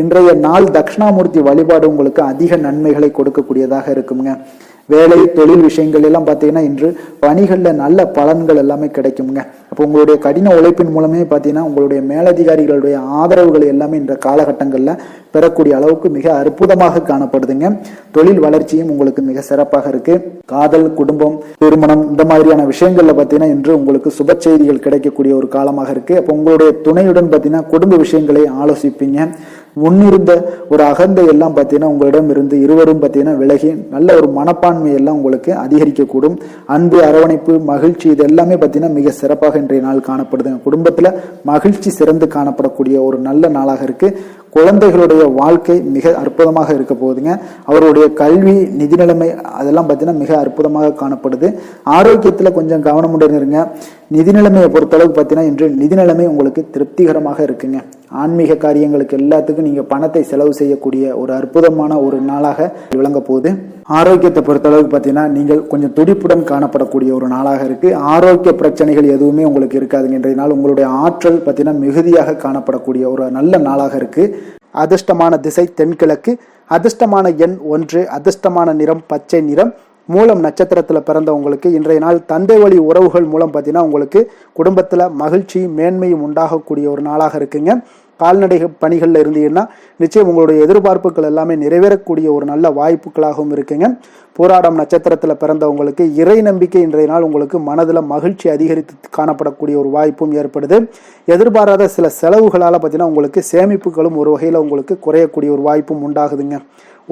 S1: இன்றைய நாள் தட்சிணாமூர்த்தி வழிபாடு உங்களுக்கு அதிக நன்மைகளை கொடுக்கக்கூடியதாக இருக்குங்க. வேலை தொழில் விஷயங்கள் எல்லாம் பார்த்தீங்கன்னா இன்று பணிகளில் நல்ல பலன்கள் எல்லாமே கிடைக்குங்க. அப்போ உங்களுடைய கடின உழைப்பின் மூலமே பார்த்தீங்கன்னா உங்களுடைய மேலதிகாரிகளுடைய ஆதரவுகள் எல்லாமே இந்த காலகட்டங்களில் பெறக்கூடிய அளவுக்கு மிக அற்புதமாக காணப்படுதுங்க. தொழில் வளர்ச்சியும் உங்களுக்கு மிக சிறப்பாக இருக்கு. காதல், குடும்பம், திருமணம் இந்த மாதிரியான விஷயங்கள்ல பார்த்தீங்கன்னா இன்று உங்களுக்கு சுப செய்திகள் கிடைக்கக்கூடிய ஒரு காலமாக இருக்கு. அப்போ உங்களுடைய துணையுடன் பார்த்தீங்கன்னா குடும்ப விஷயங்களை ஆலோசிப்பீங்க. முன்னிருந்த ஒரு அகந்தை எல்லாம் பார்த்தீங்கன்னா உங்களிடம் இருந்து இருவரும் பார்த்தீங்கன்னா விலகி நல்ல ஒரு மனப்பான்மை எல்லாம் உங்களுக்கு அதிகரிக்கக்கூடும். அன்பு, அரவணைப்பு, மகிழ்ச்சி இது எல்லாமே பார்த்தீங்கன்னா மிக சிறப்பாக இன்றைய நாள் காணப்படுதுங்க. குடும்பத்தில் மகிழ்ச்சி சிறந்து காணப்படக்கூடிய ஒரு நல்ல நாளாக இருக்கு. குழந்தைகளுடைய வாழ்க்கை மிக அற்புதமாக இருக்க போகுதுங்க. அவருடைய கல்வி, நிதி நிலைமை அதெல்லாம் பார்த்தீங்கன்னா மிக அற்புதமாக காணப்படுது. ஆரோக்கியத்தில் கொஞ்சம் கவனமுடன் இருங்க. நிதி நிலைமையை பொறுத்தளவுக்கு பார்த்தீங்கன்னா இன்று நிதி நிலைமை உங்களுக்கு திருப்திகரமாக இருக்குங்க. ஆன்மீக காரியங்களுக்கு எல்லாத்துக்கும் நீங்க பணத்தை செலவு செய்யக்கூடிய ஒரு அற்புதமான ஒரு நாளாக விளங்க போகுது. ஆரோக்கியத்தை பொறுத்தளவுக்கு பார்த்தீங்கன்னா நீங்கள் கொஞ்சம் துடிப்புடன் காணப்படக்கூடிய ஒரு நாளாக இருக்கு. ஆரோக்கிய பிரச்சனைகள் எதுவுமே உங்களுக்கு இருக்காதுங்க. இன்றைய நாள் உங்களுடைய ஆற்றல் பார்த்தீங்கன்னா மிகுதியாக காணப்படக்கூடிய ஒரு நல்ல நாளாக இருக்கு. அதிர்ஷ்டமான திசை தென்கிழக்கு, அதிர்ஷ்டமான எண் 1, அதிர்ஷ்டமான நிறம் பச்சை நிறம். மூலம் நட்சத்திரத்தில் பிறந்தவங்களுக்கு இன்றைய நாள் தந்தை வழி உறவுகள் மூலம் பார்த்தீங்கன்னா உங்களுக்கு குடும்பத்தில் மகிழ்ச்சி, மேன்மையும் உண்டாகக்கூடிய ஒரு நாளாக இருக்குங்க. கால்நடை பணிகளில் இருந்தீங்கன்னா நிச்சயம் உங்களுடைய எதிர்பார்ப்புகள் எல்லாமே நிறைவேறக்கூடிய ஒரு நல்ல வாய்ப்புகளாகவும் இருக்குங்க. போராடம் நட்சத்திரத்தில் பிறந்தவங்களுக்கு இறை நம்பிக்கை இன்றைய நாள் உங்களுக்கு மனதில் மகிழ்ச்சி அதிகரித்து காணப்படக்கூடிய ஒரு வாய்ப்பும் ஏற்படுது. எதிர்பாராத சில செலவுகளால் பார்த்தீங்கன்னா உங்களுக்கு சேமிப்புகளும் ஒரு வகையில் உங்களுக்கு குறையக்கூடிய ஒரு வாய்ப்பும் உண்டாகுதுங்க.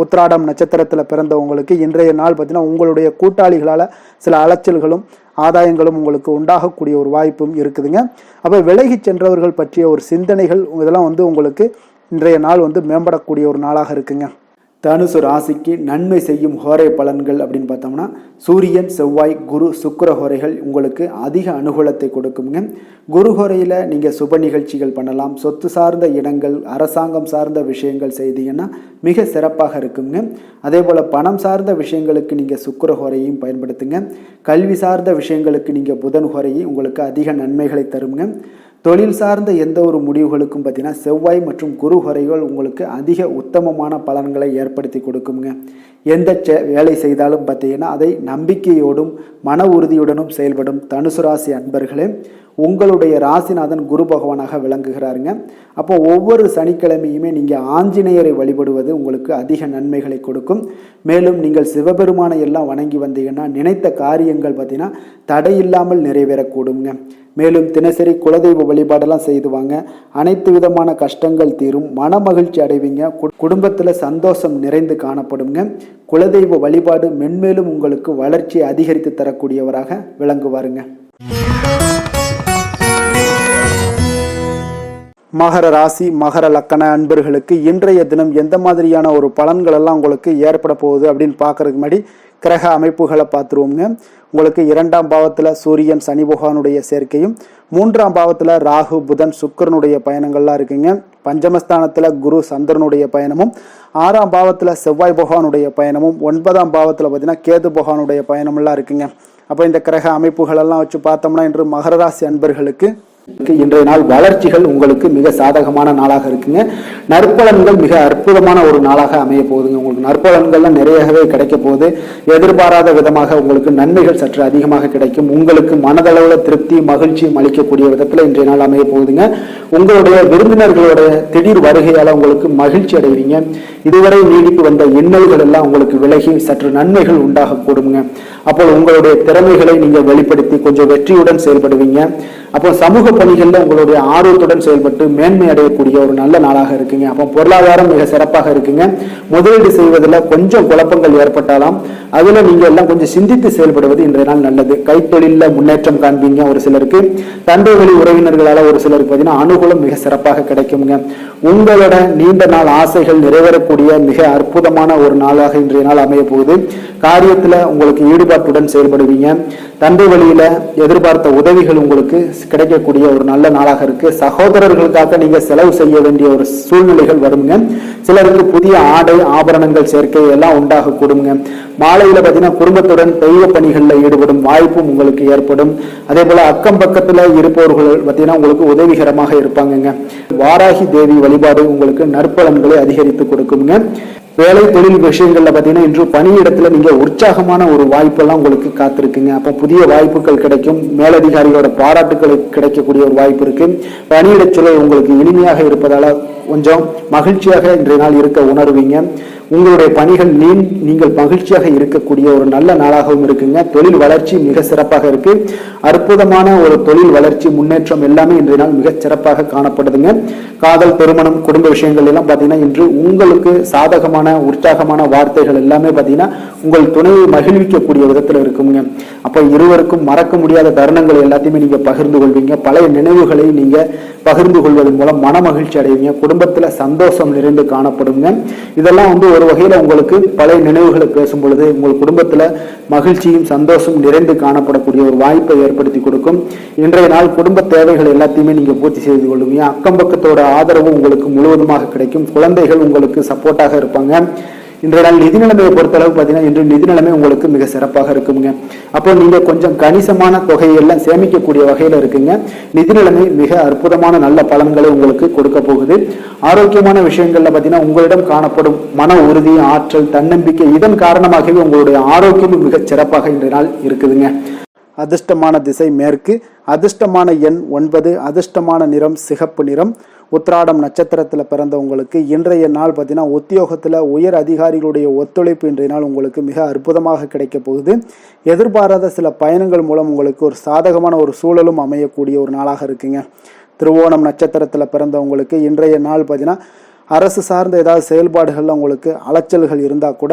S1: உத்திராடம் நட்சத்திரத்தில் பிறந்தவங்களுக்கு இன்றைய நாள் பார்த்தீங்கன்னா உங்களுடைய கூட்டாளிகளால் சில அலைச்சல்களும் ஆதாயங்களும் உங்களுக்கு உண்டாகக்கூடிய ஒரு வாய்ப்பும் இருக்குதுங்க. அப்போ விலகி சென்றவர்கள் பற்றிய ஒரு சிந்தனைகள் இதெல்லாம் உங்களுக்கு இன்றைய நாள் மேம்படக்கூடிய ஒரு நாளாக இருக்குங்க. தனுசு ராசிக்கு நன்மை செய்யும் ஹோரை பலன்கள் அப்படின்னு பார்த்தோம்னா சூரியன், செவ்வாய், குரு, சுக்கிர ஹோரைகள் உங்களுக்கு அதிக அனுகூலத்தை கொடுக்குங்க. குரு ஹோரையில் நீங்கள் சுப நிகழ்ச்சிகள் பண்ணலாம். சொத்து சார்ந்த இடங்கள், அரசாங்கம் சார்ந்த விஷயங்கள் செய்தீங்கன்னா மிக சிறப்பாக இருக்குங்க. அதே போல் பணம் சார்ந்த விஷயங்களுக்கு நீங்கள் சுக்கிர ஹோரையும் பயன்படுத்துங்க. கல்வி சார்ந்த விஷயங்களுக்கு நீங்கள் புதன் ஹோரையும் உங்களுக்கு அதிக நன்மைகளை தருங்க. தொழில் சார்ந்த எந்த ஒரு முடிவுகளுக்கும் பார்த்தீங்கன்னா செவ்வாய் மற்றும் குரு ஹோரைகள் உங்களுக்கு அதிக உத்தமமான பலன்களை ஏற்படுத்தி கொடுக்குங்க. எந்த வேலை செய்தாலும் பார்த்தீங்கன்னா அதை நம்பிக்கையோடும் மன உறுதியுடனும் செயல்படும் தனுசு ராசி அன்பர்களே, உங்களுடைய ராசிநாதன் குரு பகவானாக விளங்குகிறாருங்க. அப்போ ஒவ்வொரு சனிக்கிழமையுமே நீங்கள் ஆஞ்சநேயரை வழிபடுவது உங்களுக்கு அதிக நன்மைகளை கொடுக்கும். மேலும் நீங்கள் சிவபெருமானை எல்லாம் வணங்கி வந்தீங்கன்னா நினைத்த காரியங்கள் பார்த்தீங்கன்னா தடையில்லாமல் நிறைவேறக்கூடுங்க. மேலும் தினசரி குலதெய்வ வழிபாடெல்லாம் செய்துவாங்க. அனைத்து விதமான கஷ்டங்கள் தீரும், மன மகிழ்ச்சி அடைவீங்க. குடும்பத்தில் சந்தோஷம் நிறைந்து காணப்படுங்க. குலதெய்வ வழிபாடு மென்மேலும் உங்களுக்கு வளர்ச்சியை அதிகரித்து தரக்கூடியவராக விளங்குவாருங்க. மகர ராசி, மகர லக்கண அன்பர்களுக்கு இன்றைய தினம் எந்த மாதிரியான ஒரு பலன்கள் எல்லாம் உங்களுக்கு ஏற்பட போகுது அப்படின்னு பார்க்கறதுக்கு முன்னாடி கிரக அமைப்புகளை பார்த்துருவோங்க. உங்களுக்கு 2ஆம் பாவத்தில் சூரியன், சனி பகவானுடைய சேர்க்கையும், 3ஆம் பாவத்தில் ராகு, புதன், சுக்கிரனுடைய பயணங்கள்லாம் இருக்குங்க. பஞ்சமஸ்தானத்தில் குரு, சந்திரனுடைய பயணமும், 6ஆம் பாவத்தில் செவ்வாய் பகவானுடைய பயணமும், 9ஆம் பாவத்தில் பார்த்தீங்கன்னா கேது பகவானுடைய பயணமெல்லாம் இருக்குங்க. அப்போ இந்த கிரக அமைப்புகள் எல்லாம் வச்சு பார்த்தோம்னா இன்று மகர ராசி அன்பர்களுக்கு இன்றைய நாள் வளர்ச்சிகள் உங்களுக்கு மிக சாதகமான நாளாக இருக்குங்க. நற்பலன்கள் மிக அற்புதமான ஒரு நாளாக அமைய போகுதுங்க. உங்களுக்கு நற்பலன்கள்லாம் நிறையவே கிடைக்க போகுது. எதிர்பாராத விதமாக உங்களுக்கு நன்மைகள் சற்று அதிகமாக கிடைக்கும். உங்களுக்கு மனதளவில் திருப்தி, மகிழ்ச்சியும் அளிக்கக்கூடிய விதத்தில் இன்றைய நாள் அமைய போகுதுங்க. உங்களுடைய விருந்தினர்களுடைய திடீர் வருகையால் உங்களுக்கு மகிழ்ச்சி அடைவீங்க. இதுவரை நீடித்து வந்த இன்னல்கள் எல்லாம் உங்களுக்கு விலகி சற்று நன்மைகள் உண்டாக கூடுங்க. அப்போ உங்களுடைய திறமைகளை நீங்க வெளிப்படுத்தி கொஞ்சம் வெற்றியுடன் செயல்படுவீங்க. அப்போ சமூக பணிகள்ல உங்களுடைய ஆர்வத்துடன் செயல்பட்டு மேன்மை அடையக்கூடிய ஒரு நல்ல நாளாக இருக்குங்க. அப்போ பொருளாதாரம் மிக சிறப்பாக இருக்குங்க. முதலீடு செய்வதில் கொஞ்சம் குழப்பங்கள் ஏற்பட்டாலும் அதுல நீங்க எல்லாம் கொஞ்சம் சிந்தித்து செயல்படுவது இன்றைய நாள் நல்லது. கைத்தொழில முன்னேற்றம் காண்பீங்க. ஒரு சிலருக்கு தந்தை வழி உறவினர்களால ஒரு சிலருக்கு பார்த்தீங்கன்னா அனுகூலம் மிக சிறப்பாக கிடைக்குங்க. உங்களோட நீண்ட நாள் ஆசைகள் நிறைவேறக்கூடிய மிக அற்புதமான ஒரு நாளாக இன்றைய நாள் அமைய போகுது. காரியத்துல உங்களுக்கு ஈடுபாட்டுடன் செயல்படுவீங்க. தந்தை வழியில எதிர்பார்த்த உதவிகள் உங்களுக்கு கிடைக்கக்கூடிய ஒரு நல்ல நாளாக இருக்கு. சகோதரர்களுக்காக நீங்க செலவு செய்ய வேண்டிய ஒரு சூழ்நிலைகள் வருங்க. சிலருக்கு புதிய ஆடை, ஆபரணங்கள் சேர்க்கை எல்லாம் உண்டாக கூடுங்க. மாலையில பார்த்தீங்கன்னா குடும்பத்துடன் தெய்வ பணிகளில் ஈடுபடும் வாய்ப்பும் உங்களுக்கு ஏற்படும். அதே போல அக்கம் பக்கத்துல இருப்பவர்கள் பார்த்தீங்கன்னா உங்களுக்கு உதவிகரமாக இருப்பாங்க. வாராகி தேவி வழிபாடு உங்களுக்கு நற்பலன்களை அதிகரித்து கொடுக்குங்க. வேலை தொழில் விஷயங்கள்ல பார்த்தீங்கன்னா இன்று பணியிடத்துல நீங்க உற்சாகமான ஒரு வாய்ப்பெல்லாம் உங்களுக்கு காத்திருக்குங்க. அப்போ புதிய வாய்ப்புகள் கிடைக்கும். மேலதிகாரிகளோட பாராட்டுகள் கிடைக்கக்கூடிய ஒரு வாய்ப்பு இருக்கு. பணியிட சூழல் உங்களுக்கு இனிமையாக இருப்பதால கொஞ்சம் மகிழ்ச்சியாக இன்றைய நாள் இருக்க உணர்வீங்க. உங்களுடைய பணிகள் நீங்கள் மகிழ்ச்சியாக இருக்கக்கூடிய ஒரு நல்ல நாளாகவும் இருக்குங்க. தொழில் வளர்ச்சி மிக சிறப்பாக இருக்கு. அற்புதமான ஒரு தொழில் வளர்ச்சி முன்னேற்றம் எல்லாமே இன்றைய நாள் மிக சிறப்பாக காணப்படுதுங்க. காதல், திருமணம், குடும்ப விஷயங்கள் எல்லாம் பார்த்தீங்கன்னா இன்று உங்களுக்கு சாதகமான உற்சாகமான வார்த்தைகள் எல்லாமே பார்த்தீங்கன்னா உங்கள் துணையை மகிழ்விக்கக்கூடிய விதத்தில் இருக்குங்க. அப்ப இருவருக்கும் மறக்க முடியாத தருணங்கள் எல்லாத்தையுமே நீங்க பகிர்ந்து கொள்வீங்க. பழைய நினைவுகளை நீங்க பகிர்ந்து கொள்வதன் மூலம் மன மகிழ்ச்சி அடைவீங்க. குடும்பத்துல சந்தோஷம் நிறைந்து காணப்படுங்க. இதெல்லாம் ஒரு வகையில உங்களுக்கு பழைய நினைவுகளை பேசும் பொழுது உங்கள் குடும்பத்துல மகிழ்ச்சியும் சந்தோஷம் நிறைந்து காணப்படக்கூடிய ஒரு வாய்ப்பை ஏற்படுத்தி கொடுக்கும். இன்றைய நாள் குடும்ப தேவைகள் எல்லாத்தையுமே நீங்க பூர்த்தி செய்து கொள்வீங்க. அக்கம் பக்கத்தோட ஆதரவு உங்களுக்கு முழுவதுமாக கிடைக்கும். குழந்தைகள் உங்களுக்கு சப்போர்ட்டாக இருப்பாங்க. இன்றைய நாள் நிதி நிலைமையை பொறுத்தளவு பார்த்தீங்கன்னா இன்று நிதி நிலைமை உங்களுக்கு மிக சிறப்பாக இருக்குங்க. அப்போ நீங்க கொஞ்சம் கணிசமான தொகையெல்லாம் சேமிக்கக்கூடிய வகையில இருக்குங்க. நிதி நிலைமை மிக அற்புதமான நல்ல பலன்களை உங்களுக்கு கொடுக்க போகுது. ஆரோக்கியமான விஷயங்கள்ல பார்த்தீங்கன்னா உங்களிடம் காணப்படும் மன உறுதி, ஆற்றல், தன்னம்பிக்கை இதன் காரணமாகவே உங்களுடைய ஆரோக்கியமும் மிக சிறப்பாக இன்றைய நாள் இருக்குதுங்க. அதிர்ஷ்டமான திசை மேற்கு, அதிர்ஷ்டமான எண் 9, அதிர்ஷ்டமான நிறம் சிகப்பு நிறம். உத்திராடம் நட்சத்திரத்தில் பிறந்தவங்களுக்கு இன்றைய நாள் பார்த்தீங்கன்னா உத்தியோகத்தில் உயர் அதிகாரிகளுடைய ஒத்துழைப்பு இன்றைய நாள் உங்களுக்கு மிக அற்புதமாக கிடைக்க போகுது. எதிர்பாராத சில பயணங்கள் மூலம் உங்களுக்கு ஒரு சாதகமான ஒரு சூழலும் அமையக்கூடிய ஒரு நாளாக இருக்குங்க. திருவோணம் நட்சத்திரத்தில் பிறந்தவங்களுக்கு இன்றைய நாள் பார்த்தீங்கன்னா அரசு சார்ந்த ஏதாவது செயல்பாடுகள்ல உங்களுக்கு அலைச்சல்கள் இருந்தால் கூட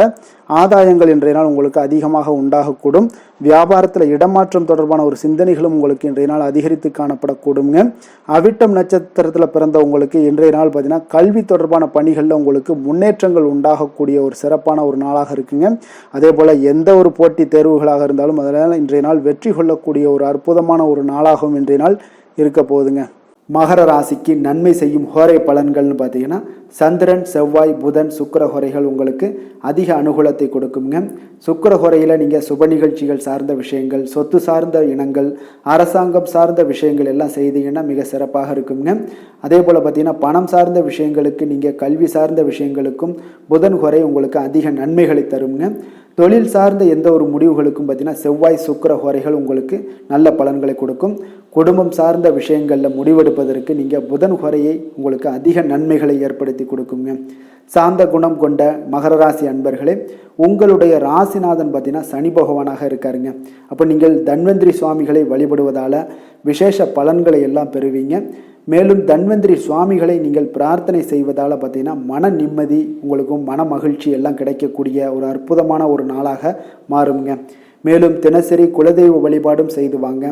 S1: ஆதாயங்கள் இன்றைய நாள் உங்களுக்கு அதிகமாக உண்டாகக்கூடும். வியாபாரத்தில் இடமாற்றம் தொடர்பான ஒரு சிந்தனைகளும் உங்களுக்கு இன்றைய நாள் அதிகரித்து காணப்படக்கூடுங்க. அவிட்டம் நட்சத்திரத்தில் பிறந்தவங்களுக்கு இன்றைய நாள் பார்த்தீங்கன்னா கல்வி தொடர்பான பணிகளில் உங்களுக்கு முன்னேற்றங்கள் உண்டாகக்கூடிய ஒரு சிறப்பான ஒரு நாளாக இருக்குங்க. அதே போல் எந்த ஒரு போட்டி தேர்வுகளாக இருந்தாலும் அதனால் இன்றைய நாள் வெற்றி கொள்ளக்கூடிய ஒரு அற்புதமான ஒரு நாளாகவும் இன்றைய நாள் இருக்க போகுதுங்க. மகர ராசிக்கு நன்மை செய்யும் ஹோரை பலன்கள்னு பார்த்தீங்கன்னா சந்திரன், செவ்வாய், புதன், சுக்கிர ஹோரைகள் உங்களுக்கு அதிக அனுகூலத்தை கொடுக்குங்க. சுக்கிர ஹோரையில் நீங்கள் சுப நிகழ்ச்சிகள் சார்ந்த விஷயங்கள், சொத்து சார்ந்த இனங்கள், அரசாங்கம் சார்ந்த விஷயங்கள் எல்லாம் செய்தீங்கன்னா மிக சிறப்பாக இருக்குங்க. அதே போல் பார்த்தீங்கன்னா பணம் சார்ந்த விஷயங்களுக்கு, நீங்கள் கல்வி சார்ந்த விஷயங்களுக்கும் புதன் ஹோரை உங்களுக்கு அதிக நன்மைகளை தருங்க. தொழில் சார்ந்த எந்த ஒரு முடிவுகளுக்கும் பார்த்தீங்கன்னா செவ்வாய், சுக்கிர ஹோரைகள் உங்களுக்கு நல்ல பலன்களை கொடுக்கும். குடும்பம் சார்ந்த விஷயங்களில் முடிவெடுப்பதற்கு நீங்கள் புதன் ஹோரையை உங்களுக்கு அதிக நன்மைகளை ஏற்படுத்தி கொடுக்குங்க. சாந்த குணம் கொண்ட மகர ராசி அன்பர்களே, உங்களுடைய ராசிநாதன் பார்த்தீங்கன்னா சனி பகவானாக இருக்காருங்க. அப்போ நீங்கள் தன்வந்திரி சுவாமிகளை வழிபடுவதால் விசேஷ பலன்களை எல்லாம் பெறுவீங்க. மேலும் தன்வந்திரி சுவாமிகளை நீங்கள் பிரார்த்தனை செய்வதால் பார்த்தீங்கன்னா மன நிம்மதி உங்களுக்கும் மன மகிழ்ச்சி எல்லாம் கிடைக்கக்கூடிய ஒரு அற்புதமான ஒரு நாளாக மாறுங்க. மேலும் தினசரி குலதெய்வ வழிபாடும் செய்து வாங்க.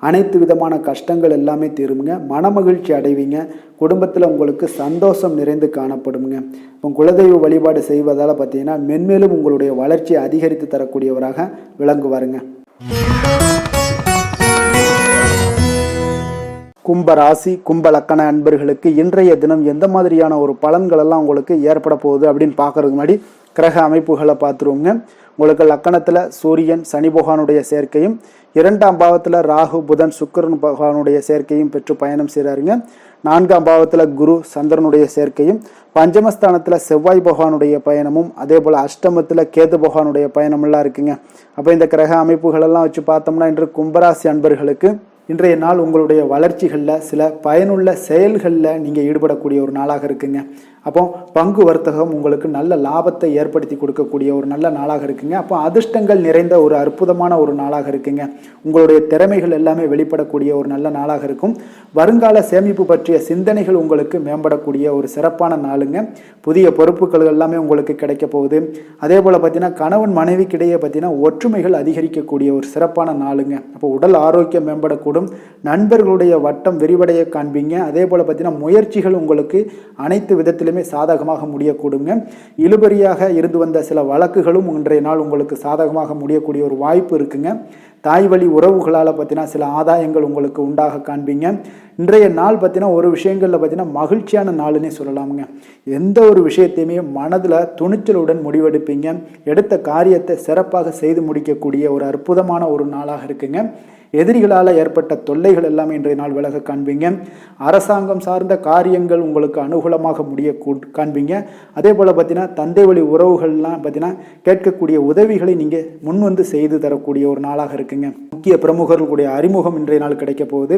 S1: அனைத்து விதமான கஷ்டங்கள் எல்லாமே தீருங்க. மன மகிழ்ச்சி அடைவீங்க. குடும்பத்தில் உங்களுக்கு சந்தோஷம் நிறைந்து காணப்படுங்க. இப்போ குலதெய்வ வழிபாடு செய்வதால் பார்த்தீங்கன்னா மென்மேலும் உங்களுடைய வளர்ச்சியை அதிகரித்து தரக்கூடியவராக விளங்குவாருங்க. கும்ப ராசி, கும்ப லக்கண அன்பர்களுக்கு இன்றைய தினம் எந்த மாதிரியான ஒரு பலன்கள் எல்லாம் உங்களுக்கு ஏற்பட போகுது அப்படின்னு பார்க்கறதுக்கு முன்னாடி கிரக அமைப்புகளை பார்த்துருவோங்க. உங்களுக்கு லக்கணத்தில் சூரியன், சனி பகவானுடைய சேர்க்கையும், 2ஆம் பாவத்தில் ராகு, புதன், சுக்கிரன் பகவானுடைய சேர்க்கையும் பெற்று பயணம் செய்கிறாருங்க. 4ஆம் பாவத்தில் குரு, சந்திரனுடைய சேர்க்கையும், பஞ்சமஸ்தானத்தில் செவ்வாய் பகவானுடைய பயணமும், அதே போல் அஷ்டமத்தில் கேது பகவானுடைய பயணமெல்லாம் இருக்குங்க. அப்போ இந்த கிரக அமைப்புகளெல்லாம் வச்சு பார்த்தோம்னா இன்று கும்பராசி அன்பர்களுக்கு இன்றைய நாள் உங்களுடைய வளர்ச்சிகளில் சில பயனுள்ள செயல்களில் நீங்கள் ஈடுபடக்கூடிய ஒரு நாளாக இருக்குங்க. அப்போ பங்கு வர்த்தகம் உங்களுக்கு நல்ல லாபத்தை ஏற்படுத்தி கொடுக்கக்கூடிய ஒரு நல்ல நாளாக இருக்குங்க. அப்போ அதிர்ஷ்டங்கள் நிறைந்த ஒரு அற்புதமான ஒரு நாளாக இருக்குங்க. உங்களுடைய திறமைகள் எல்லாமே வெளிப்படக்கூடிய ஒரு நல்ல நாளாக இருக்கும். வருங்கால சேமிப்பு பற்றிய சிந்தனைகள் உங்களுக்கு மேம்படக்கூடிய ஒரு சிறப்பான நாளுங்க. புதிய பொறுப்புகள் எல்லாமே உங்களுக்கு கிடைக்க போகுது. அதே போல் பார்த்தீங்கன்னா கணவன் மனைவிக்கிடையே பார்த்தீங்கன்னா ஒற்றுமைகள் அதிகரிக்கக்கூடிய ஒரு சிறப்பான நாளுங்க. அப்போ உடல் ஆரோக்கியம் மேம்படக்கூடும். நண்பர்களுடைய வட்டம் விரிவடைய காண்பீங்க. அதே போல் பார்த்தீங்கன்னா முயற்சிகள் உங்களுக்கு அனைத்து விதத்திலும் சாதகமாக முடியக்கூடுங்க. இழுபறியாக இருந்து வந்த சில வழக்குகளும் இன்றைய நாள் உங்களுக்கு சாதகமாக முடியக்கூடிய ஒரு வாய்ப்பு இருக்குங்க. தாய் வழி உறவுகளால் பார்த்தீங்கன்னா சில ஆதாயங்கள் உங்களுக்கு உண்டாக காண்பீங்க. இன்றைய நாள் பார்த்தீங்கன்னா ஒரு விஷயங்களில் பார்த்தீங்கன்னா மகிழ்ச்சியான நாளுன்னே சொல்லலாமுங்க. எந்த ஒரு விஷயத்தையுமே மனதில் துணிச்சலுடன் முடிவெடுப்பீங்க. எடுத்த காரியத்தை சிறப்பாக செய்து முடிக்கக்கூடிய ஒரு அற்புதமான ஒரு நாளாக இருக்குங்க. எதிரிகளால் ஏற்பட்ட தொல்லைகள் எல்லாமே இன்றைய நாள் விலக காண்பீங்க. அரசாங்கம் சார்ந்த காரியங்கள் உங்களுக்கு அனுகூலமாக முடிய காண்பீங்க. அதே போல் பார்த்தீங்கன்னா தந்தை வழி உறவுகள்லாம் பார்த்தீங்கன்னா கேட்கக்கூடிய உதவிகளை நீங்கள் முன் வந்து செய்து தரக்கூடிய ஒரு நாளாக இருக்குங்க. இருக்குங்க. முக்கிய பிரமுகர்களுடைய அறிமுகம் இன்றைய நாள் கிடைக்க போகுது.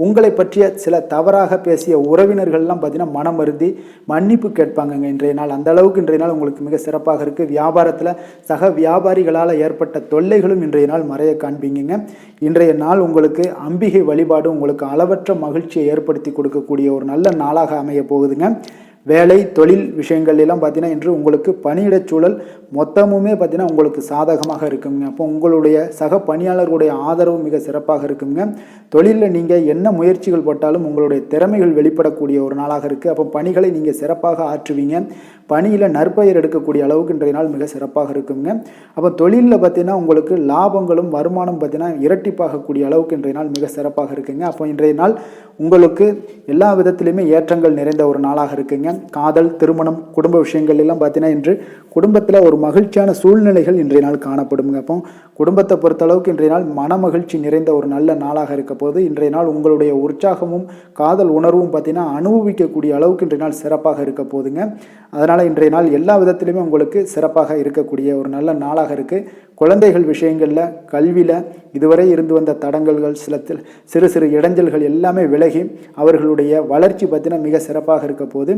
S1: உங்களை பற்றிய சில தவறாக பேசிய உறவினர்கள்லாம் பார்த்தீங்கன்னா மனம் வருந்தி மன்னிப்பு கேட்பாங்கங்க இன்றைய நாள். அந்த அளவுக்கு இன்றைய நாள் உங்களுக்கு மிக சிறப்பாக இருக்குது. வியாபாரத்தில் சக வியாபாரிகளால் ஏற்பட்ட தொல்லைகளும் இன்றைய நாள் மறைய காண்பீங்க. இன்றைய நாள் உங்களுக்கு அம்பிகை வழிபாடு உங்களுக்கு அளவற்ற மகிழ்ச்சியை ஏற்படுத்தி கொடுக்கக்கூடிய ஒரு நல்ல நாளாக அமைய போகுதுங்க. வேலை தொழில் விஷயங்கள் எல்லாம் பார்த்தீங்கன்னா இன்று உங்களுக்கு பணியிடச் சூழல் மொத்தமுமே பார்த்தீங்கன்னா உங்களுக்கு சாதகமாக இருக்குங்க. அப்போ உங்களுடைய சக பணியாளர்களுடைய ஆதரவு மிக சிறப்பாக இருக்குங்க. தொழிலில் நீங்கள் என்ன முயற்சிகள் போட்டாலும் உங்களுடைய திறமைகள் வெளிப்படக்கூடிய ஒரு நாளாக இருக்குது. அப்போ பணிகளை நீங்கள் சிறப்பாக ஆற்றுவீங்க. பணியில் நற்பெயர் எடுக்கக்கூடிய அளவுக்கு இன்றைய நாள் மிக சிறப்பாக இருக்குங்க. அப்போ தொழிலில் பார்த்தீங்கன்னா உங்களுக்கு லாபங்களும் வருமானம் பார்த்தீங்கன்னா இரட்டிப்பாகக்கூடிய அளவுக்கு இன்றைய நாள் மிக சிறப்பாக இருக்குங்க. அப்போ இன்றைய நாள் உங்களுக்கு எல்லா விதத்திலையுமே ஏற்றங்கள் நிறைந்த ஒரு நாளாக இருக்குங்க. காதல், திருமணம், குடும்ப விஷயங்கள் எல்லாம் பார்த்தீங்கன்னா இன்று குடும்பத்தில் ஒரு மகிழ்ச்சியான சூழ்நிலைகள் இன்றைய நாள் காணப்படுங்க. அப்போ குடும்பத்தை பொறுத்தளவுக்கு இன்றைய நாள் மன மகிழ்ச்சி நிறைந்த ஒரு நல்ல நாளாக இருக்க போது இன்றைய நாள் உங்களுடைய உற்சாகமும் காதல் உணர்வும் பார்த்தீங்கன்னா அனுபவிக்கக்கூடிய அளவுக்கு இன்றைய நாள் சிறப்பாக இருக்க போதுங்க. அதனால் இன்றைய நாள் எல்லா விதத்திலுமே உங்களுக்கு சிறப்பாக இருக்கக்கூடிய ஒரு நல்ல நாளாக இருக்குது. குழந்தைகள் விஷயங்களில் கல்வியில் இதுவரை இருந்து வந்த தடங்கல்கள் சிறு சிறு இடைஞ்சல்கள் எல்லாமே விலகி அவர்களுடைய வளர்ச்சி பார்த்தீங்கன்னா மிக சிறப்பாக இருக்க போது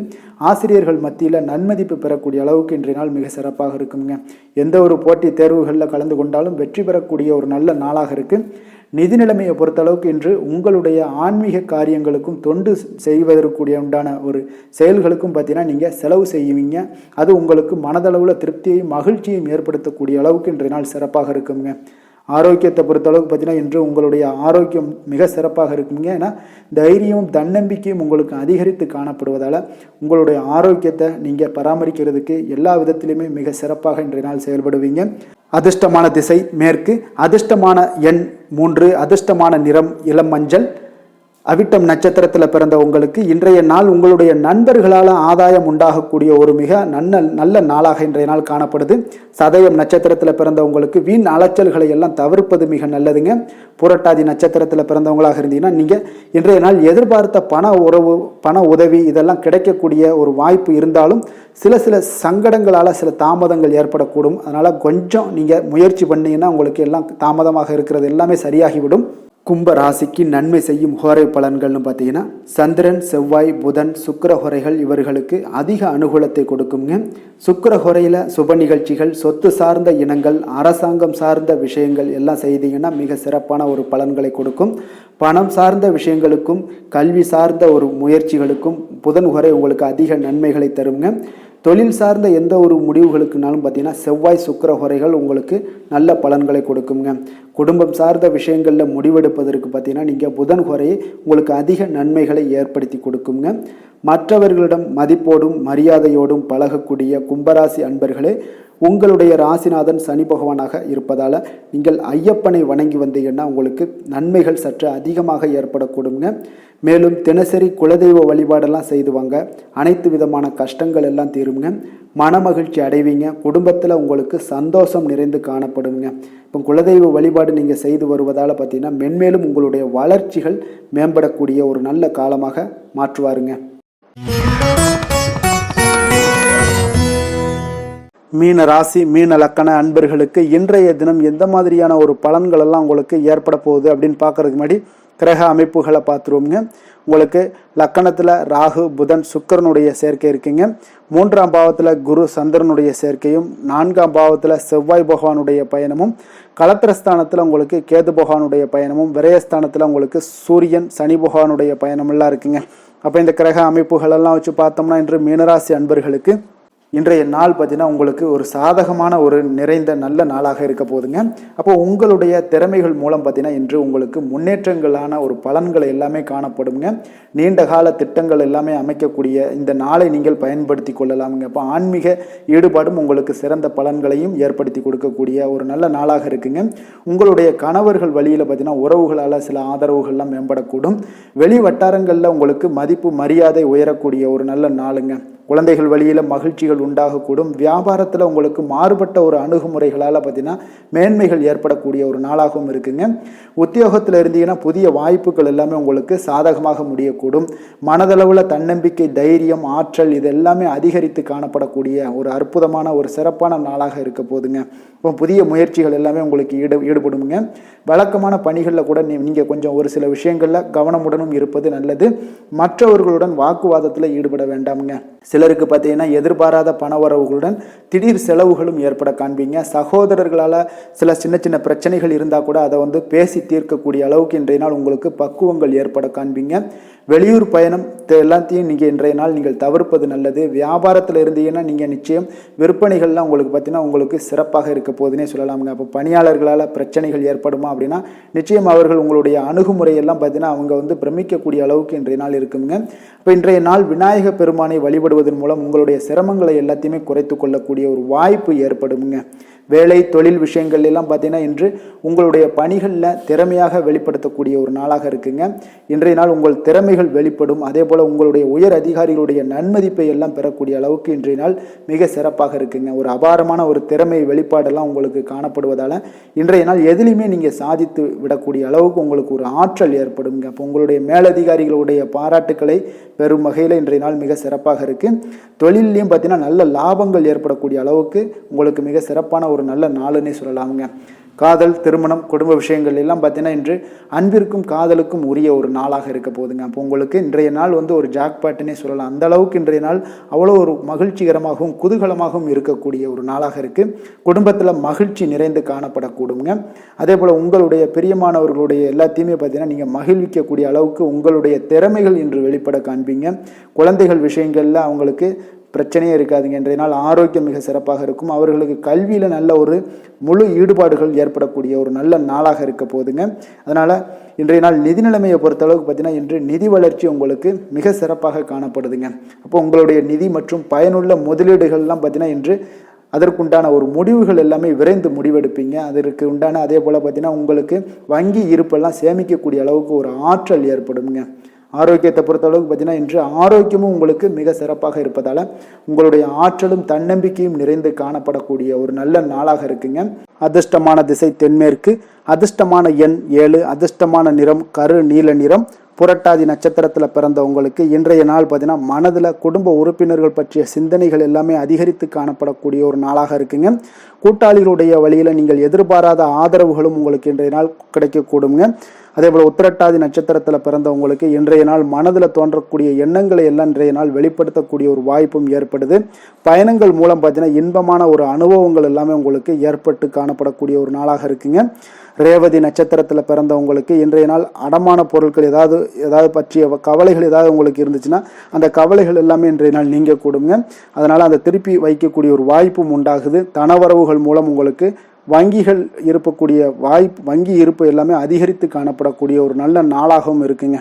S1: ஆசிரியர்கள் மத்தியில் நன்மதிப்பு பெறக்கூடிய அளவுக்கு இன்றைய நாள் மிக சிறப்பாக இருக்குங்க. எந்த ஒரு போட்டி தேர்வுகளில் கலந்து கொண்டாலும் வெற்றி பெறக்கூடிய ஒரு நல்ல நாளாக இருக்குது. நிதி நிலைமையை பொறுத்தளவுக்கு இன்று உங்களுடைய ஆன்மீக காரியங்களுக்கும் தொண்டு செய்வதற்குரிய உண்டான ஒரு செயல்களுக்கும் பார்த்தீங்கன்னா நீங்கள் செலவு செய்வீங்க. அது உங்களுக்கு மனதளவில் திருப்தியையும் மகிழ்ச்சியையும் ஏற்படுத்தக்கூடிய அளவுக்கு இன்றைய நாள் சிறப்பாக இருக்குங்க. ஆரோக்கியத்தை பொறுத்தளவுக்கு பார்த்தீங்கன்னா இன்று உங்களுடைய ஆரோக்கியம் மிக சிறப்பாக இருக்குங்க. ஏன்னா தைரியமும் தன்னம்பிக்கையும் உங்களுக்கு அதிகரித்து காணப்படுவதால் உங்களுடைய ஆரோக்கியத்தை நீங்கள் பராமரிக்கிறதுக்கு எல்லா விதத்திலையுமே மிக சிறப்பாக இன்றைய நாள் செயல்படுவீங்க. அதிர்ஷ்டமான திசை மேற்கு, அதிர்ஷ்டமான எண் 3, அதிர்ஷ்டமான நிறம் இளம் மஞ்சள். அவிட்டம் நட்சத்திரத்தில் பிறந்த உங்களுக்கு இன்றைய நாள் உங்களுடைய நண்பர்களால் ஆதாயம் உண்டாகக்கூடிய ஒரு மிக நல்ல நாளாக இன்றைய நாள் காணப்படுது. சதயம் நட்சத்திரத்தில் பிறந்த உங்களுக்கு வீண் அலைச்சல்களை எல்லாம் தவிர்ப்பது மிக நல்லதுங்க. புரட்டாதி நட்சத்திரத்தில் பிறந்தவங்களாக இருந்தீங்கன்னா நீங்கள் இன்றைய நாள் எதிர்பார்த்த பண உதவி இதெல்லாம் கிடைக்கக்கூடிய ஒரு வாய்ப்பு இருந்தாலும் சில சங்கடங்களால் சில தாமதங்கள் ஏற்படக்கூடும். அதனால் கொஞ்சம் நீங்கள் முயற்சி பண்ணீங்கன்னா உங்களுக்கு எல்லாம் தாமதமாக இருக்கிறது எல்லாமே சரியாகிவிடும். கும்ப ராசிக்கு நன்மை செய்யும் ஹோரை பலன்கள்னு பார்த்தீங்கன்னா சந்திரன், செவ்வாய், புதன், சுக்கிர ஹோரைகள் இவர்களுக்கு அதிக அனுகூலத்தை கொடுக்குங்க. சுக்கிர ஹோரையில் சுப நிகழ்ச்சிகள், சொத்து சார்ந்த இனங்கள், அரசாங்கம் சார்ந்த விஷயங்கள் எல்லாம் செய்தீங்கன்னா மிக சிறப்பான ஒரு பலன்களை கொடுக்கும். பணம் சார்ந்த விஷயங்களுக்கும் கல்வி சார்ந்த ஒரு முயற்சிகளுக்கும் புதன் ஹோரை உங்களுக்கு அதிக நன்மைகளை தருங்க. தொழில் சார்ந்த எந்த ஒரு முடிவுகளுக்குனாலும் பார்த்தீங்கன்னா செவ்வாய், சுக்கிர ஹோரைகள் உங்களுக்கு நல்ல பலன்களை கொடுக்குங்க. குடும்பம் சார்ந்த விஷயங்களில் முடிவெடுப்பதற்கு பார்த்தீங்கன்னா நீங்கள் புதன் ஹோரையை உங்களுக்கு அதிக நன்மைகளை ஏற்படுத்தி கொடுக்குங்க. மற்றவர்களிடம் மதிப்போடும் மரியாதையோடும் பழகக்கூடிய கும்பராசி அன்பர்களே, உங்களுடைய ராசிநாதன் சனி பகவானாக இருப்பதால் நீங்கள் ஐயப்பனை வணங்கி வந்தீங்கன்னா உங்களுக்கு நன்மைகள் சற்று அதிகமாக ஏற்படக்கூடுங்க. மேலும் தினசரி குலதெய்வ வழிபாடெல்லாம் செய்துவாங்க. அனைத்து விதமான கஷ்டங்கள் எல்லாம் தீருங்க. மனமகிழ்ச்சி அடைவீங்க. குடும்பத்தில் உங்களுக்கு சந்தோஷம் நிறைந்து காணப்படுங்க. இப்போ குலதெய்வ வழிபாடு நீங்கள் செய்து வருவதால் பார்த்தீங்கன்னா மென்மேலும் உங்களுடைய வளர்ச்சிகள் மேம்படக்கூடிய ஒரு நல்ல காலமாக மாற்றுவாருங்க. மீன ராசி மீன லக்கண அன்பர்களுக்கு இன்றைய தினம் எந்த மாதிரியான ஒரு பலன்கள் எல்லாம் உங்களுக்கு ஏற்பட போகுது அப்படின்னு பார்க்கறதுக்கு முன்னாடி கிரக அமைப்புகளை பார்த்துருவோங்க. உங்களுக்கு லக்கணத்தில் ராகு, புதன், சுக்கிரனுடைய சேர்க்கை இருக்குங்க. 3ஆம் பாவத்தில் குரு, சந்திரனுடைய சேர்க்கையும், 4ஆம் பாவத்தில் செவ்வாய் பகவானுடைய பயணமும், களத்திரஸ்தானத்தில் உங்களுக்கு கேது பகவானுடைய பயணமும், விரயஸ்தானத்தில் உங்களுக்கு சூரியன், சனி பகவானுடைய பயணமெல்லாம் இருக்குங்க. அப்போ இந்த கிரக அமைப்புகளெல்லாம் வச்சு பார்த்தோம்னா இன்று மீனராசி அன்பர்களுக்கு இன்றைய நாள் பார்த்தீங்கன்னா உங்களுக்கு ஒரு சாதகமான ஒரு நிறைந்த நல்ல நாளாக இருக்க போதுங்க. அப்போ உங்களுடைய திறமைகள் மூலம் பார்த்தீங்கன்னா இன்று உங்களுக்கு முன்னேற்றங்களான ஒரு பலன்களை எல்லாமே காணப்படுங்க. நீண்ட கால திட்டங்கள் எல்லாமே அமைக்கக்கூடிய இந்த நாளை நீங்கள் பயன்படுத்தி கொள்ளலாமுங்க. அப்போ ஆன்மீக ஈடுபாடும் உங்களுக்கு சிறந்த பலன்களையும் ஏற்படுத்தி கொடுக்கக்கூடிய ஒரு நல்ல நாளாக இருக்குங்க. உங்களுடைய கணவர்கள் வழியில் பார்த்தீங்கன்னா உறவுகளால் சில ஆதரவுகள்லாம் மேம்படக்கூடும். வெளி வட்டாரங்களில் உங்களுக்கு மதிப்பு மரியாதை உயரக்கூடிய ஒரு நல்ல நாளுங்க. குழந்தைகள் வழியில் மகிழ்ச்சிகள் உண்டாகக்கூடும். வியாபாரத்தில் உங்களுக்கு மாறுபட்ட ஒரு அணுகுமுறைகளால் பார்த்தீங்கன்னா மேன்மைகள் ஏற்படக்கூடிய ஒரு நாளாகவும் இருக்குங்க. உத்தியோகத்தில் இருந்தீங்கன்னா புதிய வாய்ப்புகள் எல்லாமே உங்களுக்கு சாதகமாக முடியக்கூடும். மனதளவில் தன்னம்பிக்கை, தைரியம், ஆற்றல் இது எல்லாமே அதிகரித்து காணப்படக்கூடிய ஒரு அற்புதமான ஒரு சிறப்பான நாளாக இருக்க போதுங்க. இப்போ புதிய முயற்சிகள் எல்லாமே உங்களுக்கு ஈடுபடுங்க. வழக்கமான பணிகளில் கூட நீங்கள் கொஞ்சம் ஒரு சில விஷயங்களில் கவனமுடனும் இருப்பது நல்லது. மற்றவர்களுடன் வாக்குவாதத்தில் ஈடுபட வேண்டாமுங்க. சிலருக்கு பார்த்தீங்கன்னா எதிர்பாராத பணவரவுகளுடன் திடீர் செலவுகளும் ஏற்பட காண்பீங்க. சகோதரர்களால் சில சின்ன சின்ன பிரச்சனைகள் இருந்தால் கூட அதை பேசி தீர்க்கக்கூடிய அளவுக்கு இன்றைய நாள் உங்களுக்கு பக்குவங்கள் ஏற்பட காண்பீங்க. வெளியூர் பயணம் எல்லாத்தையும் இன்றைய நாள் நீங்கள் தவிர்ப்பது நல்லது. வியாபாரத்தில் இருந்தீங்கன்னா நீங்கள் நிச்சயம் விற்பனைகள்லாம் உங்களுக்கு பார்த்தீங்கன்னா உங்களுக்கு சிறப்பாக இருக்க போதுன்னே சொல்லலாமுங்க. அப்போ பணியாளர்களால் பிரச்சனைகள் ஏற்படுமா அப்படின்னா நிச்சயம் அவர்கள் உங்களுடைய அணுகுமுறையெல்லாம் பார்த்தீங்கன்னா அவங்க பிரமிக்கக்கூடிய அளவுக்கு இன்றைய நாள் இருக்குங்க. இப்போ இன்றைய நாள் விநாயக பெருமானை வழிபடுவதன் மூலம் உங்களுடைய சிரமங்களை எல்லாத்தையுமே குறைத்து கொள்ளக்கூடிய ஒரு வாய்ப்பு ஏற்படுங்க. வேலை தொழில் விஷயங்கள் எல்லாம் பார்த்தீங்கன்னா இன்று உங்களுடைய பணிகளில் திறமையாக வெளிப்படுத்தக்கூடிய ஒரு நாளாக இருக்குங்க. இன்றைய நாள் உங்கள் திறமைகள் வெளிப்படும். அதே போல் உங்களுடைய உயர் அதிகாரிகளுடைய நன்மதிப்பை எல்லாம் பெறக்கூடிய அளவுக்கு இன்றைய நாள் மிக சிறப்பாக இருக்குங்க. ஒரு அபாரமான ஒரு திறமை வெளிப்பாடெல்லாம் உங்களுக்கு காணப்படுவதால் இன்றைய நாள் எதிலுமே நீங்கள் சாதித்து விடக்கூடிய அளவுக்கு உங்களுக்கு ஒரு ஆற்றல் ஏற்படுங்க. அப்போ உங்களுடைய மேலதிகாரிகளுடைய பாராட்டுக்களை பெறும் வகையில் இன்றைய நாள் மிக சிறப்பாக இருக்குது. தொழிலையும் பார்த்தீங்கன்னா நல்ல லாபங்கள் ஏற்படக்கூடிய அளவுக்கு உங்களுக்கு மிக சிறப்பான ஒரு நல்ல நாளுன்னே சொல்லலாமுங்க. காதல், திருமணம், குடும்ப விஷயங்கள் எல்லாம் பார்த்தீங்கன்னா இன்று அன்பிற்கும் காதலுக்கும் உரிய ஒரு நாளாக இருக்க போதுங்க. அப்போ உங்களுக்கு இன்றைய நாள் ஒரு ஜாக்பாட்டுன்னே சொல்லலாம். அந்த அளவுக்கு இன்றைய நாள் அவ்வளோ ஒரு மகிழ்ச்சிகரமாகவும் குதூகலமாகவும் இருக்கக்கூடிய ஒரு நாளாக இருக்குது. குடும்பத்தில் மகிழ்ச்சி நிறைந்து காணப்படக்கூடுங்க. அதே போல் உங்களுடைய பிரியமானவர்களுடைய எல்லாத்தையுமே பார்த்தீங்கன்னா நீங்கள் மகிழ்விக்கக்கூடிய அளவுக்கு உங்களுடைய திறமைகள் இன்று வெளிப்பட காண்பீங்க. குழந்தைகள் விஷயங்களில் அவங்களுக்கு பிரச்சனையே இருக்காதுங்க. இன்றைய நாள் ஆரோக்கியம் மிக சிறப்பாக இருக்கும். அவர்களுக்கு கல்வியில் நல்ல ஒரு முழு ஈடுபாடுகள் ஏற்படக்கூடிய ஒரு நல்ல நாளாக இருக்க போதுங்க. அதனால் இன்றைய நாள் நிதி நிலைமையை பொறுத்தளவுக்கு பார்த்தீங்கன்னா இன்று நிதி வளர்ச்சி உங்களுக்கு மிக சிறப்பாக காணப்படுதுங்க. அப்போ உங்களுடைய நிதி மற்றும் பயனுள்ள முதலீடுகள்லாம் பார்த்தீங்கன்னா இன்று அதற்குண்டான ஒரு முடிவுகள் எல்லாமே விரைந்து முடிவெடுப்பீங்க. அதற்கு உண்டான அதே போல் பார்த்தீங்கன்னா உங்களுக்கு வங்கி இருப்பெல்லாம் சேமிக்கக்கூடிய அளவுக்கு ஒரு ஆற்றல் ஏற்படுங்க. ஆரோக்கியத்தை பொறுத்தளவுக்கு பார்த்தீங்கன்னா இன்று ஆரோக்கியமும் உங்களுக்கு மிக சிறப்பாக இருப்பதால் உங்களுடைய ஆற்றலும் தன்னம்பிக்கையும் நிறைந்து காணப்படக்கூடிய ஒரு நல்ல நாளாக இருக்குங்க. அதிர்ஷ்டமான திசை தென்மேற்கு, அதிர்ஷ்டமான எண் 7, அதிர்ஷ்டமான நிறம் கரு நீல நிறம். புரட்டாதி நட்சத்திரத்தில் பிறந்த உங்களுக்கு இன்றைய நாள் பார்த்தீங்கன்னா மனதில் குடும்ப உறுப்பினர்கள் பற்றிய சிந்தனைகள் எல்லாமே அதிகரித்து காணப்படக்கூடிய ஒரு நாளாக இருக்குங்க. கூட்டாளிகளுடைய வழியில் நீங்கள் எதிர்பாராத ஆதரவுகளும் உங்களுக்கு இன்றைய நாள் கிடைக்கக்கூடுங்க. அதே போல் உத்திரட்டாதி நட்சத்திரத்தில் பிறந்தவங்களுக்கு இன்றைய நாள் மனதில் தோன்றக்கூடிய எண்ணங்களை எல்லாம் இன்றைய நாள் வெளிப்படுத்தக்கூடிய ஒரு வாய்ப்பும் ஏற்படுது. பயணங்கள் மூலம் பார்த்தீங்கன்னா இன்பமான ஒரு அனுபவங்கள் எல்லாமே உங்களுக்கு ஏற்பட்டு காணப்படக்கூடிய ஒரு நாளாக இருக்குங்க. ரேவதி நட்சத்திரத்தில் பிறந்தவங்களுக்கு இன்றைய நாள் அடமான பொருட்கள் ஏதாவது பற்றிய கவலைகள் ஏதாவது உங்களுக்கு இருந்துச்சுன்னா அந்த கவலைகள் எல்லாமே இன்றைய நாள் நீங்க கூடுங்க. அதனால் அதை திருப்பி வைக்கக்கூடிய ஒரு வாய்ப்பும் உண்டாகுது. தனவரவுகள் மூலம் உங்களுக்கு வங்கிகள் இருக்கக்கூடிய வங்கி இருப்பு எல்லாமே அதிகரித்து காணப்படக்கூடிய ஒரு நல்ல நாளாகவும் இருக்குங்க.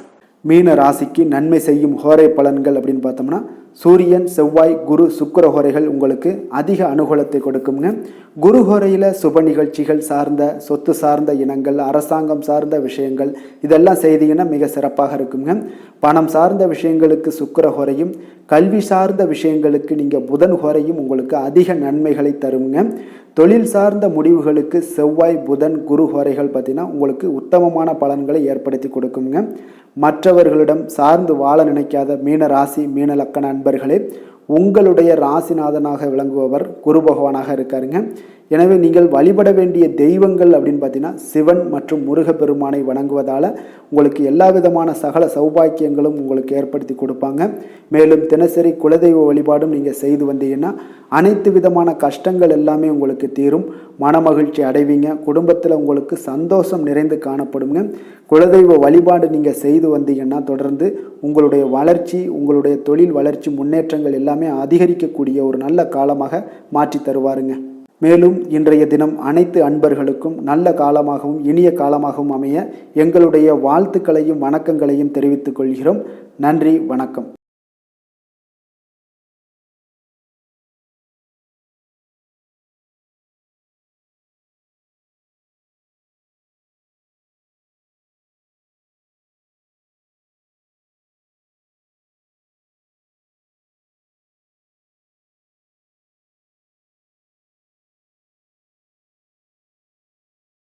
S1: மீன ராசிக்கு நன்மை செய்யும் ஹோரை பலன்கள் அப்படின்னு பார்த்தோம்னா சூரியன், செவ்வாய், குரு, சுக்கிர ஹோரைகள் உங்களுக்கு அதிக அனுகூலத்தை கொடுக்குங்க. குரு ஹோரையில் சுப நிகழ்ச்சிகள் சார்ந்த சொத்து சார்ந்த இனங்கள், அரசாங்கம் சார்ந்த விஷயங்கள் இதெல்லாம் செய்தீங்கன்னா மிக சிறப்பாக இருக்குங்க. பணம் சார்ந்த விஷயங்களுக்கு சுக்கிர ஹோரையும், கல்வி சார்ந்த விஷயங்களுக்கு நீங்கள் புதன் ஹோரையும் உங்களுக்கு அதிக நன்மைகளை தருங்க. தொழில் சார்ந்த முடிவுகளுக்கு செவ்வாய், புதன், குரு ஹோரைகள் பார்த்தீங்கன்னா உங்களுக்கு உத்தமமான பலன்களை ஏற்படுத்தி கொடுக்குங்க. மற்றவர்களிடம் சார்ந்து வாழ நினைக்காத மீன ராசி, மீன லக்கண அன்பர்களே, உங்களுடைய ராசிநாதனாக விளங்குபவர் குரு பகவானாக இருக்காருங்க. எனவே நீங்கள் வழிபட வேண்டிய தெய்வங்கள் அப்படின்னு பார்த்தீங்கன்னா சிவன் மற்றும் முருகப்பெருமானை வணங்குவதால் உங்களுக்கு எல்லா விதமான சகல சௌபாக்கியங்களும் உங்களுக்கு ஏற்படுத்தி கொடுப்பாங்க. மேலும் தினசரி குலதெய்வ வழிபாடும் நீங்கள் செய்து வந்தீங்கன்னா அனைத்து விதமான கஷ்டங்கள் எல்லாமே உங்களுக்கு தீரும். மனமகிழ்ச்சி அடைவீங்க. குடும்பத்தில் உங்களுக்கு சந்தோஷம் நிறைந்து காணப்படுங்க. குலதெய்வ வழிபாடு நீங்கள் செய்து வந்தீங்கன்னா தொடர்ந்து உங்களுடைய வளர்ச்சி, உங்களுடைய தொழில் வளர்ச்சி, முன்னேற்றங்கள் எல்லாமே அதிகரிக்கக்கூடிய ஒரு நல்ல காலமாக மாற்றி தருவாருங்க. மேலும் இன்றைய தினம் அனைத்து அன்பர்களுக்கும் நல்ல காலமாகவும் இனிய காலமாகவும் அமைய எங்களுடைய வாழ்த்துக்களையும் வணக்கங்களையும் தெரிவித்துக் கொள்கிறோம். நன்றி, வணக்கம்.